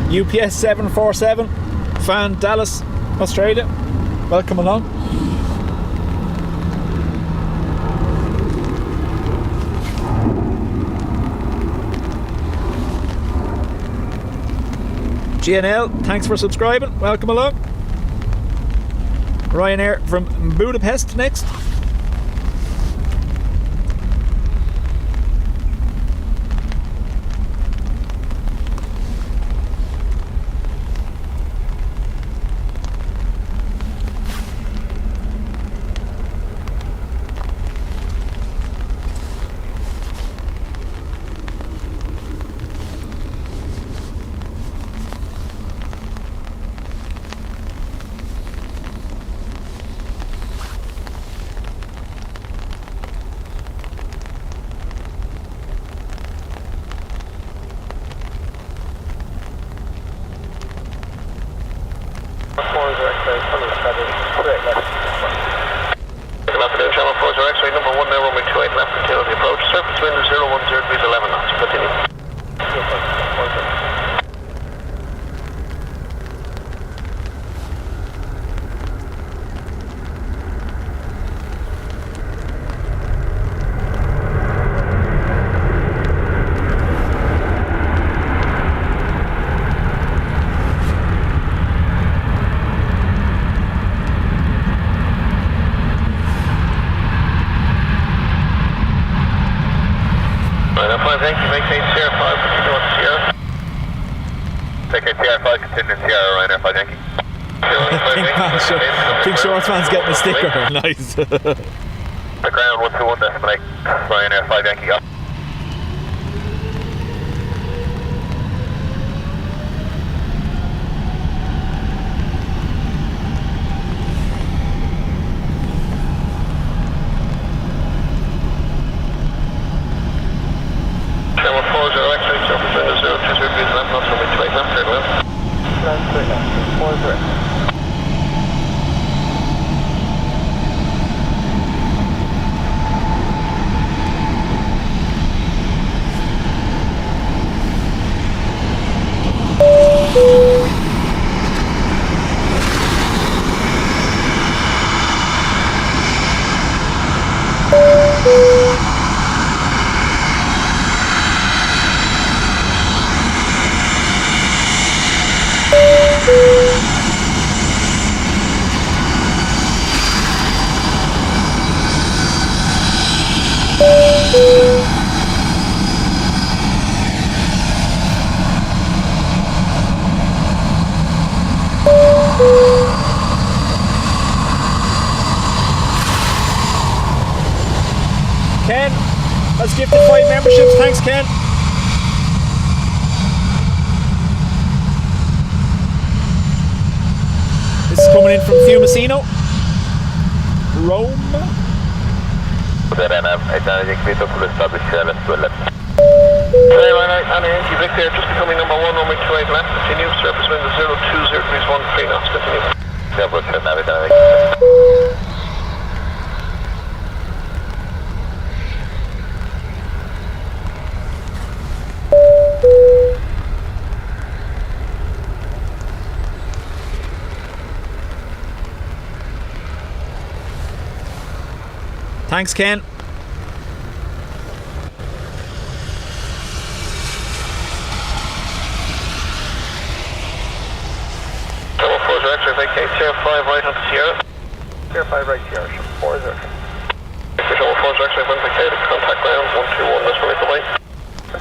UPS 747, fan Dallas, Australia. Welcome along. GNL, thanks for subscribing. Welcome along. Ryanair from Budapest next. Good afternoon, Channel 4 direct, sorry, number 1 now, runway 28 left until the approach. Surface wind is 010 degrees 11 knots. Continue. Thank you, vacate Sierra 5, continue on Sierra. Vacate Sierra 5, continue on Sierra, Ryanair 5 Yankee. Pink Shorts man's getting a sticker. Nice. The ground 121.8, Ryanair 5 Yankee up. Ken, let's give the 5 memberships. Thanks, Ken. This is coming in from Fiumicino, Rome. AirNav, AirNav, Hey, Ryanair, Victor, just becoming number 1, runway 28 left, continue, surface wind is 020 degrees 13 knots, continue. Thanks, Ken. Vacate Sierra 5 right onto Sierra. Sierra 5 right Sierra, 4 0. Control 4 direction, when vacated, contact ground 121, that's right away.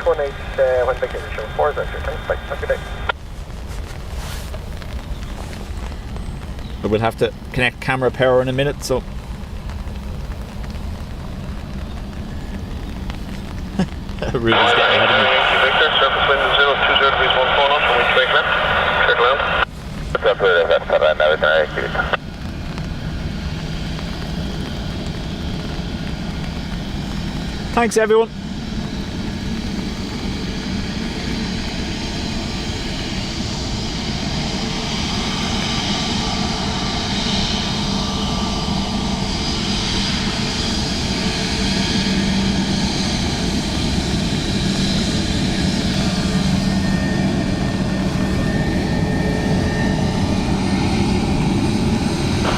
118, when vacated, show 4 0. Thanks, bye, have a good day. But we'll have to connect camera power in a minute, so Ruby's getting ahead of me. Victor, surface wind 020 degrees 14 knots, runway 28 left. Clear to land. Thanks everyone.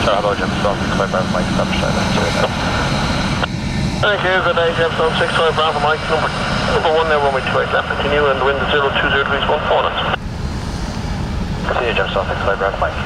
Hello, Jim Stone, 65 Mike, stop straight left. Thank you, good day, Jim Stone, 65 Bravo Mike, number 1 now, runway 28 left, continue and wind 020 degrees 14 knots. See you, Jim Stone, 65 Bravo Mike.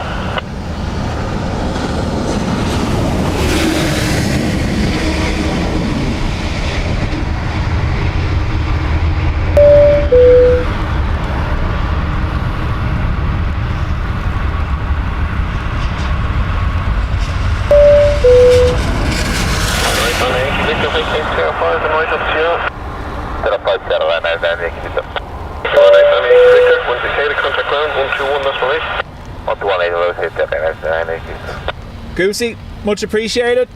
Goosey, much appreciated.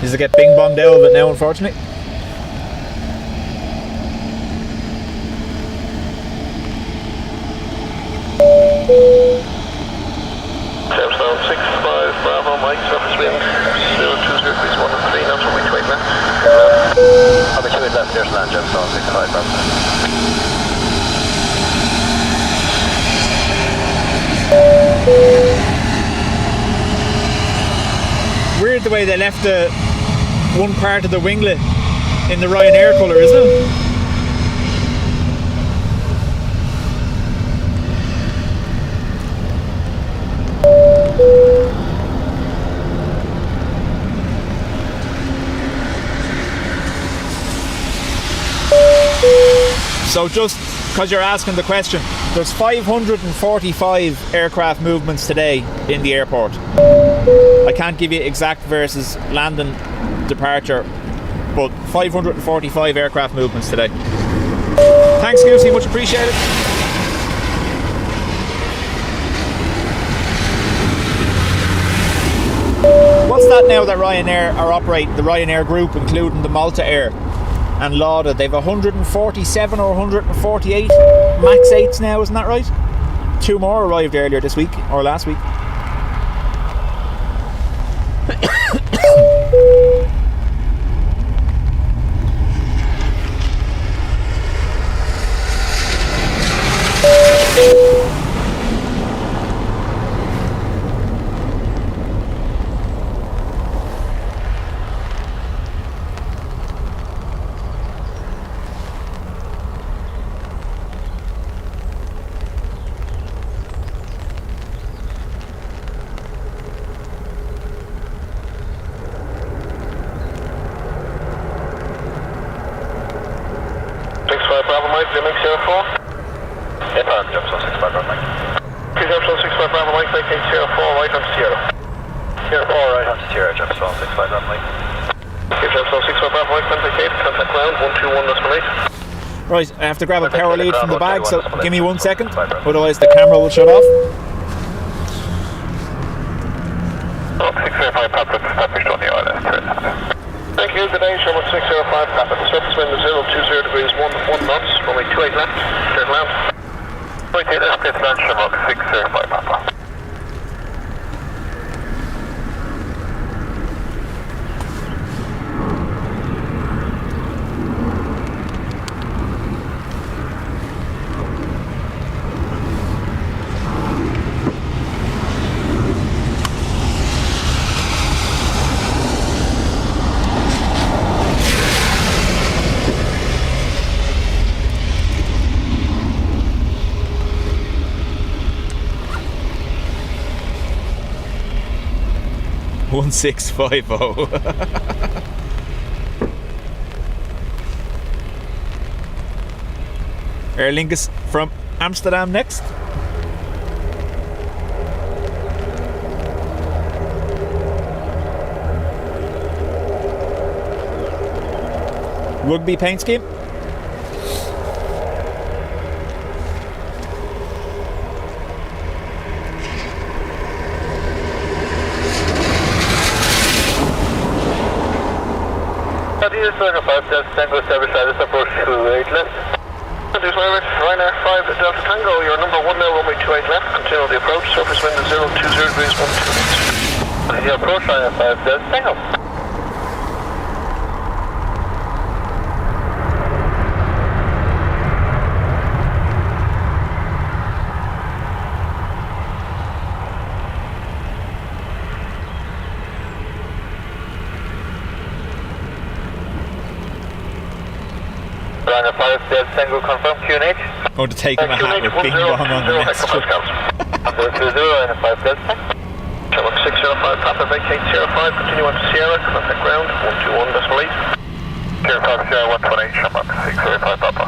Does it get bing bonged out of it now, unfortunately? Gemstone 65 Bravo Mike, surface wind 020 degrees 113 knots, runway 28 left. On the 28 left, there's land, Gemstone 65 Bravo. Weird the way they left the one part of the winglet in the Ryanair colour, isn't it? So just because you're asking the question, there's 545 aircraft movements today in the airport. I can't give you exact versus landing departure, but 545 aircraft movements today. Thanks, Goosey, much appreciated. What's that now that Ryanair are operating, the Ryanair group, including the Malta Air and Lauda? They've 147 or 148 MAX 8s now, isn't that right? 2 more arrived earlier this week, or last week. Bravo Mike, Mix 04. Yeah, pardon, Gemstone 65 Bravo Mike. Gemstone 65 Bravo Mike, vacate 04, right onto Sierra. 04, right onto Sierra, Gemstone 65 Bravo Mike. Gemstone 65 Bravo Mike, vacate, contact ground, 121.8. Right, I have to grab a power lead from the bag, so give me 1 second, otherwise the camera will shut off. Oh, 605 Papa, established on the island. Thank you, good day, Sherwood 605 Papa. The surface wind is 020 degrees 1 knots, runway 28 left, clear to land. 28 left, clear to land, Sherwood 605 Papa. 1650. Aer Lingus from Amsterdam next. Rugby paint scheme. Tango establish status approach 28 left. Ryanair 5 Delta Tango, your number 1 now, runway 28 left. Continue the approach, surface wind is 020 degrees 12. The approach Ryanair 5 Delta Tango. Ryanair 5 Delta Tango, confirm QNH. Going to take him a hat with being wrong on the next trip. 020 Ryanair 5 Delta Tango. Sherlock 605, Papa vacate 05, continue on to Sierra, contact ground 121.8. Sierra 5 Sierra 128, Sherlock 605, Papa.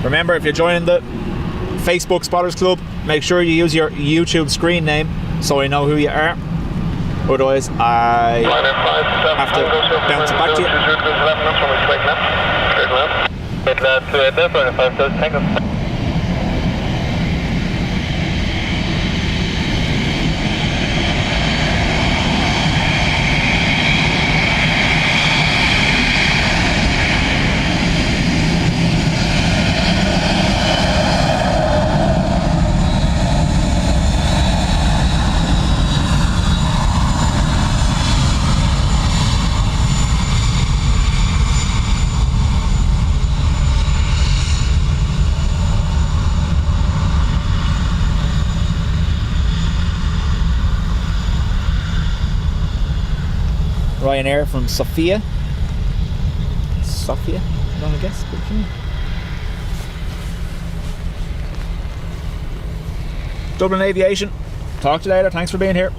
Remember, if you're joining the Facebook Spotters Club, make sure you use your YouTube screen name so I know who you are. Otherwise, I have to bounce it back to you. Ryanair from Sofia, I guess. Dublin Aviation. Talk to you later. Thanks for being here.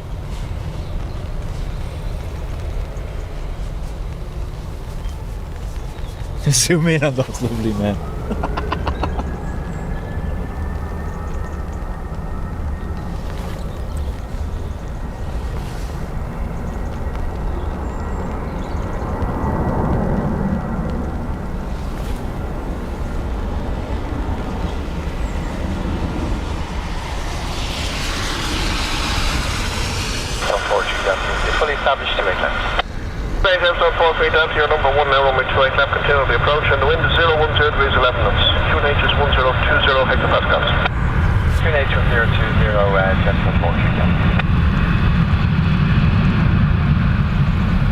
Zoom in on those lovely men. Down to your number 1 now, runway 28 left, continue the approach, and the wind is 010 degrees 11 knots. QNH is 1020 hectopascals. QNH 1020, jet for 4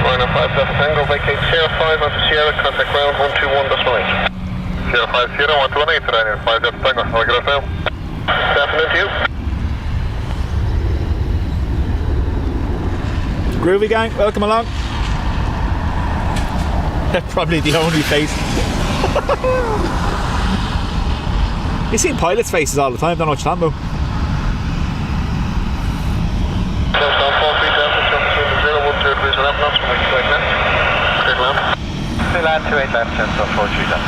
Ryanair 5 Delta Tango, vacate Sierra 5 onto Sierra, contact ground 121.8. Sierra 5 Sierra 118 to Ryanair 5 Delta Tango, I'll get us now. Stepping into you. Groovy gang, welcome along. Probably the only face. You see pilots' faces all the time, don't know what you're talking about. Land 28 left, 10.43 left.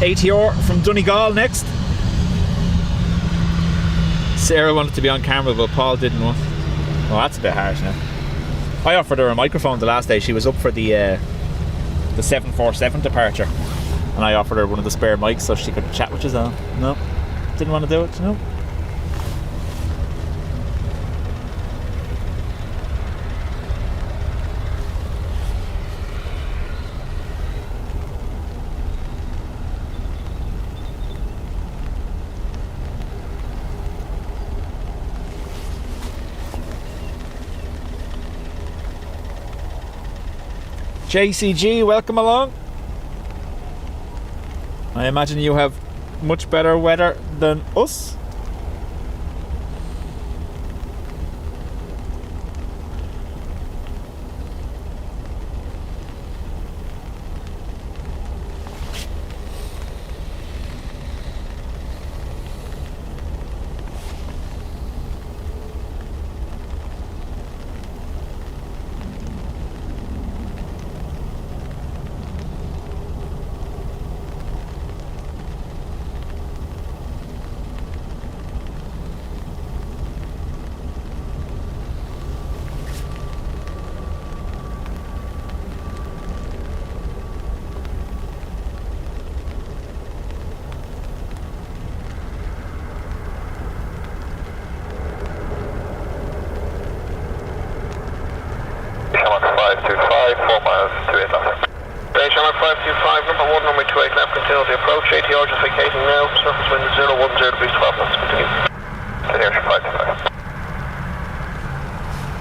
ATR from Donegal next. Sarah wanted to be on camera, but Paul didn't want. Oh, that's a bit harsh now. I offered her a microphone the last day. She was up for the 747 departure, and I offered her one of the spare mics so she could chat with us on. No, didn't want to do it. No. JCG, welcome along. I imagine you have much better weather than us. 525, 4 miles, 28 left. Shamrock 525, number 1, runway 28 left, continue the approach, ATR just vacating now, surface wind 010 degrees 12 knots, continue. Aviation 525.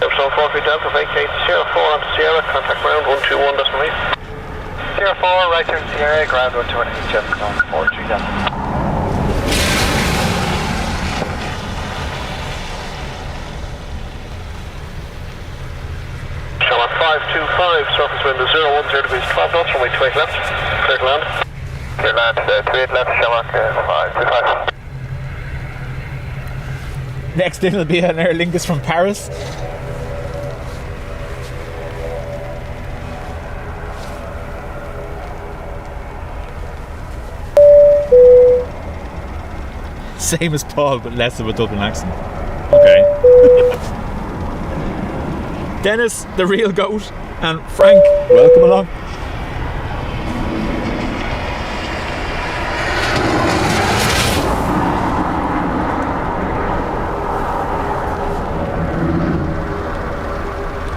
Epsilon 43 Delta, vacate Sierra 4 onto Sierra, contact ground 121.8. Sierra 4, right turn Sierra, ground 121, Jeff, ground 43 Delta. Shamrock 525, surface wind 010 degrees 12 knots, runway 28 left, clear to land. Clear land, 28 left, Shamrock 525. Next in will be an Aer Lingus from Paris. Same as Paul, but less of a Dublin accent. Okay. Dennis, the real goat, and Frank, welcome along.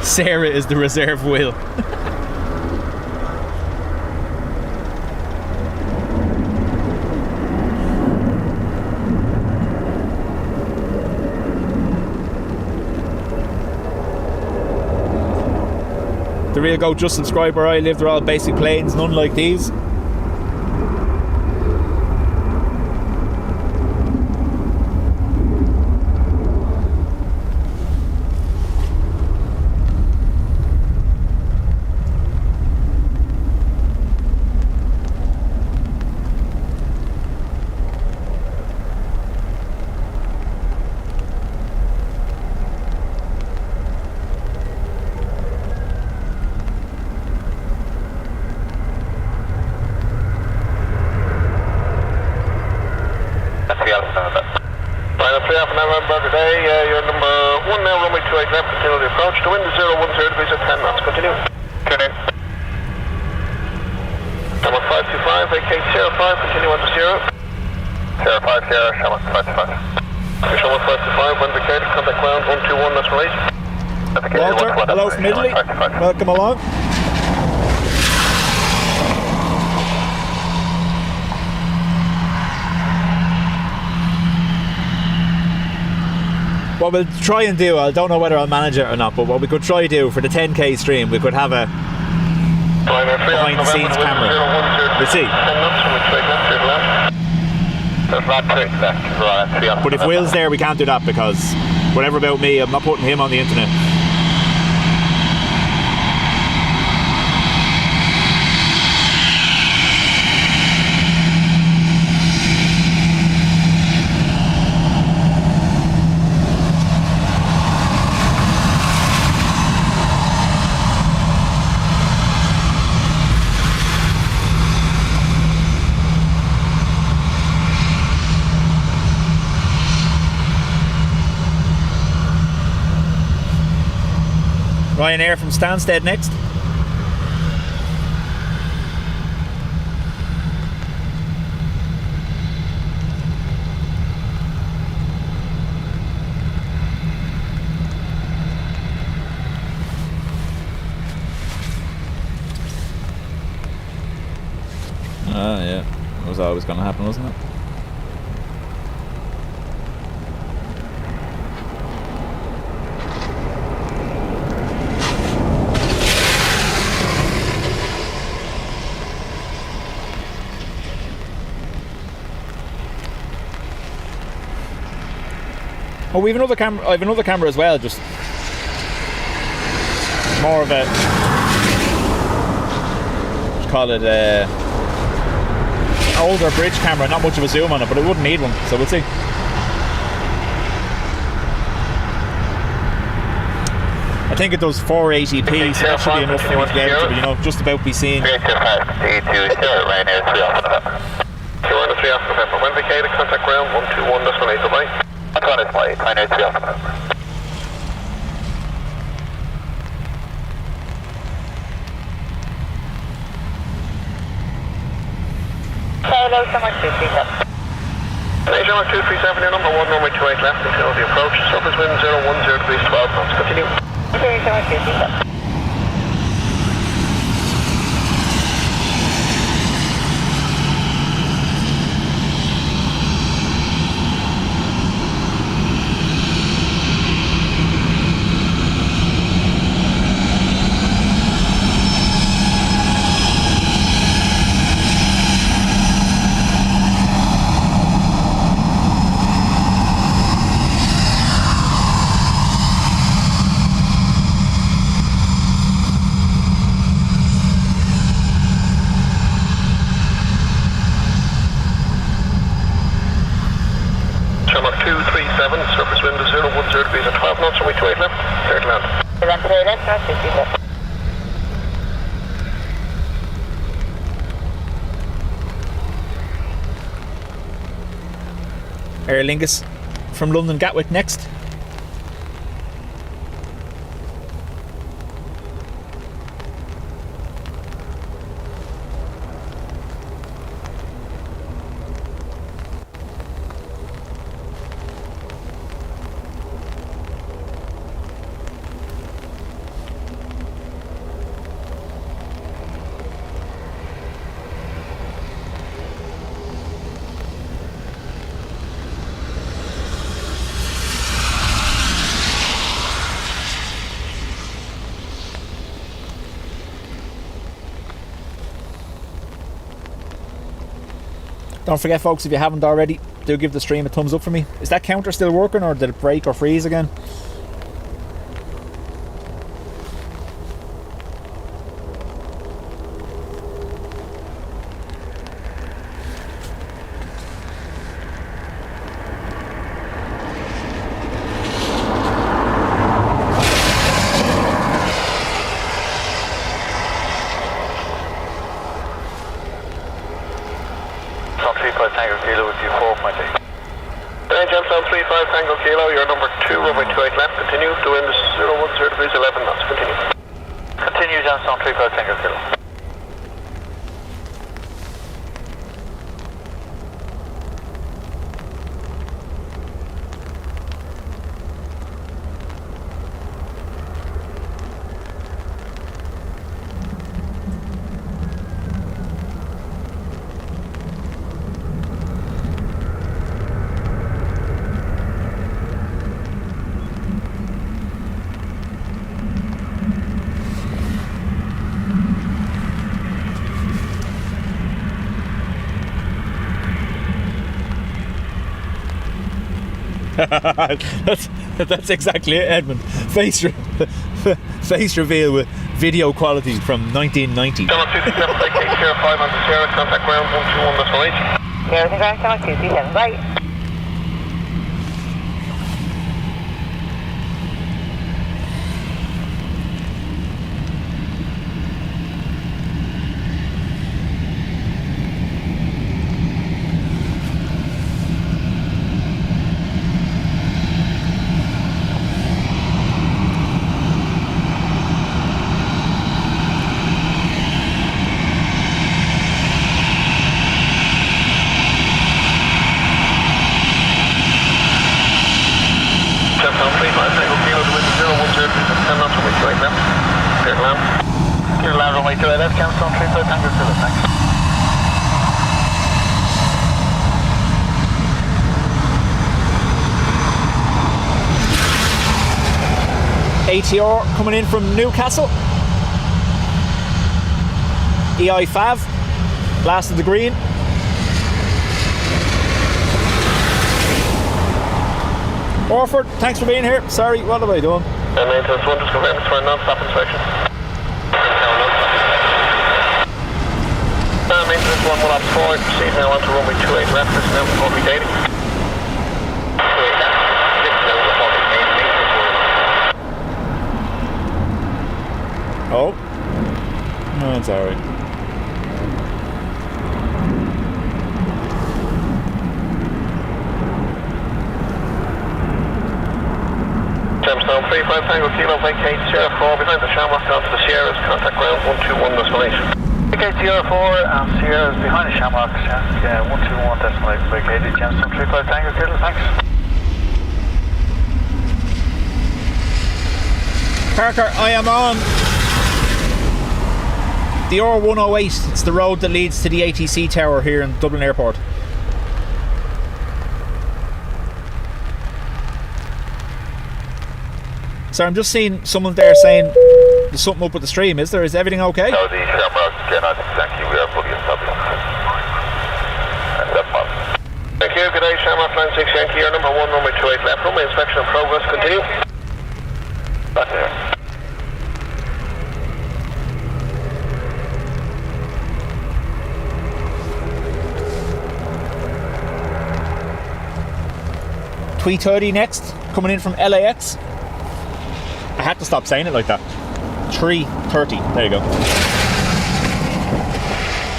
Sarah is the reserve wheel. The real goat, just subscribe where I live. They're all basic planes, none like these. You're number 1 now, runway 28 left, continue the approach. The wind is 010 degrees at 10 knots, continue. Continue. Number 525, vacate Sierra 5, continue on to Sierra. Sierra 5, Sierra, Shamrock 525. Shamrock 525, when vacated, contact ground 121.8. Walter, hello from Italy. Welcome along. What we'll try and do, I don't know whether I'll manage it or not, but what we could try to do for the 10k stream, we could have a behind the scenes camera. We'll see. But if Will's there, we can't do that because whatever about me, I'm not putting him on the internet. Ryanair from Stansted next. Yeah, it was always going to happen, wasn't it? Oh, we have another camera. I have another camera as well. Just more of a, let's call it a older bridge camera. Not much of a zoom on it, but it wouldn't need one. So we'll see. I think it does 480p, so that should be enough for me to be able to, you know, just about be seen. When vacated, contact ground 121.8 away. One is my 983 off. Hello, Shamrock 237. Hey, Shamrock 237, your number 1, runway 28 left until the approach. Surface wind 010 degrees 12 knots. Continue. Okay, Shamrock 237. 7, surface wind is 010 degrees at 12 knots, runway 28 left, clear to land. Land to left, not 50 left. Aer Lingus from London Gatwick next. Don't forget, folks, if you haven't already, do give the stream a thumbs up for me. Is that counter still working, or did it break or freeze again? Tango Kilo, you're number 2, runway 28 left, continue, the wind is 010 degrees 11 knots, continue. Continue, Johnstone 35 Tango Kilo. that's exactly it, Edmund. Face reveal with video quality from 1990. Channel 237, flight K05 on the Sierra, contact ground 121.8. Sierra, ground, channel 237, bye. ATR coming in from Newcastle. EI5, last of the green. Orford, thanks for being here. Sorry, what have I done? Maintenance 1, just confirm it's for a non-stop inspection. Maintenance 1 will have 4, proceed now onto runway 28 left, this is now for 40 dating. Oh, no, it's alright. Gemstone 35 Tango Kilo, vacate Sierra 4 behind the Shamrock onto the Sierras, contact ground 121.8. Vacate Sierra 4 and Sierras behind the Shamrock, yeah, 121.8 vacated, Gemstone 35 Tango Kilo, thanks. Parker, I am on the R108. It's the road that leads to the ATC tower here in Dublin Airport. So I'm just seeing someone there saying there's something up with the stream. Is there? Is everything okay? No, the Shamrock cannot thank you. We are fully established. And that's fine. Thank you. Good day, Shamrock Line 6 Yankee. You're number 1, runway 28 left. Runway inspection in progress. Continue. Back there. A330 next, coming in from LAX. I had to stop saying it like that. 330. There you go.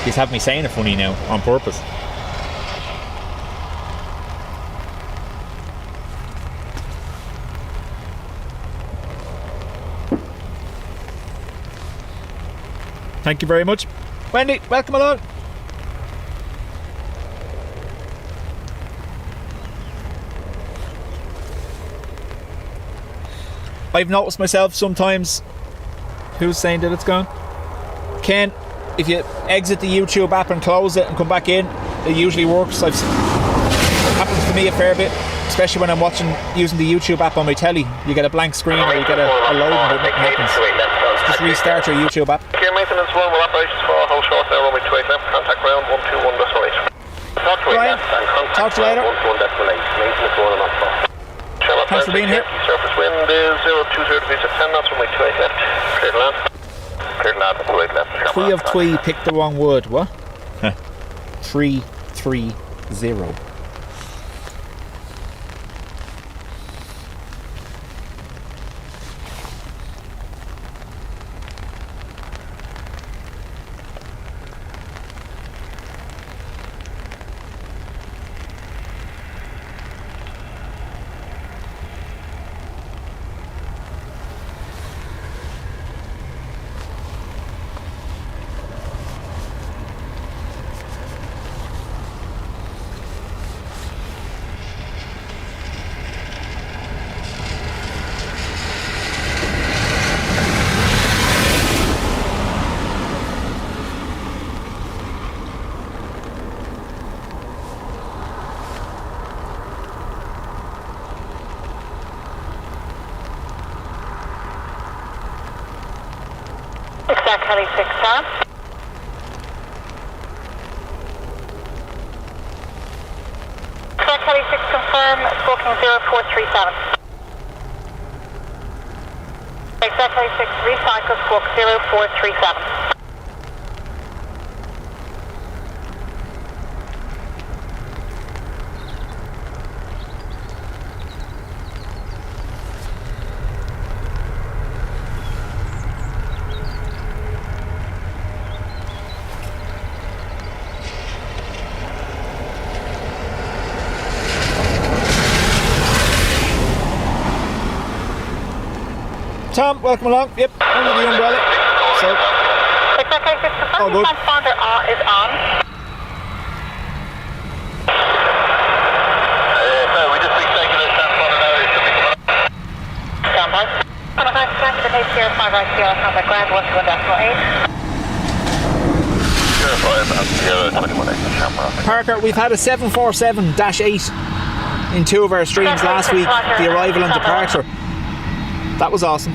He's having me saying it funny now, on purpose. Thank you very much. Wendy, welcome along. I've noticed myself sometimes. Who's saying that it's gone? Ken, if you exit the YouTube app and close it and come back in, it usually works. It happens to me a fair bit, especially when I'm watching using the YouTube app on my telly. You get a blank screen or you get a loading but nothing happens. Just restart your YouTube app. Gear maintenance, Runway operations for hold short now, runway 28 left, contact ground 121.8. Talk to Brian, talk to you later. 121.8, maintenance 1 and on 4. Thanks for being here. Surface wind is 020 degrees at 10 knots, runway 28 left, clear to land. Clear to land, 28 left. Twee of twee, picked the wrong word. What? 330. Exact Heli 6 Tom. Exact Heli 6 confirm, booking 0437. Exact Heli 6 recycle, squawk 0437. Tom, welcome along. Yep, under the umbrella. So, all good. Transponder is on. We just retaken the transponder now. It should be coming up. Standby. Contact the HCR 5 ICR, contact ground 121.8. 05 and 21.8 Shamrock. Parker, we've had a 747-8 in 2 of our streams last week. The arrival and departure. That was awesome.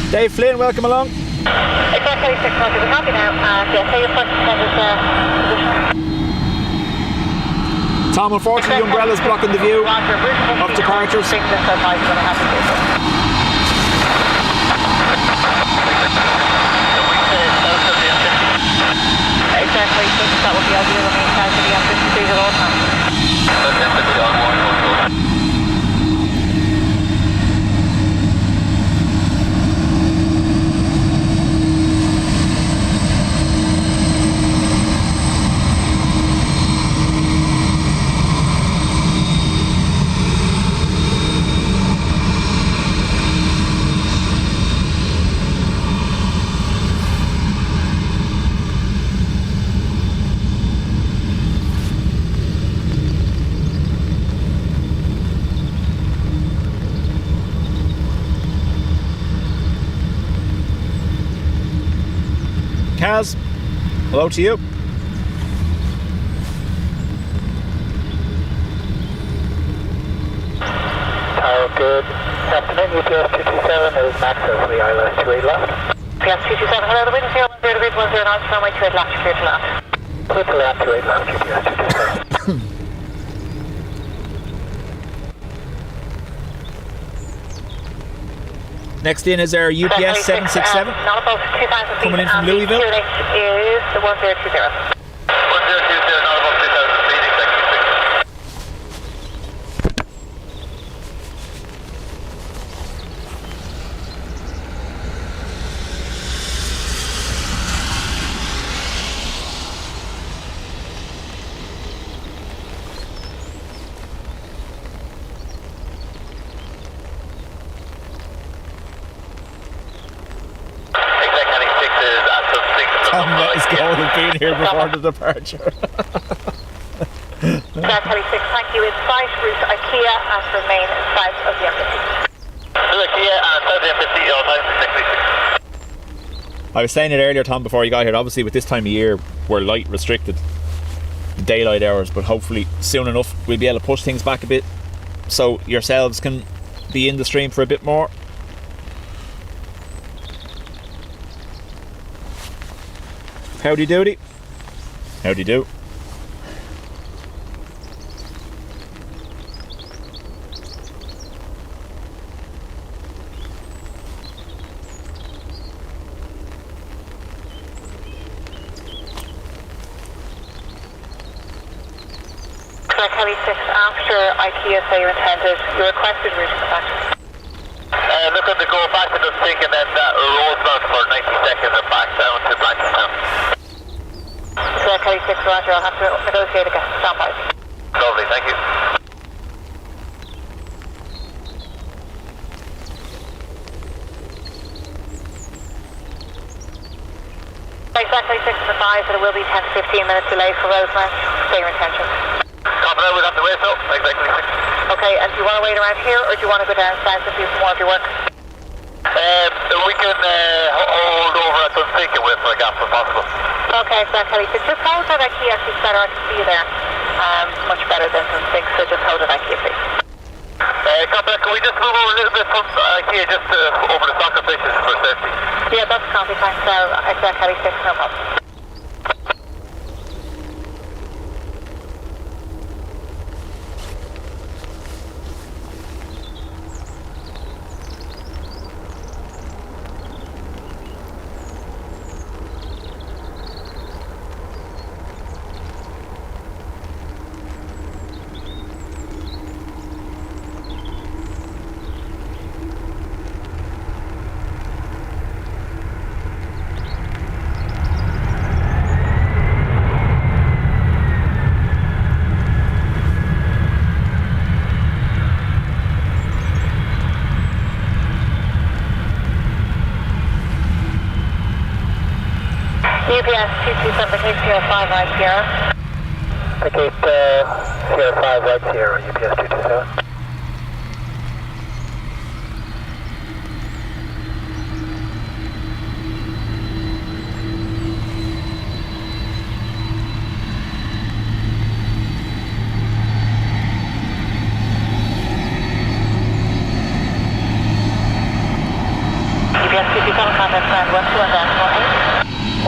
Dave Flynn, welcome along. Exactly 6 Roger, we're happy now. And say your first position. Tom, unfortunately, the umbrella's blocking the view of departures. Exactly 6, that would be ideal. I mean, to be on 53 at all times. Kaz, hello to you. Tower, good afternoon. UPS 227 is max over the ILS 28 left. UPS 227, hello, the wind 010 degrees 109, runway 28 left, clear to land. Clear to land 28 left, UPS 227. Next in is our UPS 767. Not above 2,000 feet. Coming in from Louisville. QNH is the 1020. 1020, not above 2,000 feet, exactly 6. Let's go. We've been here before the departure. Flight 36, thank you. It's site route IKEA and remain south of the embassy. IKEA and south of the embassy, all time, 636. I was saying it earlier, Tom, before you got here. Obviously, with this time of year, we're light restricted, daylight hours, but hopefully soon enough we'll be able to push things back a bit so yourselves can be in the stream for a bit more. Howdy doody. Howdy do. Flight 36, after IKEA say you intended, you requested route in the back. Looking to go back to the sink and then that roadbound for 90 seconds and back down to Blackstown. Flight 36, Roger, I'll have to negotiate again. Stand by. Lovely, thank you. Flight 36 and advise that it will be 10 to 15 minutes delay for Rosemount. Say your intention. Copy that, we'll have to wait, so exactly 6. Okay, and do you want to wait around here or do you want to go down south and do some more of your work? We can hold over at Dunsink and wait for a gap if possible. Okay, Flight 36, just hold that IKEA, actually better, I can see you there. Much better than Dunsink, so just hold it IKEA, please. Copy that, can we just move over a little bit from IKEA just over the soccer pitches for safety? Yeah, that's a copy, thanks, Flight 36, no problem. UPS 227, Cape Sierra 5 right Sierra. Cape Sierra 5 right Sierra, UPS 227. UPS 227, contact friend 121.8.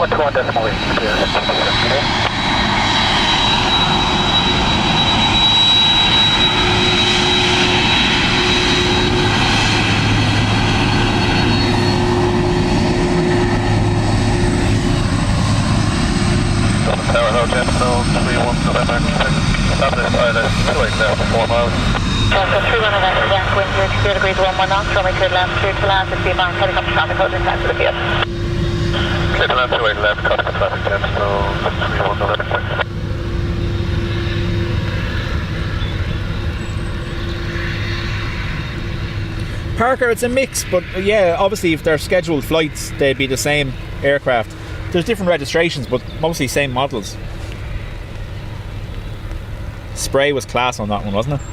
121.8, UPS 227. Tower Hotel, so 31 November, established island, 28 now for 4 miles. So 31 November, yeah, wind 0 degrees 11 knots, runway clear to land, clear to land, is behind helicopter traffic, holding time to the field. Clear to land, 28 left, cut the traffic jam, so 31 November. Parker, it's a mix, but yeah, obviously if they're scheduled flights, they'd be the same aircraft. There's different registrations, but mostly same models. Spray was class on that one, wasn't it?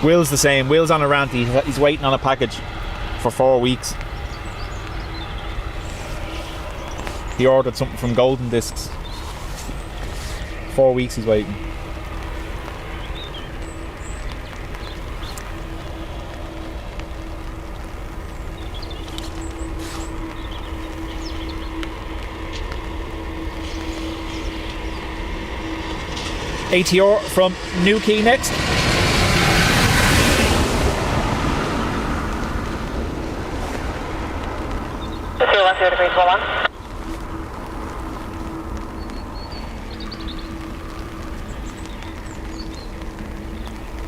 Will's the same. Will's on a rant. He's waiting on a package for 4 weeks. He ordered something from Golden Discs. 4 weeks he's waiting. ATR from Newquay next. 010 degrees 11.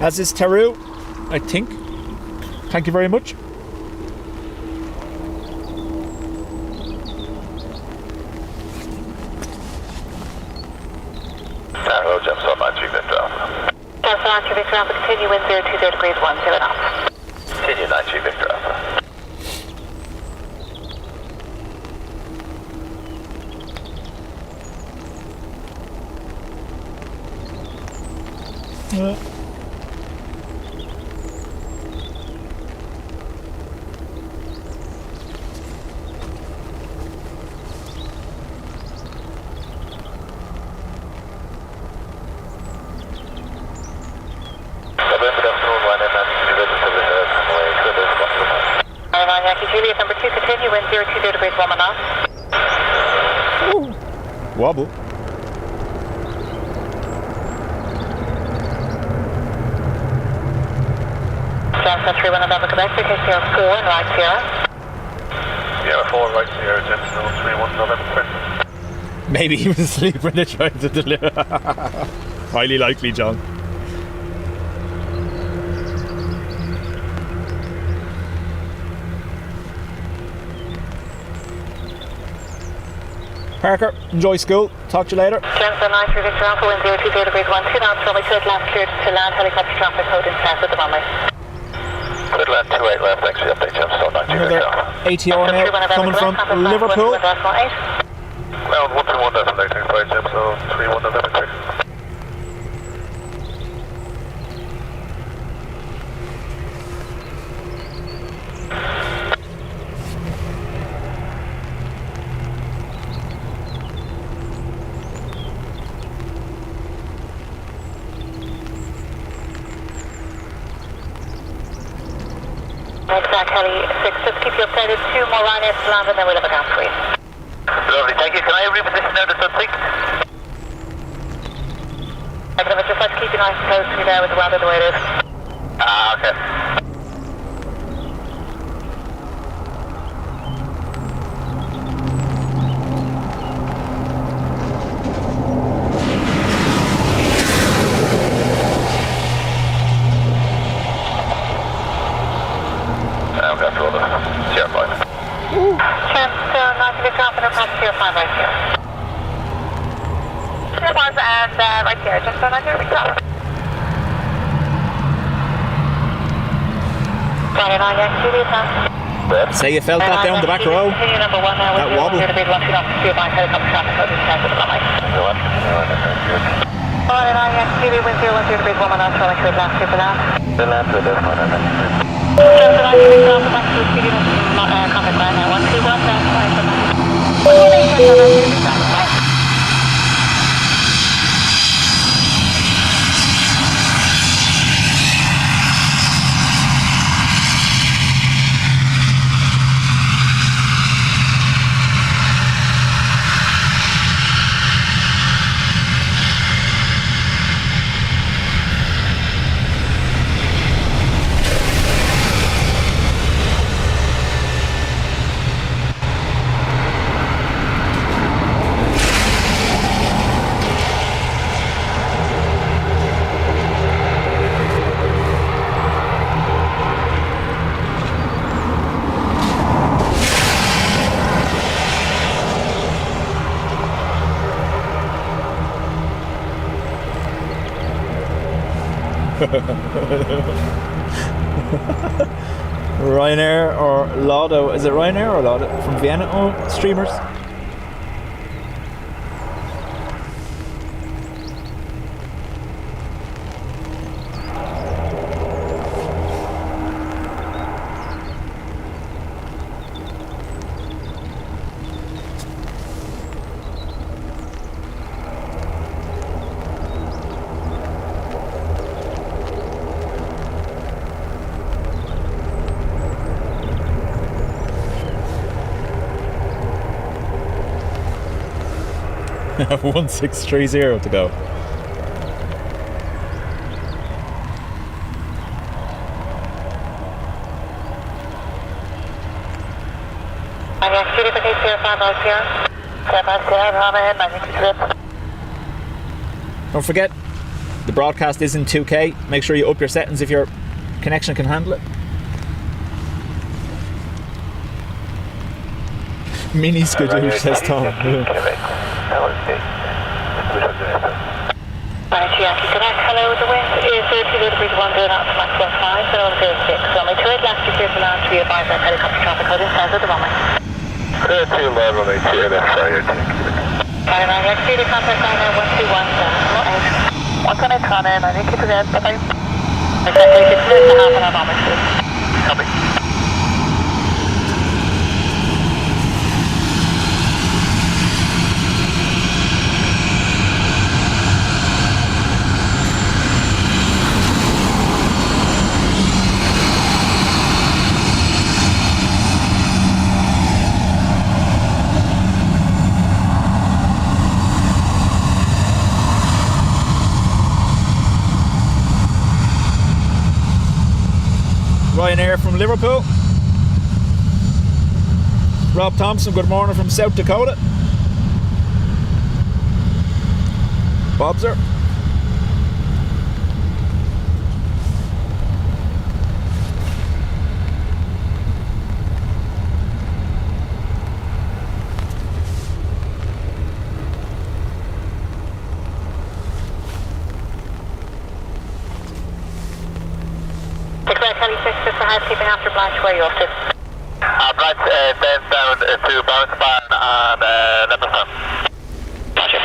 As is Teru, I think. Thank you very much. Hello, Gemstone 93 Victor Alpha. Gemstone 93 Victor Alpha, continue wind 020 degrees 10 knots. Continue 93 Victor Alpha. Juliet number 2, continue wind 020 degrees 1 knots. Wobble. Gemstone 31 November Quebec, KCL 4 and right Sierra. Sierra 4, right Sierra, Gemstone 31 November Quebec. Maybe he was asleep when they tried to deliver. Highly likely, John. Parker, enjoy school. Talk to you later. Gemstone 93 Victor Alpha, wind 020 degrees 12 knots, runway 28 left, cleared to land, helicopter traffic code in south of the runway. Good land 28 left, thanks for the update, Gemstone 93 Another Victor Alpha. ATR now coming from Liverpool. Ground 131 November 95, Gemstone 31 November 6. Exact heli 6, just keep you updated. 2 more Ryanair to land and then we'll have a gap for you. Lovely, thank you. Can I reposition now to sub-6? I can just like to keep you nice and close to me there with the weather the way it is. Okay. Gemstone 90 Victor Alpha, no pass 05 right here. 05 and right here, Gemstone 90 Victor Alpha. Say you felt that down the back row. That wobble. Ryanair or Lauda? Is it Ryanair or Lauda from Vienna? Oh, streamers. Have 1630 to go. And yes, Judy, for case 05 miles here. 10 miles ahead, on ahead, 96 Don't forget, the broadcast is in 2K. Make sure you up your settings if your connection can handle it. Mini skidoo, says Tom. Right, Yankee, connect. Hello, the wind is 32 degrees 10 knots, Mach 15, so 06. Runway 28 left, you clear for land to be advised that helicopter traffic coding south of the runway. 32 level, runway 2 left side. Carry 9, next to the contact line now 121, 8. 1 connect, on in, I need to present, bye-bye. Exactly, 6 minutes and a half on our bomber street. Copy. Ryanair from Liverpool. Rob Thompson, good morning from South Dakota. Bobser. Kelly 6 for housekeeping after Blanche, where are you off to? Blanche, then down to Planespotting and Leopardstown. Gotcha.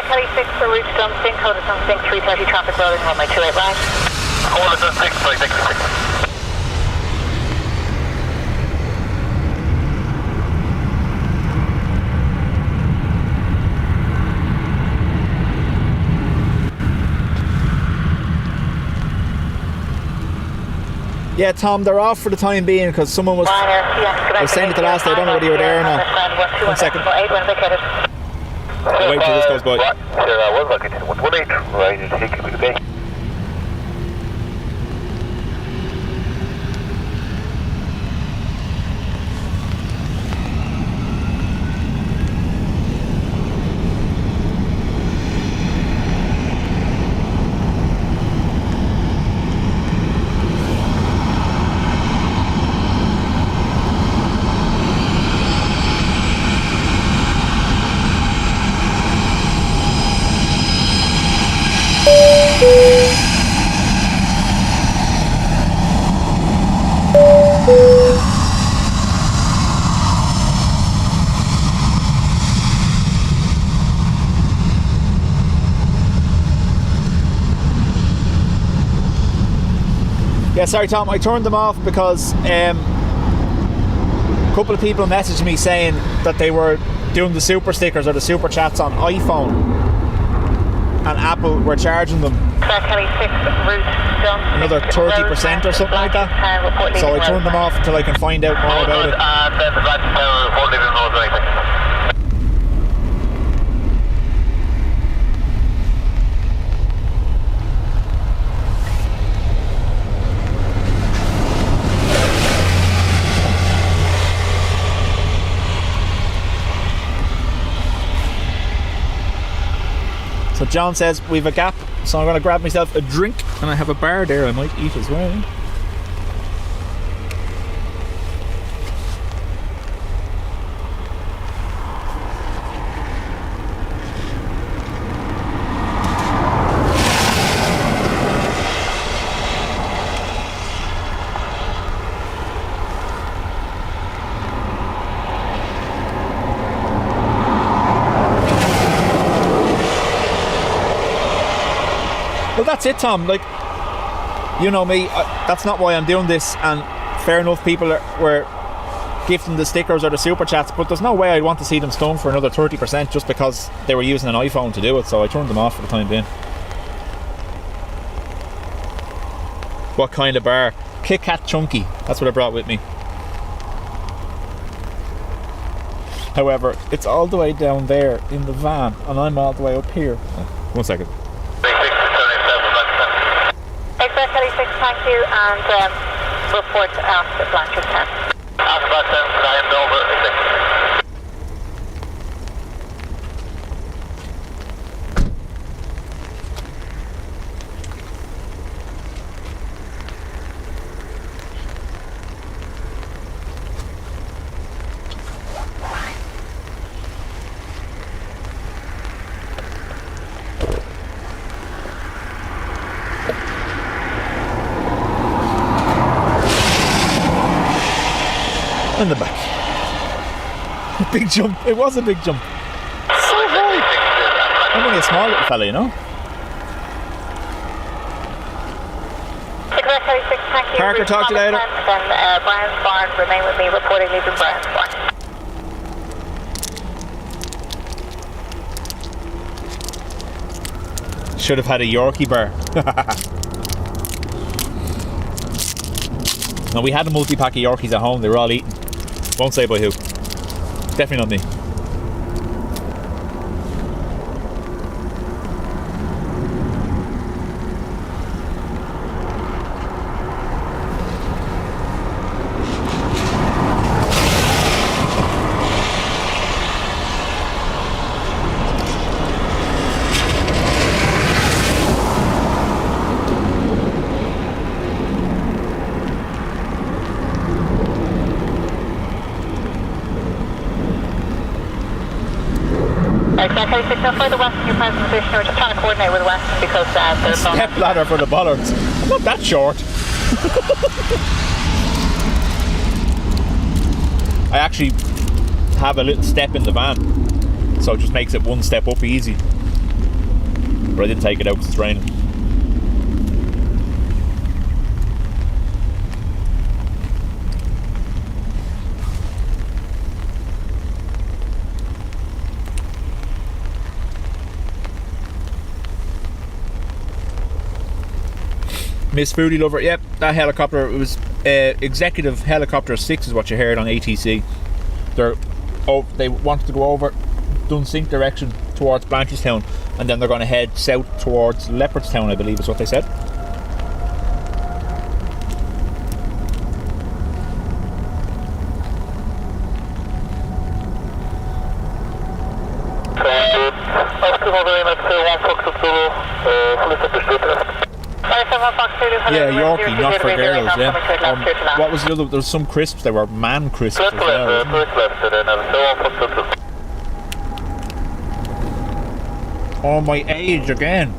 Kelly 6 for route Dunsink, code is Dunsink, 330 traffic rolling, runway 28 right. Hold it Dunsink, sorry, 66. Yeah, Tom, they're off for the time being because someone was. I was saying it the last day. I don't know whether you were there or not. 1 second. I'll wait till this goes by. Sure, I was looking at 118. Right, it's taking me today. Yeah, sorry Tom, I turned them off because a couple of people messaged me saying that they were doing the super stickers or the super chats on iPhone and Apple were charging them another 30% or something like that. So I turned them off until I can find out more about it. And then the Blanche Tower, Fort Leaving Road, anything. So John says we've a gap, so I'm going to grab myself a drink, and I have a bar there I might eat as well. Well, that's it, Tom. Like, you know me, that's not why I'm doing this. And fair enough, people were gifting the stickers or the super chats, but there's no way I'd want to see them stung for another 30% just because they were using an iPhone to do it. So I turned them off for the time being. What kind of bar? Kit Kat Chunky. That's what I brought with me. However, it's all the way down there in the van, and I'm all the way up here. Oh, 1 second. Express 36, thank you, and report after Blanchard 10. Alpha 7, Dover, In the back. Big jump. It was a big jump. So high. I'm only a small little fella, you know. Express 36, thank you. Parker, talk to you later. Then Brian's Barn, remain with me, reporting leaving Brian's Barn. Should have had a Yorkie bar. No, we had a multi-pack of Yorkies at home. They were all eaten. Won't say by who. Definitely not me. Express 36, no further west in your present position. We're just trying to coordinate with west because there's no... Step ladder for the bollards. I'm not that short. I actually have a little step in the van, so it just makes it one step up easy. But I didn't take it out because it's raining. Miss Foodie Lover, yep, that helicopter, it was Executive Helicopter 6 is what you heard on ATC. They wanted to go over Dunsink direction towards Blanchardstown, and then they're going to head south towards Leopardstown, I believe is what they said. Yeah, Yorkie, not for girls, yeah. What was the other? There was some crisps, they were man crisps as well. Oh, my age again.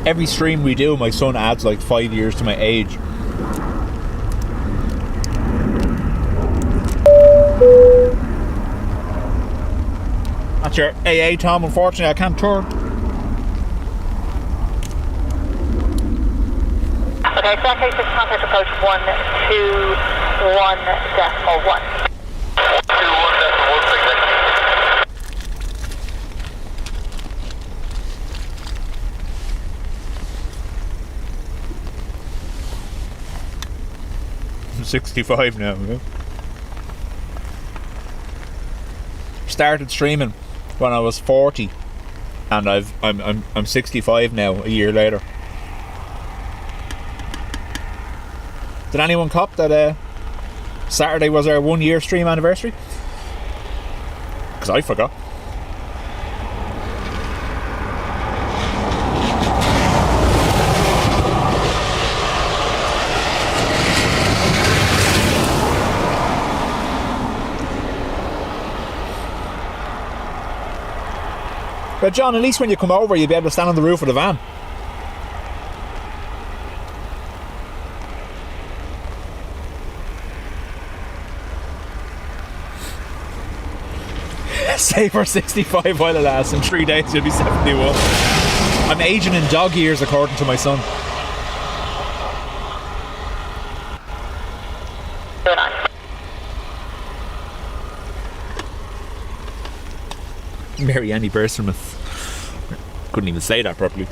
Every stream we do, my son adds like 5 years to my age. That's your AA, Tom. Unfortunately, I can't turn. Okay, so case is contact approach 121.1. 65 now. Yeah. Started streaming when I was 40, and I'm 65 now. A year later. Did anyone cop that Saturday was our 1 year stream anniversary? Because I forgot. But John, at least when you come over, you'll be able to stand on the roof of the van. Save her 65 while it lasts. In 3 days you'll be 71. I'm aging in dog years according to my son. Mary Annie Bersermouth. Couldn't even say that properly.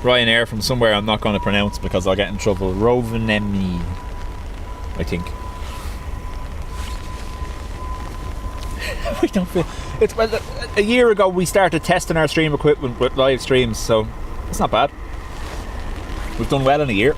Ryanair from somewhere I'm not going to pronounce because I'll get in trouble. Rovaniemi, I think. We don't feel it's well, a year ago we started testing our stream equipment with live streams, so it's not bad. We've done well in a year.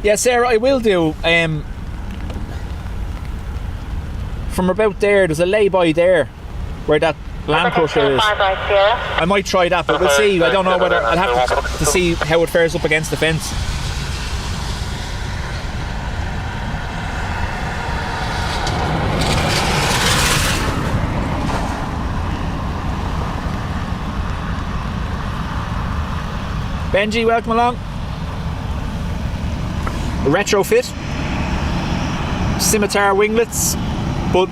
Yeah, Sarah, I will do. From about there's a lay-by there, where that land crusher is. I might try that, but we'll see. I don't know whether I'll have to see how it fares up against the fence. Benji, welcome along. Retrofit, scimitar winglets, but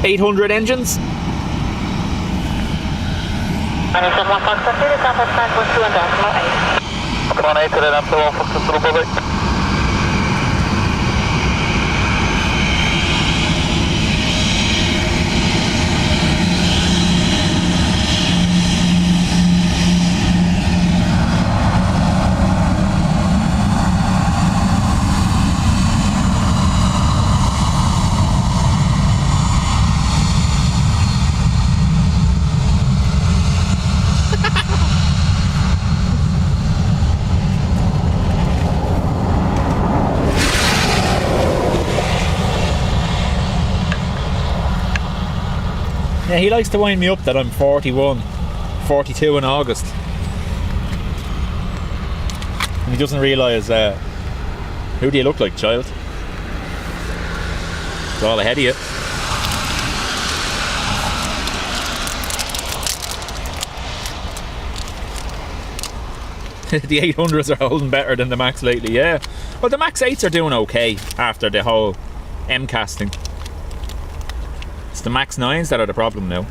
800 engines. Come on, 8 to the after 1 for the public. Yeah, he likes to wind me up that I'm 41, 42 in August. And he doesn't realise, who do you look like, child? It's all ahead of you. The 800s are holding better than the Max lately, yeah. Well, the Max 8s are doing okay after the whole M-casting. It's the Max 9s that are the problem now.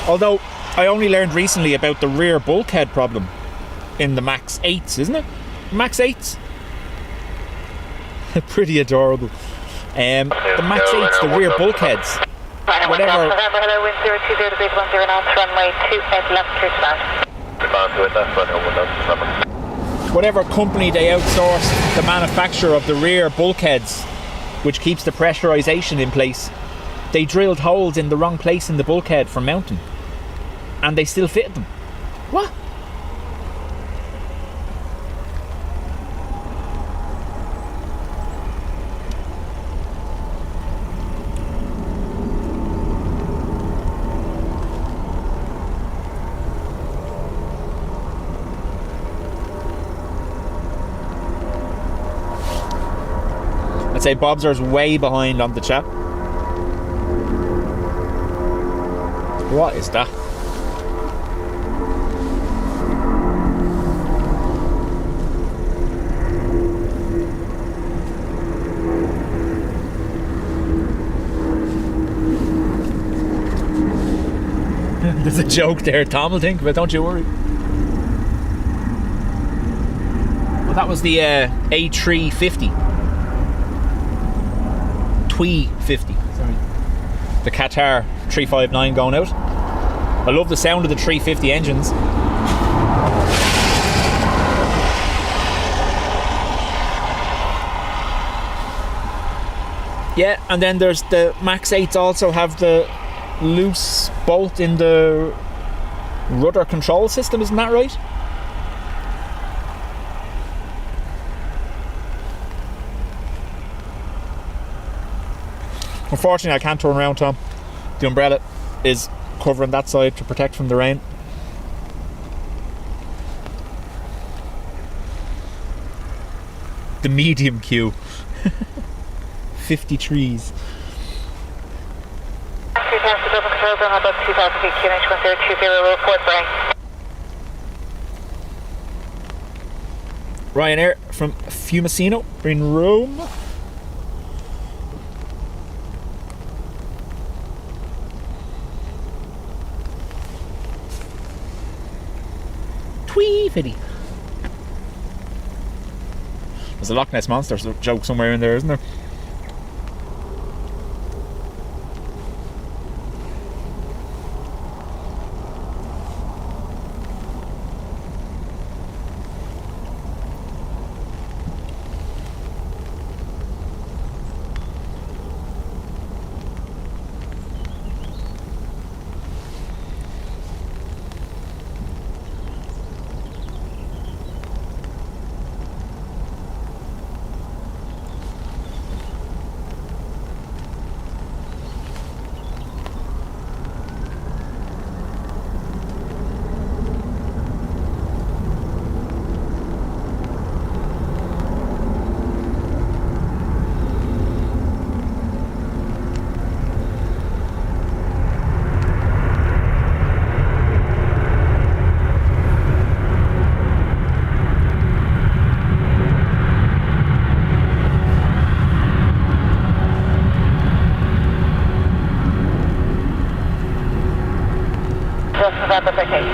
Although, I only learned recently about the rear bulkhead problem in the Max 8s, isn't it? Max 8s? Pretty adorable. The Max 8s, the rear bulkheads. Whatever. Hello, wind 020 to base 10 knots, runway 28 left, clear to land. Whatever company they outsource the manufacture of the rear bulkheads, which keeps the pressurization in place, they drilled holes in the wrong place in the bulkhead for mounting, and they still fitted them. What? I'd say Bobser's way behind on the chat. What is that? There's a joke there, Tom will think, but don't you worry. That was the A350. TWE50. Sorry. The Qatar 359 going out. I love the sound of the 350 engines. Yeah, and then there's the Max 8s also have the loose bolt in the rudder control system, isn't that right? Unfortunately I can't turn around, Tom. The umbrella is covering that side to protect from the rain. The medium queue. 50 trees. Ryanair from Fiumicino in Rome. Tweefity. There's a Loch Ness Monster joke somewhere in there, isn't there?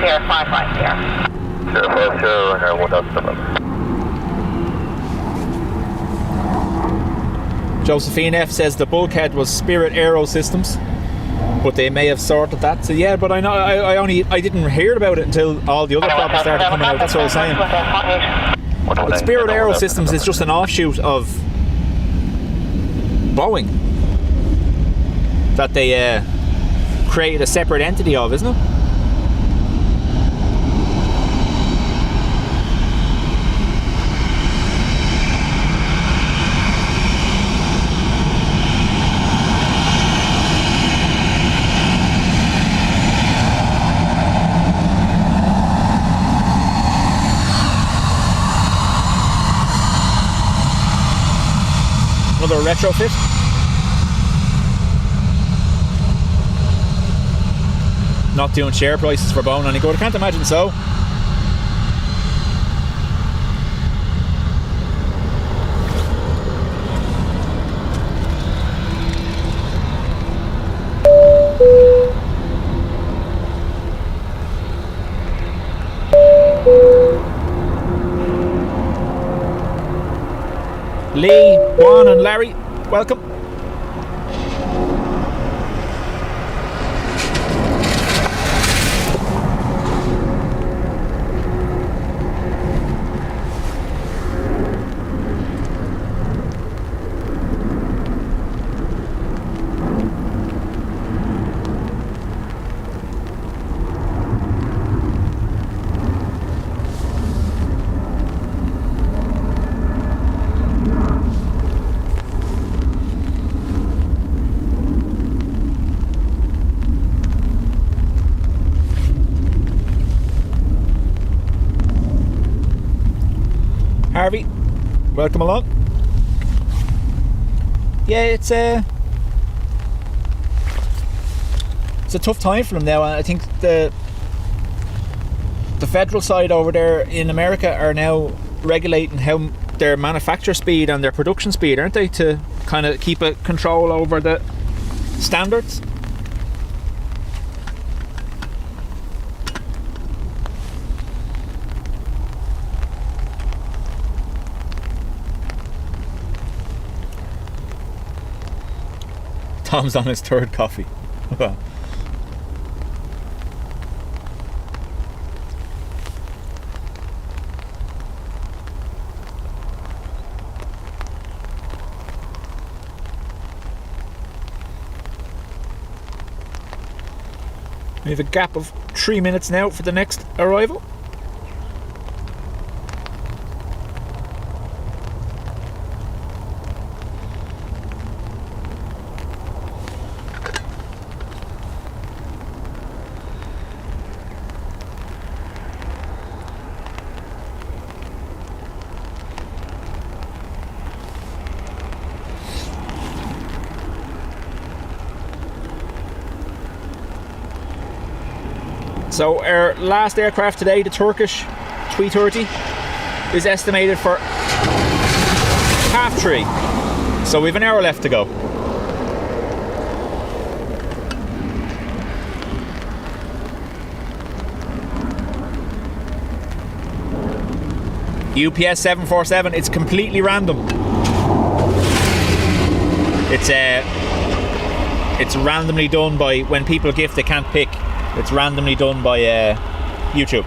Sierra 5 right here. Sierra 5 Sierra, Runway 107. Josephine F says the bulkhead was Spirit Aero Systems, but they may have sorted that. So yeah, but I know I didn't hear about it until all the other problems started coming out. That's what I was saying. But Spirit Aero Systems is just an offshoot of Boeing that they created a separate entity of, isn't it? Another retrofit. Not doing share prices for Boeing any good. I can't imagine so. Lee, Juan and Larry, welcome. Harvey, welcome along. Yeah, it's a tough time for them now, and I think the federal side over there in America are now regulating how their manufacture speed and their production speed, aren't they, to kind of keep a control over the standards. Tom's on his third coffee. Well. We have a gap of 3 minutes now for the next arrival. So our last aircraft today, the Turkish A330, is estimated for 3:30. So we have an hour left to go. UPS 747, it's completely random. It's randomly done by when people gift they can't pick. It's randomly done by YouTube.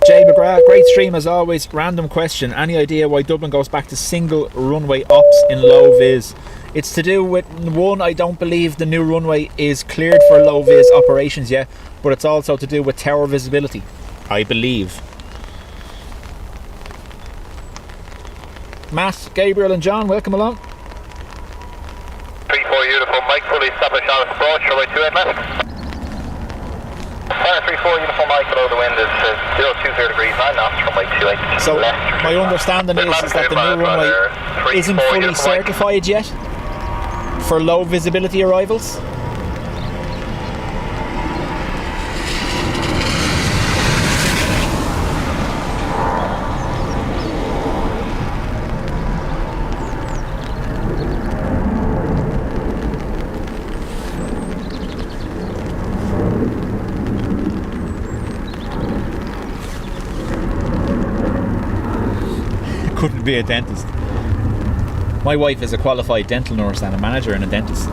Jay McGrath, great stream as always. Random question, any idea why Dublin goes back to single runway ops in low vis? It's to do with, one, I don't believe the new runway is cleared for low vis operations yet, but it's also to do with tower visibility, I believe. Matt, Gabriel and John, welcome along. 3-4 uniform Mike, fully established on approach, runway 28 left. 3-4 uniform Mike, below the wind is 020 degrees, 9 knots, runway 28 So left. my understanding is that the new runway isn't fully certified yet for low visibility arrivals. Couldn't be a dentist. My wife is a qualified dental nurse and a manager in a dentist.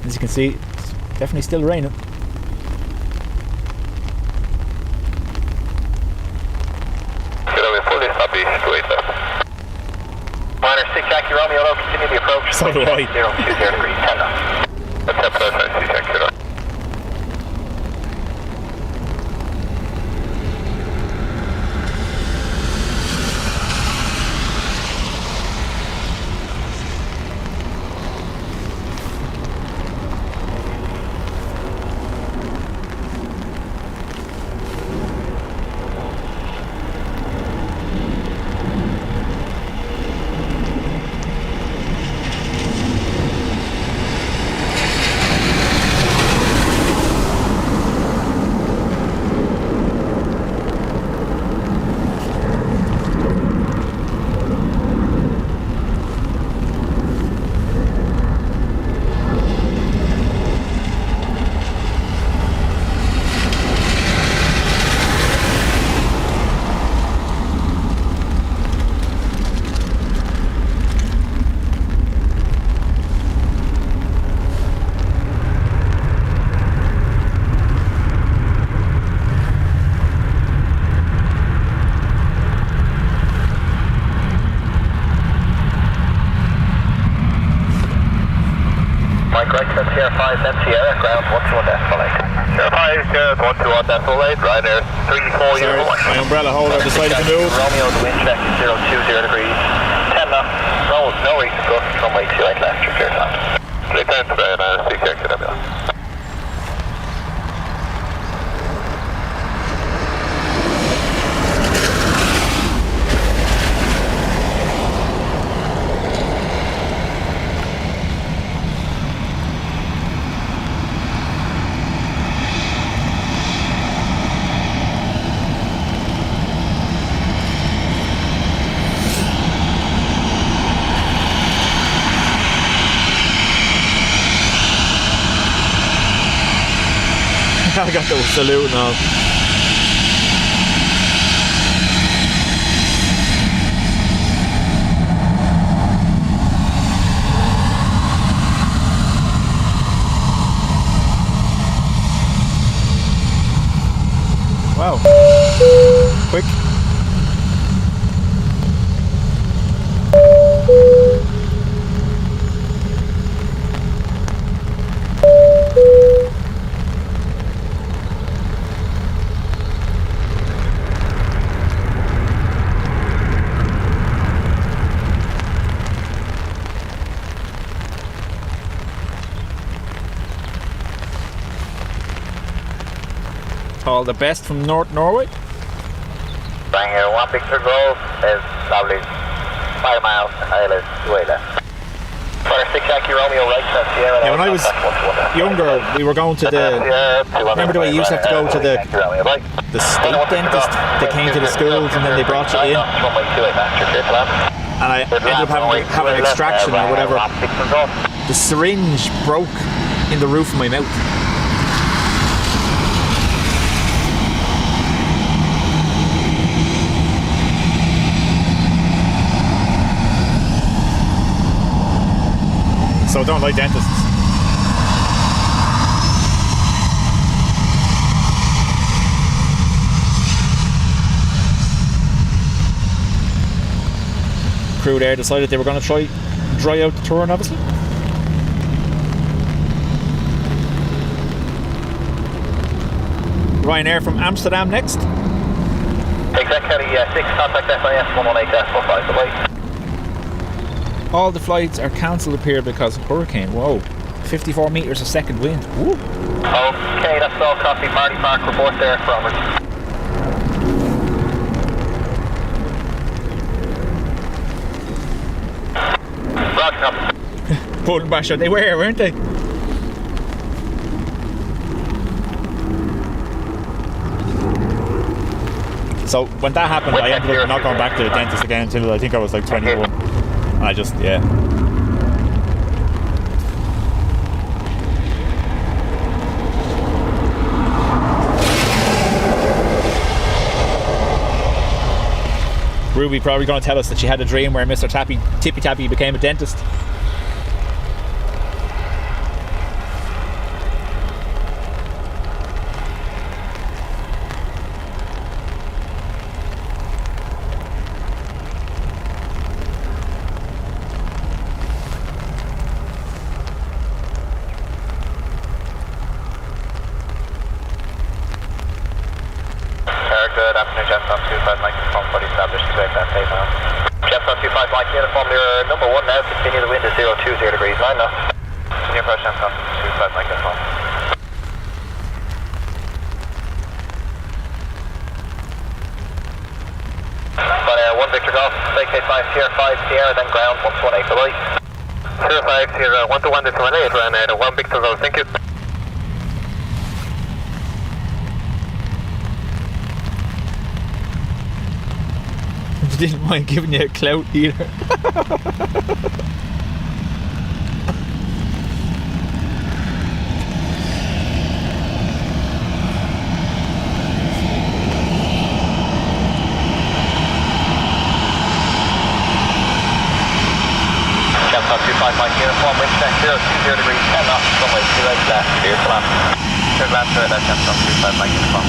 As you can see, it's definitely still raining. Minor 6 Yankee Romeo, continue the approach. So do I. 020 degrees, 10 knots. That's up to 6 Yankee Romeo. Mike, right to Sierra 5, then Sierra, ground 121 decimal 8. Sierra 5, Sierra 121 decimal 8, Ryanair 34 Sorry, my umbrella holder decided to move. Romeo, the wind check 020 degrees, 10 knots, no reason to go, runway 28 left, you're clear to land. Clear to Ryanair, speak here, QWL. I got the salute now. Wow. Quick. All the best from North Norway. Bang here, 1 Victor Golf is lovely. 5 miles, ILS, way left. Fire 6 Yankee Romeo, right to Sierra. Yeah, when I was younger, we were going to the. Remember the way you used to have to go to the state dentist? They came to the schools and then they brought you in. And I ended up having an extraction or whatever. The syringe broke in the roof of my mouth. So I don't like dentists. Crew there decided they were going to try dry out the turn, obviously. Ryanair from Amsterdam next. Exact Kelly, 6 contact FIS 118.5 away. All the flights are cancelled up here because of hurricane. Whoa. 54 metres a second wind. Woo. Okay, that's all copy. Marty Park report there from us. Roger up. Button basher, they were, weren't they? So when that happened, I ended up not going back to the dentist again until I think I was like 21. And I just, yeah. Ruby probably going to tell us that she had a dream where Mr. Tippy Tappy became a dentist. Good afternoon, Jetson 25 Mike, informed body established to that tape now. Jetson 25 Mike, uniform near number 1 now, continue the wind is 020 degrees, 9 knots. Continue approach Jetson 25 Mike, informed. But 1 Victor Golf, vacate 5 Sierra 5 Sierra, then ground 118, bye. Sierra 5 Sierra 121 decimal 8, and 1 Victor Golf, thank you. Didn't mind giving you a clout either. Jetson 25 Mike, uniform wind check 020 degrees, 10 knots, runway 28 left, clear to land. Clear to land to that Jetson 25 Mike, uniform.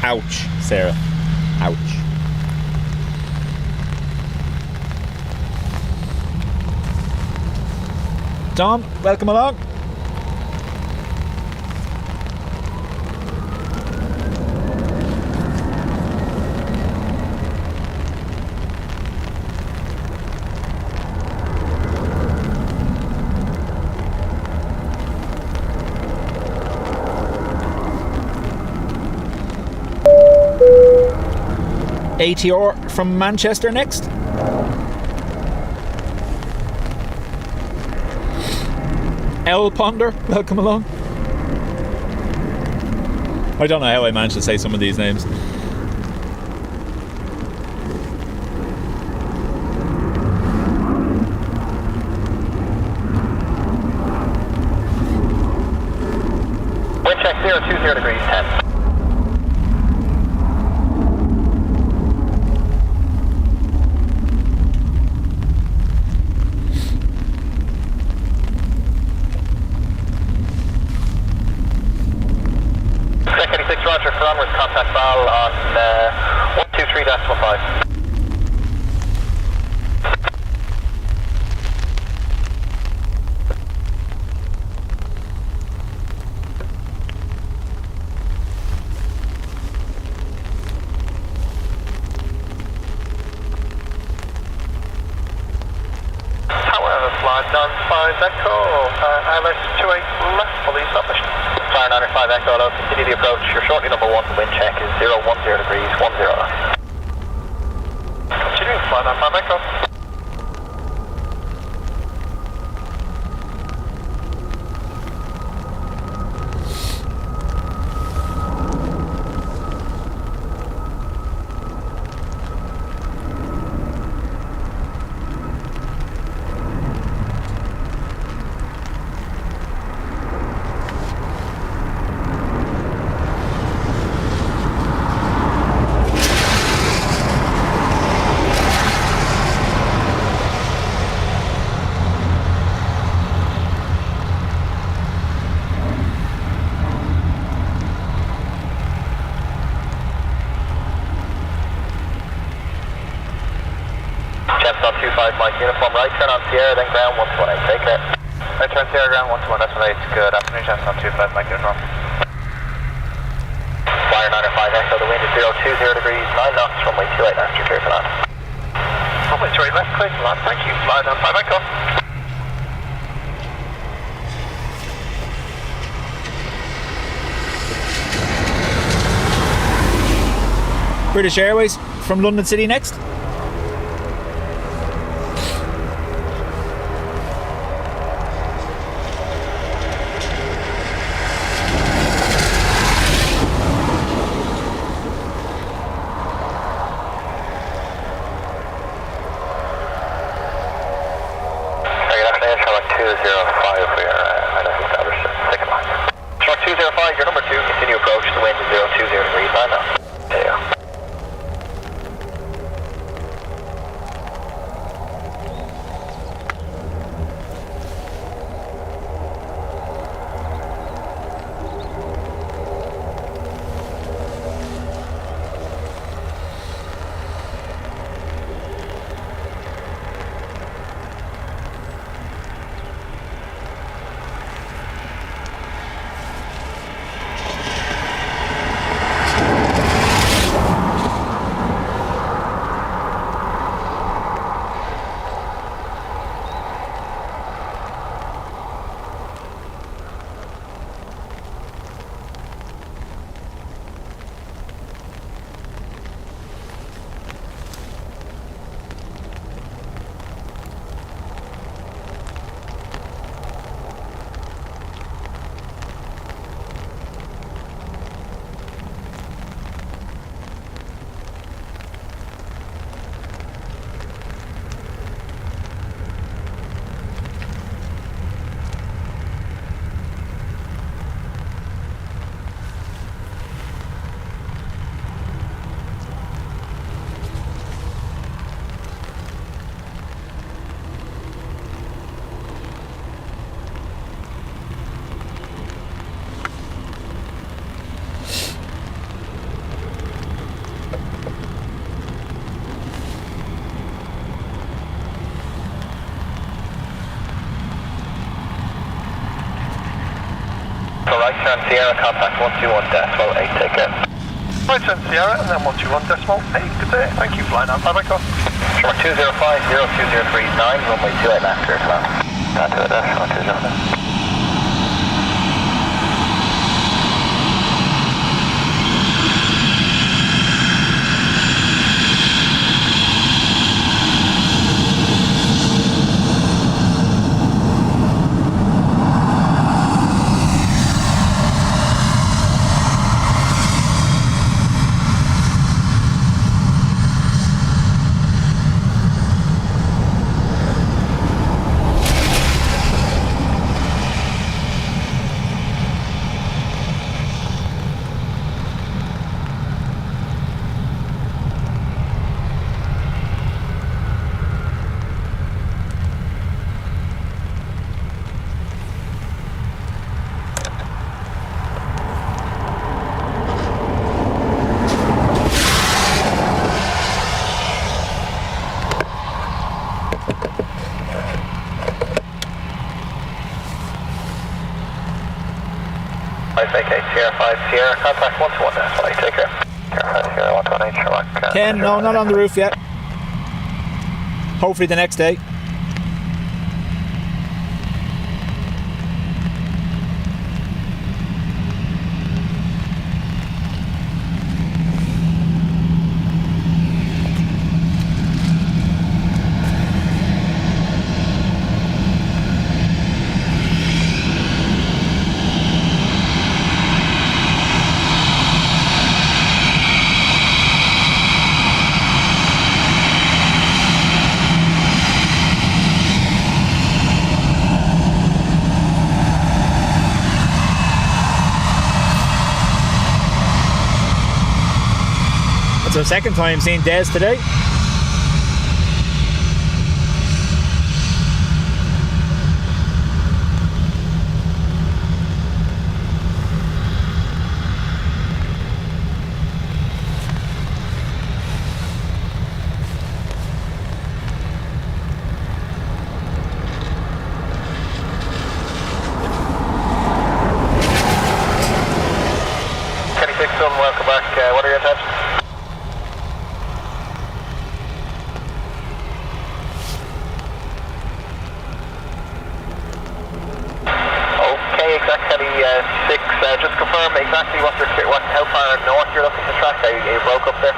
Ouch, Sarah. Ouch. Tom, welcome along. ATR from Manchester next. L Ponder, welcome along. I don't know how I managed to say some of these names. Wind check 020 degrees 10. Roger, for onwards, contact Val on 123.5. However, flight on 5 Echo, ILS 28 left, fully established. Flyer 95 Echo, hello, continue the approach. You're shortly number 1, wind check is 010 degrees 10. Continuing flight 95 Echo. Jetstar 25 Mike uniform right, turn on Sierra, then ground 118, take care. Right turn Sierra, ground 118, that's right, good afternoon, Jetstar 25 Mike uniform. Flyer 95 Echo, the wind is 020 degrees, 9 knots, runway 28 left, you're clear for land. Runway 28 left, clear for land, thank you, flyer 95 Echo. British Airways from London City next. So right turn Sierra, contact 121.8, take care. Right turn Sierra and then 121.8, good day. Thank you, flying on. Bye-bye, call. Sure, 205-02039, runway 28 left, clear to land. Not to it, 1205. Vacate Sierra 5 Sierra, contact 121, take care. Sierra 5 Sierra 128, Sherlock. Ken, no, not on the roof yet. Hopefully the next day. It's our second time seeing Des today. Welcome back. What are your intentions? Okay, exactly 6. Just confirm exactly how far north you're looking to track. You broke up there.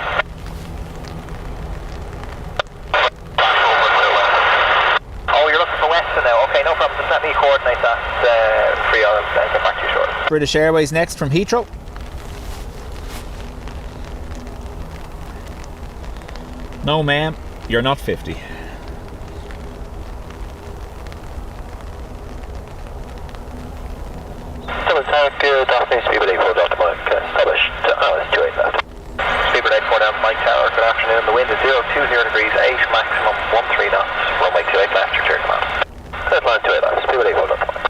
Oh, you're looking for Weston now. Okay, no problem. Just let me coordinate that for you. I'll get back to you shortly. British Airways next from Heathrow. No, ma'am, you're not 50. Double tank, Daphne, Speedbird 84 Delta Mike, established, it's 28 left. Speedbird 84 down Mike Tower, good afternoon, the wind is 020 degrees, 8, maximum 13 knots, runway 28 left, your clear command. Clear command 28 left, Speedbird 84 Delta Mike.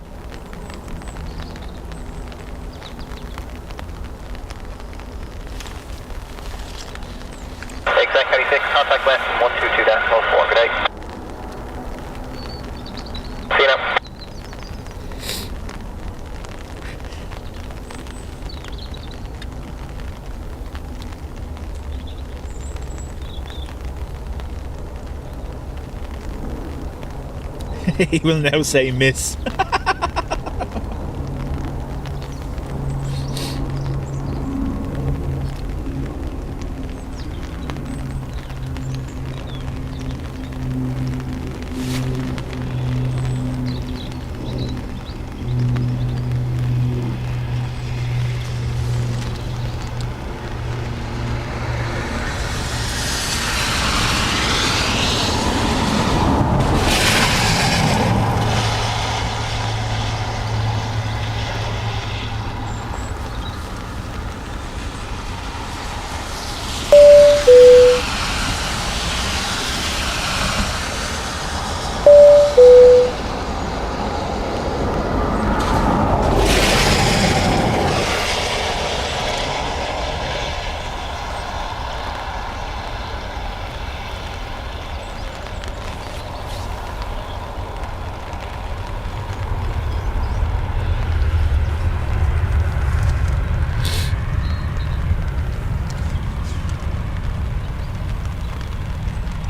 Exact 96, contact west 122.4, good day. See you now. He will now say miss.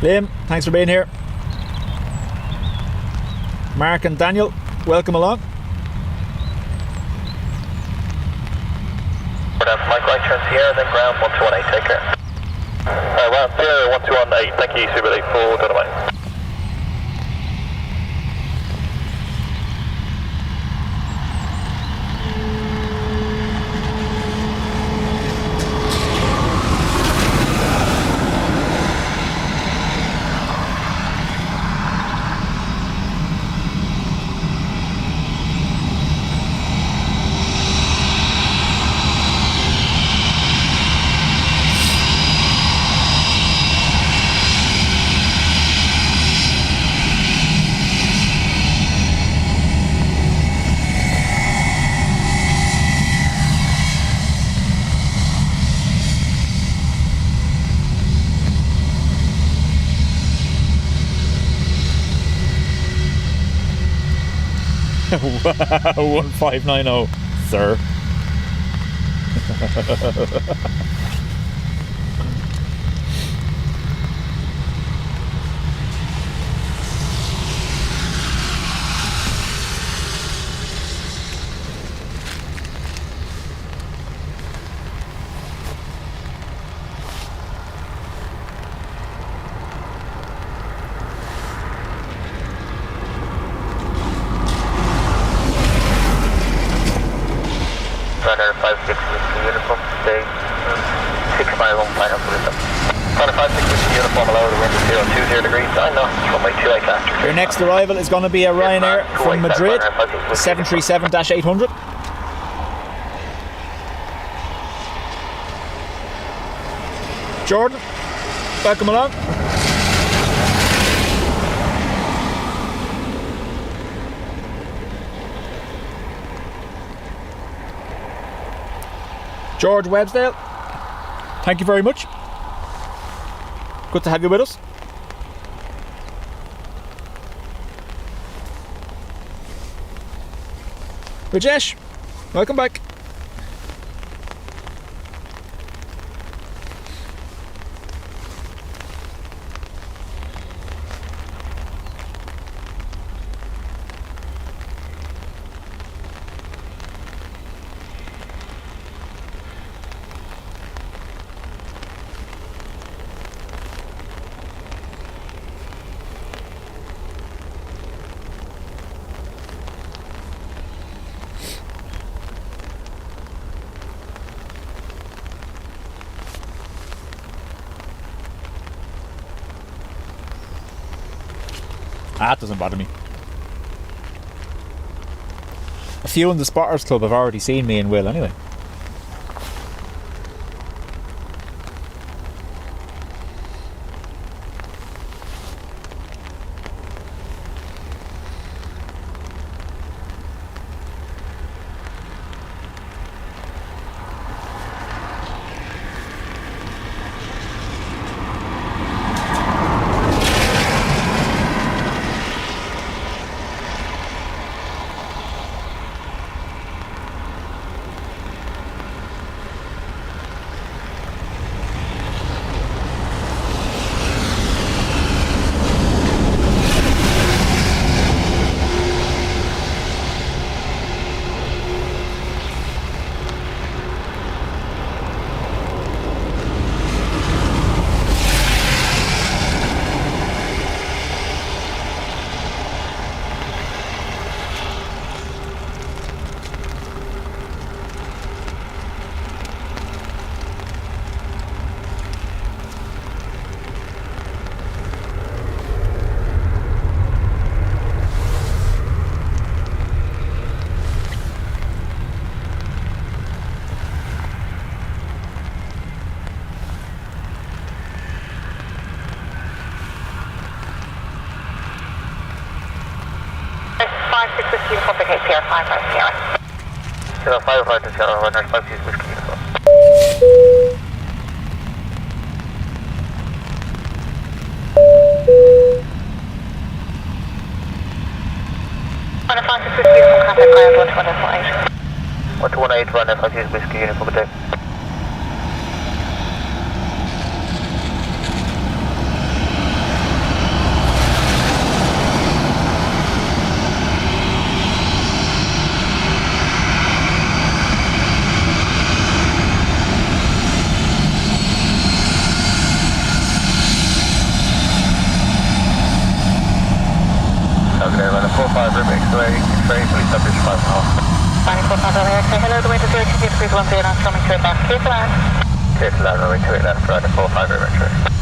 Liam, thanks for being here. Mark and Daniel, welcome along. Mike right turn Sierra, then ground 1218, take care. Well, Sierra 1218, thank you, Super 84, dynamite. Wow, 1590, sir. Runner 56 uniform, stay 6 miles on final for this. Runner 56 uniform, allow the wind to 020 degrees, 9 knots, runway 28 after. Your next arrival is going to be a Ryanair from Madrid, 737-800. Jordan, welcome along. George Websdale, thank you very much. Good to have you with us. Rajesh, welcome back. That doesn't bother me. A few in the Spotters Club have already seen me and Will anyway. Complicate Sierra 5 Sierra. Sierra 5 to Sierra Runner 56 whiskey uniform. Runner 56 uniform, contact ground 1218. 1218 Runner 56 whiskey uniform, good day. police separation 5.5. Planespotting on Dublin Airport. Hello, the wind is 13 degrees 10 knots coming straight back. Clear to land. Clear to land, runway 28 left, right at 45 very much.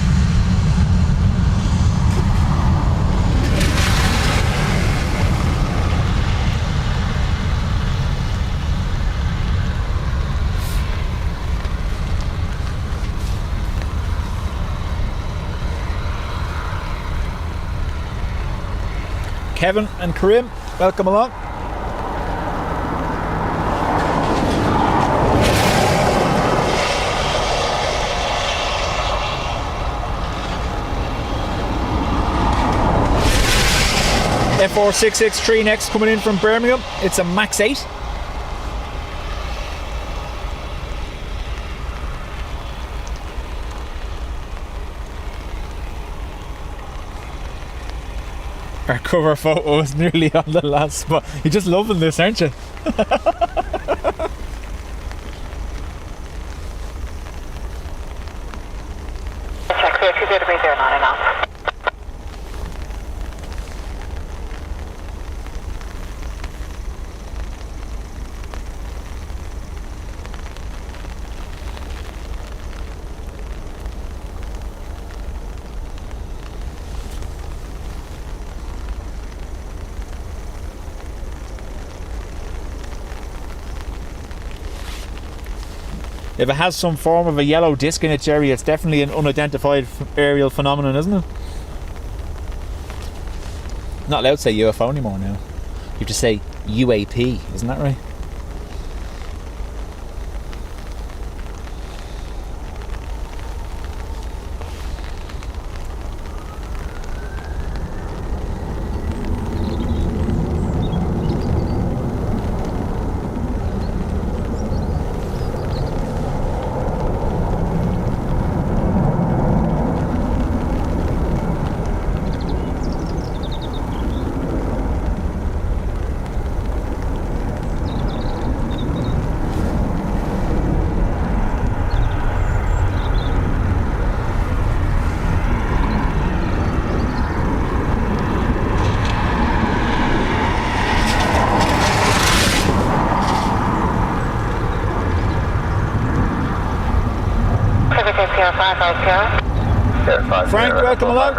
Kevin and Karim, welcome along. F4663 next, coming in from Birmingham. It's a Max 8. Our cover photo is nearly on the last spot. You're just loving this, aren't you? Check clear 20 degrees 09 knots. If it has some form of a yellow disc in it, Jerry, it's definitely an unidentified aerial phenomenon, isn't it? Not allowed to say UFO anymore now. You have to say UAP, isn't that right? Frank, welcome along.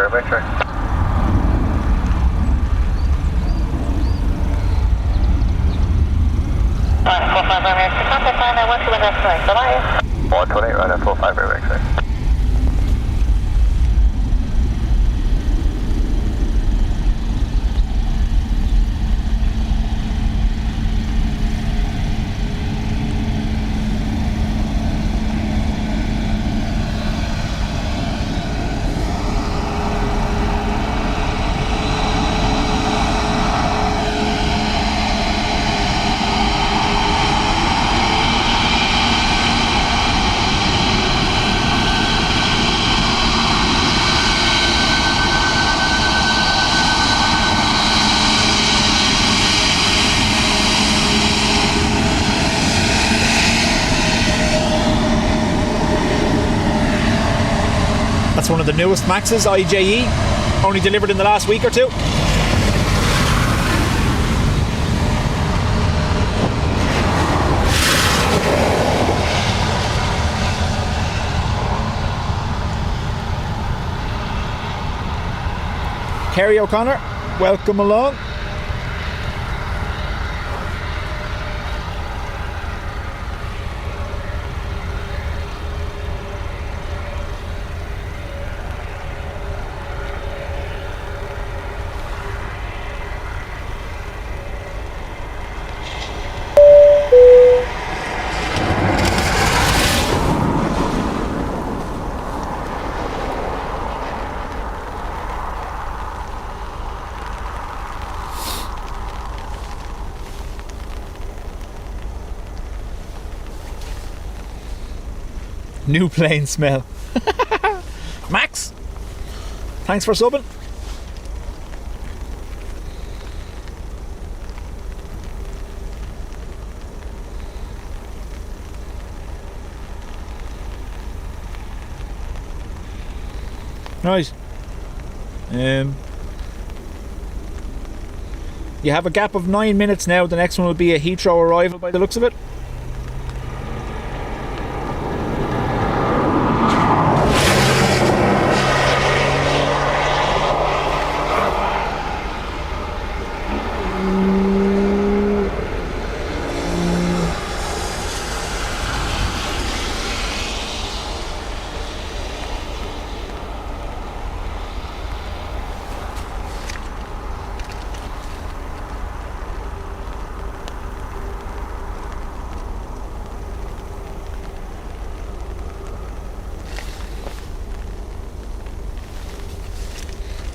Bye-bye. 128 right at 45 very much. That's one of the newest Maxes, IJE, only delivered in the last week or two. Kerry O'Connor, welcome along. New plane smell. Max, thanks for subbing. Right. You have a gap of 9 minutes now. The next one will be a Heathrow arrival by the looks of it.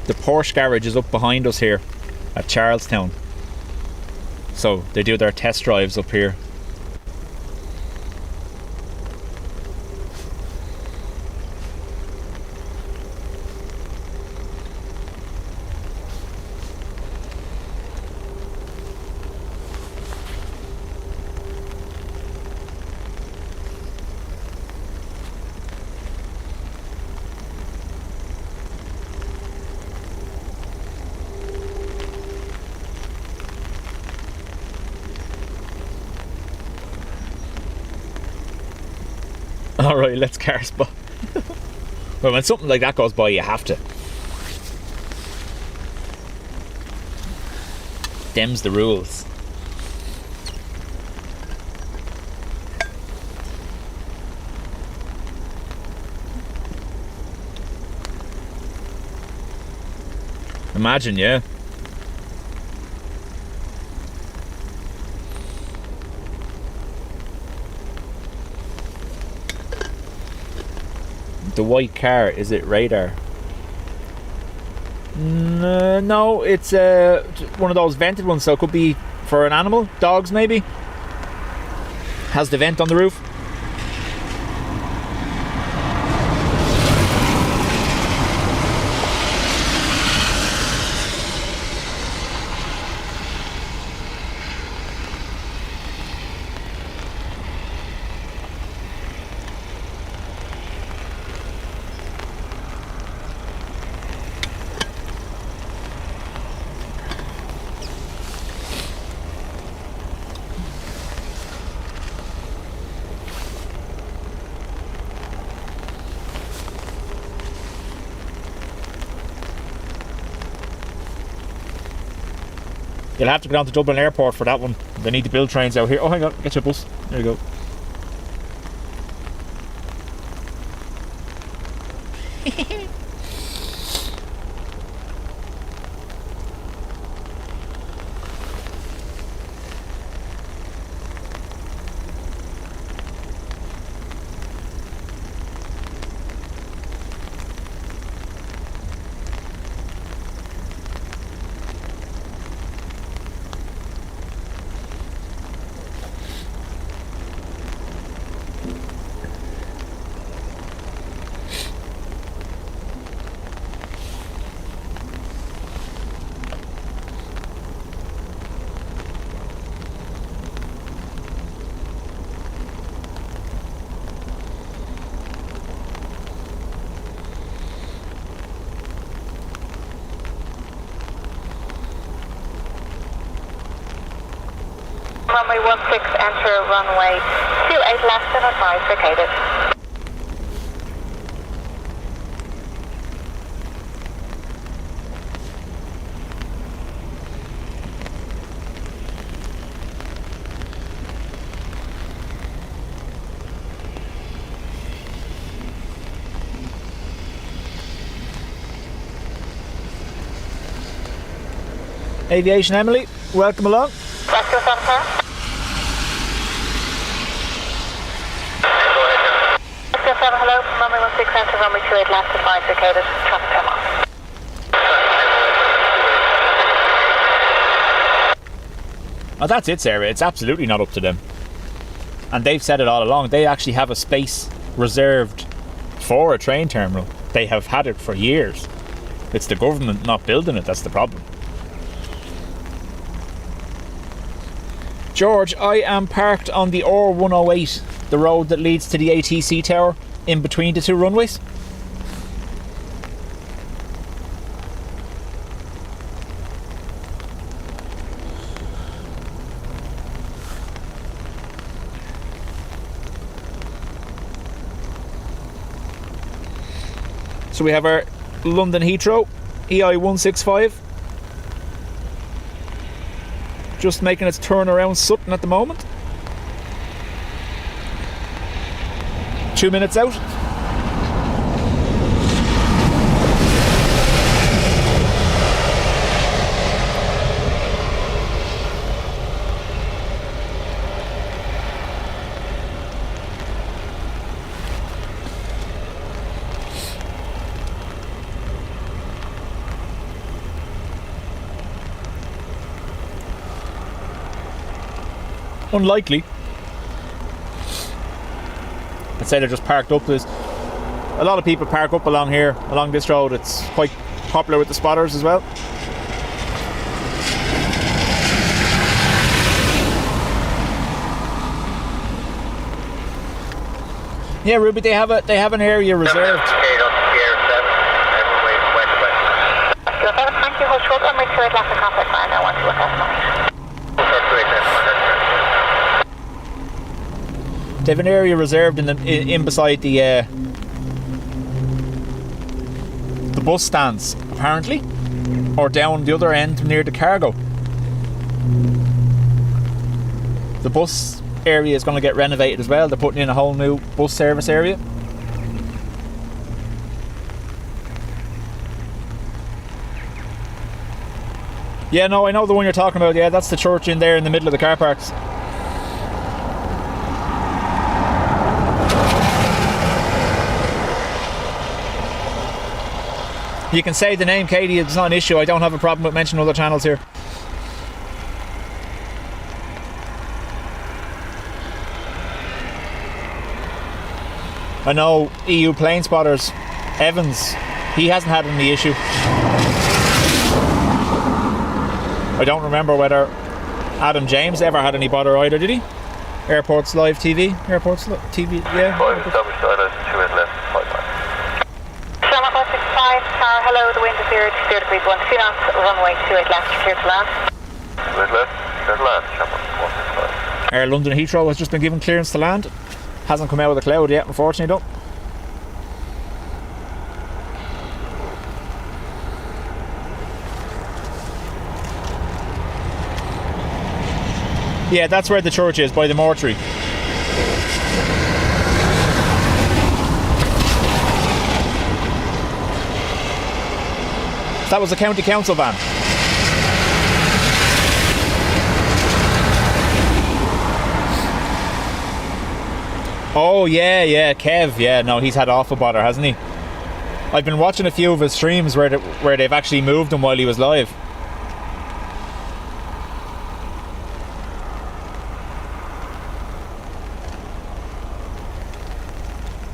The Porsche garage is up behind us here at Charlestown, so they do their test drives up here. Alright, let's car spot. Well, when something like that goes by, you have to. Them's the rules. Imagine, yeah. The white car, is it radar? No, it's one of those vented ones, so it could be for an animal, dogs maybe. Has the vent on the roof. You'll have to go down to Dublin Airport for that one. They need to build trains out here. Oh, hang on, get your bus. There you go. Runway 16, enter runway 28 left and advise vacated. Aviation Emily, welcome along. Rescue center. Hello, runway 16, enter runway 28 left, advise vacated, traffic come on. Oh, that's it, Sarah. It's absolutely not up to them. And they've said it all along. They actually have a space reserved for a train terminal. They have had it for years. It's the government not building it, that's the problem. George, I am parked on the R108, the road that leads to the ATC tower, in between the two runways. So we have our London Heathrow EI165 just making its turn around Sutton at the moment. 2 minutes out. Unlikely. I'd say they're just parked up. There's a lot of people park up along here, along this road. It's quite popular with the spotters as well. Yeah, Ruby, they have an area reserved. Thank you, hold short runway 28 left and contact line now 121 They have an area reserved in beside the bus stands, apparently, or down the other end near the cargo. The bus area is going to get renovated as well. They're putting in a whole new bus service area. Yeah, no, I know the one you're talking about. Yeah, that's the church in there in the middle of the car parks. You can say the name, Katie, it's not an issue. I don't have a problem with mentioning other channels here. I know EU plane spotters, Evans, he hasn't had any issue. I don't remember whether Adam James ever had any bother either, did he? Airports Live TV? Airports TV, yeah. 5 established silence, 2 left, 5 line. Charlotte 165, tower, hello, the wind is 0 degrees 1 2 knots, runway 28 left, clear to land. 2 left, clear to land, Charlotte 165. Air London Heathrow has just been given clearance to land. Hasn't come out of the cloud yet, unfortunately, though. Yeah, that's where the church is, by the mortuary. That was a county council van. Oh yeah, Kev. Yeah, no, he's had awful bother, hasn't he? I've been watching a few of his streams where they've actually moved him while he was live.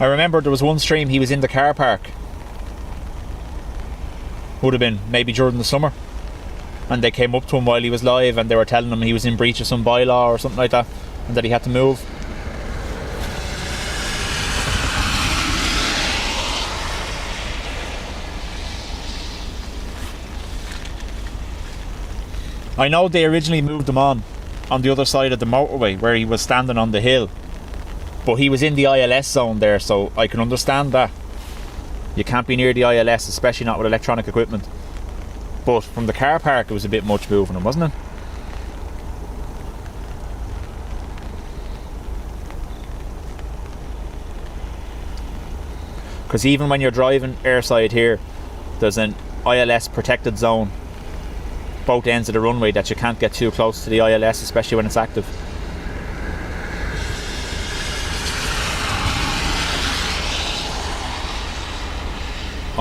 I remember there was one stream he was in the car park. Would have been maybe during the summer. And they came up to him while he was live and they were telling him he was in breach of some bylaw or something like that and that he had to move. I know they originally moved him on the other side of the motorway where he was standing on the hill. But he was in the ILS zone there, so I can understand that. You can't be near the ILS, especially not with electronic equipment. But from the car park, it was a bit much moving him, wasn't it? Because even when you're driving airside here, there's an ILS protected zone, both ends of the runway, that you can't get too close to the ILS, especially when it's active.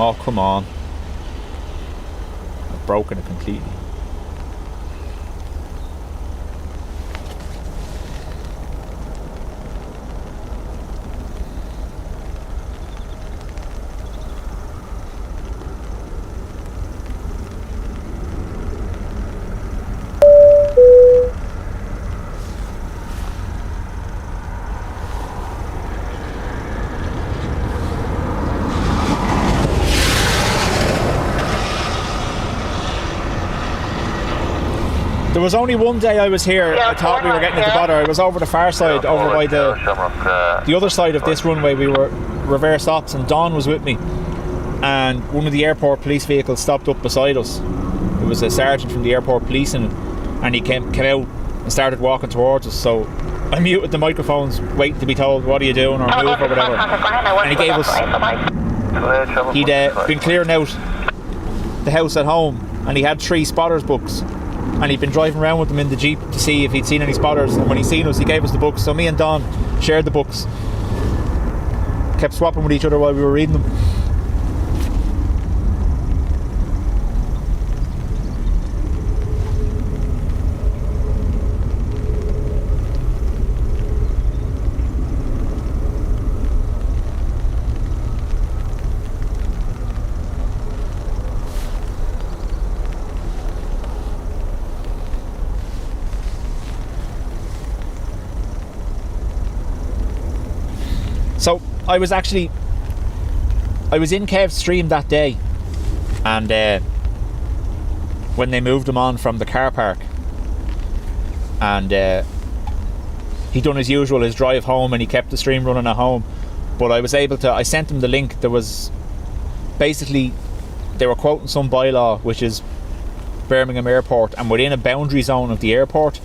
Oh, come on. I've broken it completely. There was only one day I was here, I thought we were getting into bother. I was over the far side, over by the other side of this runway. We were reverse ops and Dawn was with me. and one of the airport police vehicles stopped up beside us. It was a sergeant from the airport police, and he came out and started walking towards us. So I muted the microphones, waiting to be told what are you doing or move or whatever. And he gave us. He'd been clearing out the house at home, and he had 3 spotters books, and he'd been driving around with them in the Jeep to see if he'd seen any spotters, and when he seen us he gave us the books. So me and Don shared the books, kept swapping with each other while we were reading them. So I was in Kev's stream that day, and when they moved him on from the car park, and he done his usual, his drive home, and he kept the stream running at home. But I sent him the link. There was basically, they were quoting some bylaw, which is Birmingham Airport, and within a boundary zone of the airport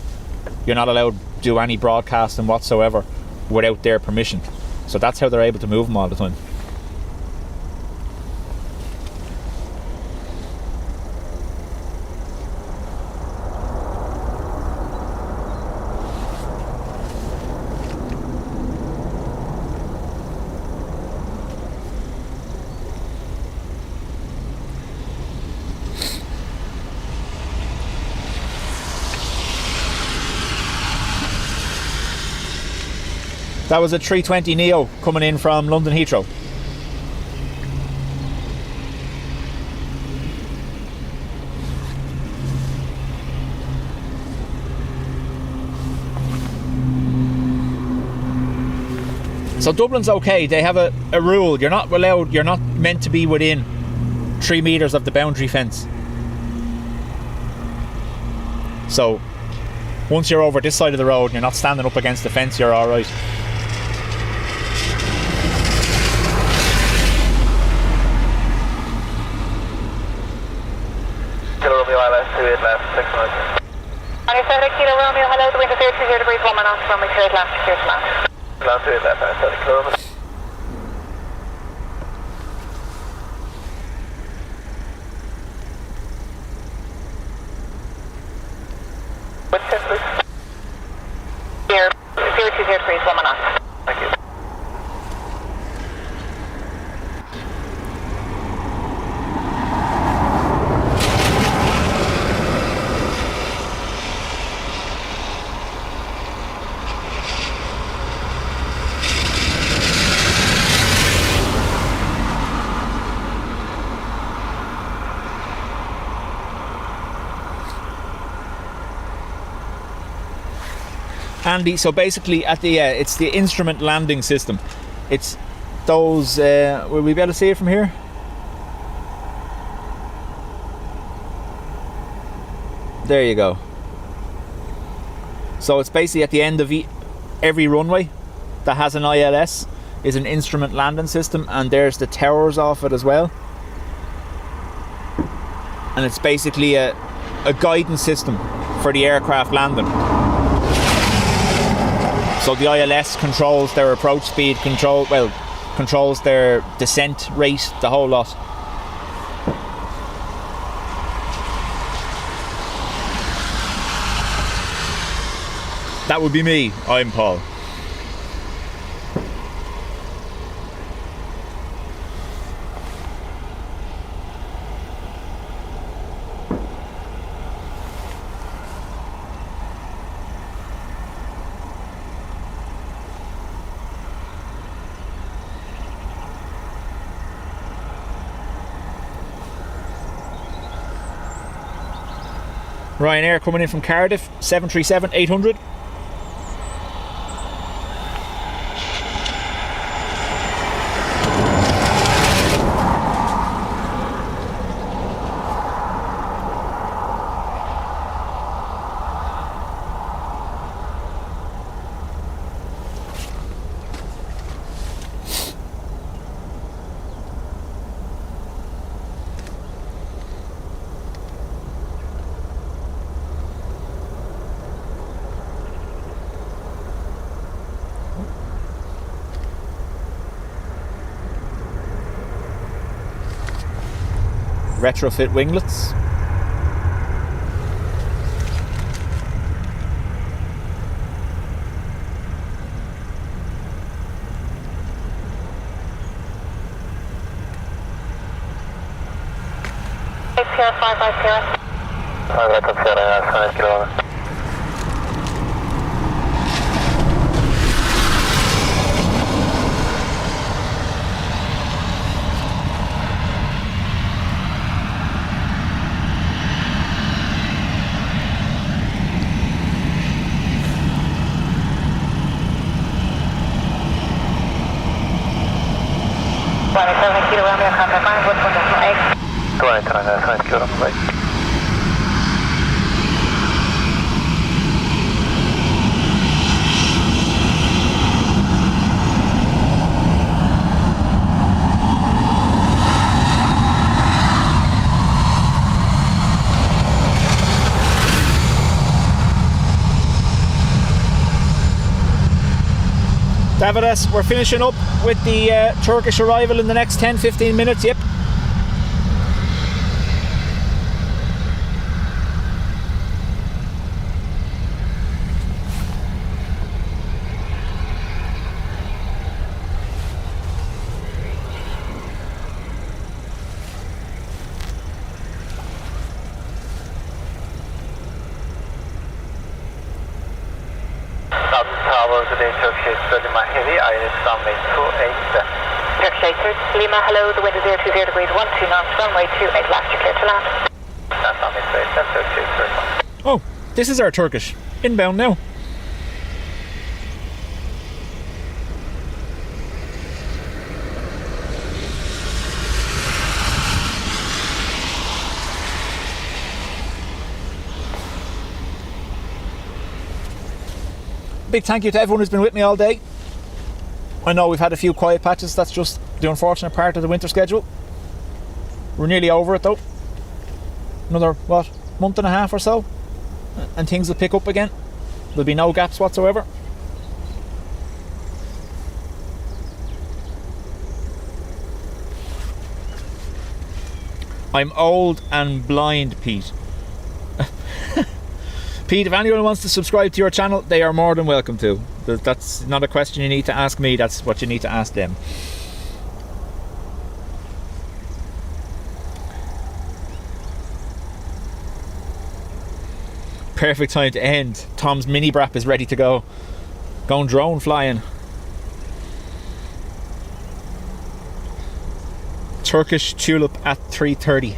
you're not allowed to do any broadcasting whatsoever without their permission. So that's how they're able to move them all the time. That was a 320 Neo coming in from London Heathrow. So Dublin's okay. They have a rule. You're not meant to be within 3 metres of the boundary fence. So once you're over this side of the road and you're not standing up against the fence, you're alright. Kilo Romeo, hello, the wind is 020 degrees, 1 knot, runway 28 left, clear to land. Land 28 left, 30 kilometers. What's this, please? 020 degrees, 1 knot. Thank you. Andy, so basically at the it's the instrument landing system. It's those will we be able to see it from here? There you go. So it's basically at the end of every runway that has an ILS is an instrument landing system, and there's the towers off it as well. And it's basically a guidance system for the aircraft landing. So the ILS controls their approach speed, controls their descent rate, the whole lot. That would be me. I'm Paul. Ryanair coming in from Cardiff, 737-800. retrofit winglets. APR 550. 550, 5 kilo. Kilo Romeo, contact line, what's 1.8? 5 kilo, right. Davidas, we're finishing up with the Turkish arrival in the next 10-15 minutes. Yep. Tower, today Turkish 30 Heavy, IS runway 28. Turkish 830, Lima, hello, the wind is 020 degrees, 12 knots, runway 28, last you're clear to land. That's runway 28, that's Turkish 30. Oh, this is our Turkish. Inbound now. Big thank you to everyone who's been with me all day. I know we've had a few quiet patches, that's just the unfortunate part of the winter schedule. We're nearly over it though. Another, what, month and a half or so, and things will pick up again. There'll be no gaps whatsoever. I'm old and blind, Pete. Pete, if anyone wants to subscribe to your channel, they are more than welcome to. That's not a question you need to ask me, that's what you need to ask them. Perfect time to end. Tom's mini brap is ready to go. Going drone flying. Turkish tulip at 330.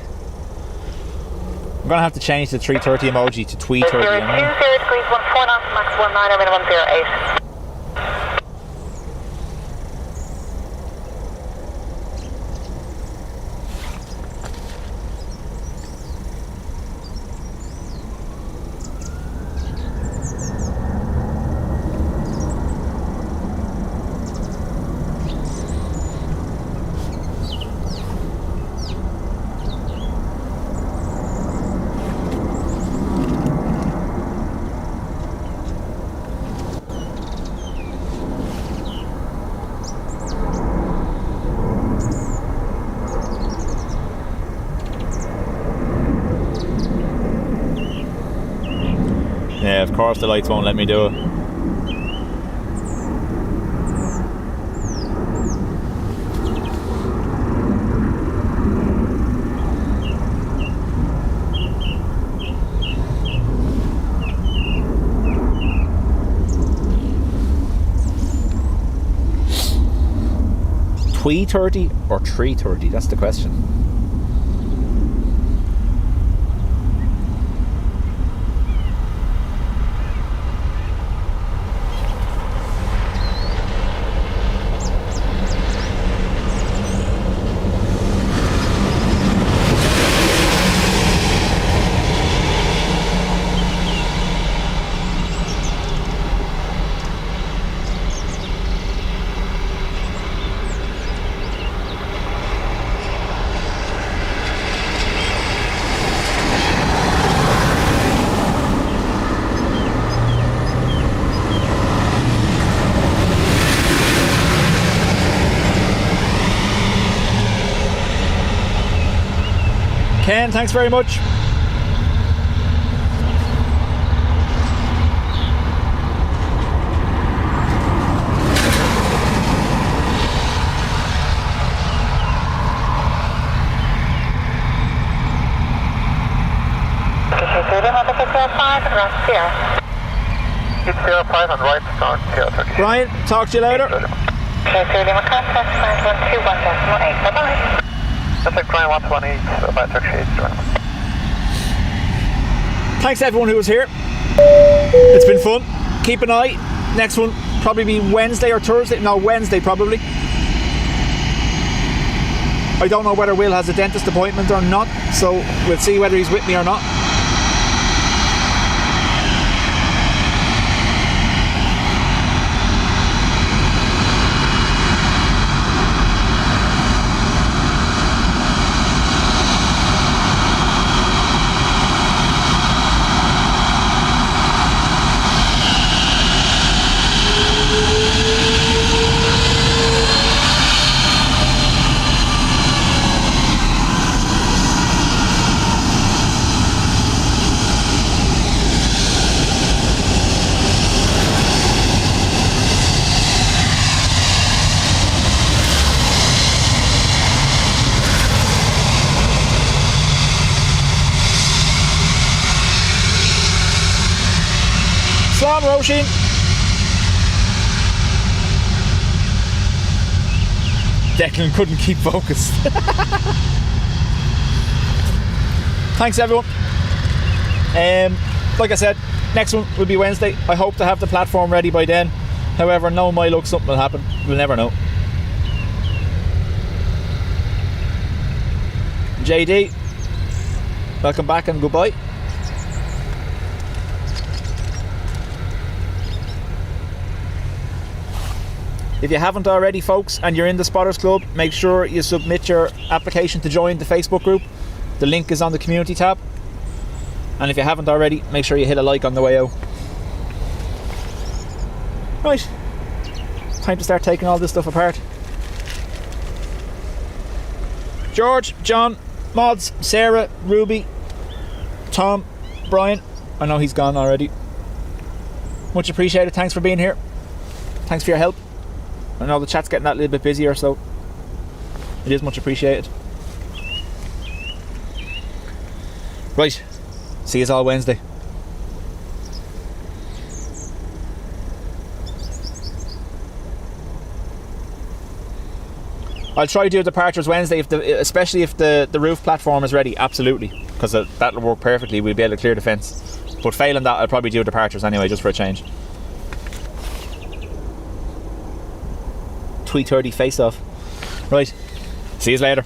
I'm gonna have to change the 330 emoji to tweet 30. 020 degrees, 14 knots, max 19, minimum 08. Yeah, of course the lights won't let me do it. $330 or $330? That's the question. Ken, thanks very much. Keep 05 and right, start Sierra Turkey. Brian, talk to you later. Okay, Lima contact, 9121.8. Bye-bye. Just like Brian 128, about Turkey 8. Thanks everyone who was here. It's been fun. Keep an eye. Next one probably be Wednesday or Thursday. No, Wednesday probably. I don't know whether Will has a dentist appointment or not, so we'll see whether he's with me or not. Salam Roshin. Declan couldn't keep focused. Thanks everyone. Like I said, next one will be Wednesday. I hope to have the platform ready by then. However, no my luck, something will happen. We'll never know. JD, welcome back and goodbye. If you haven't already, folks, and you're in the Spotters Club, make sure you submit your application to join the Facebook group. The link is on the community tab. And if you haven't already, make sure you hit a like on the way out. Right, time to start taking all this stuff apart. George, John, Mods, Sarah, Ruby, Tom, Brian. I know he's gone already. Much appreciated. Thanks for being here. Thanks for your help. I know the chat's getting that little bit busier, so it is much appreciated. Right, see you all Wednesday. I'll try to do departures Wednesday, especially if the roof platform is ready. Absolutely, because that'll work perfectly. We'll be able to clear the fence. But failing that, I'll probably do departures anyway, just for a change. 330 face off. Right, see you later.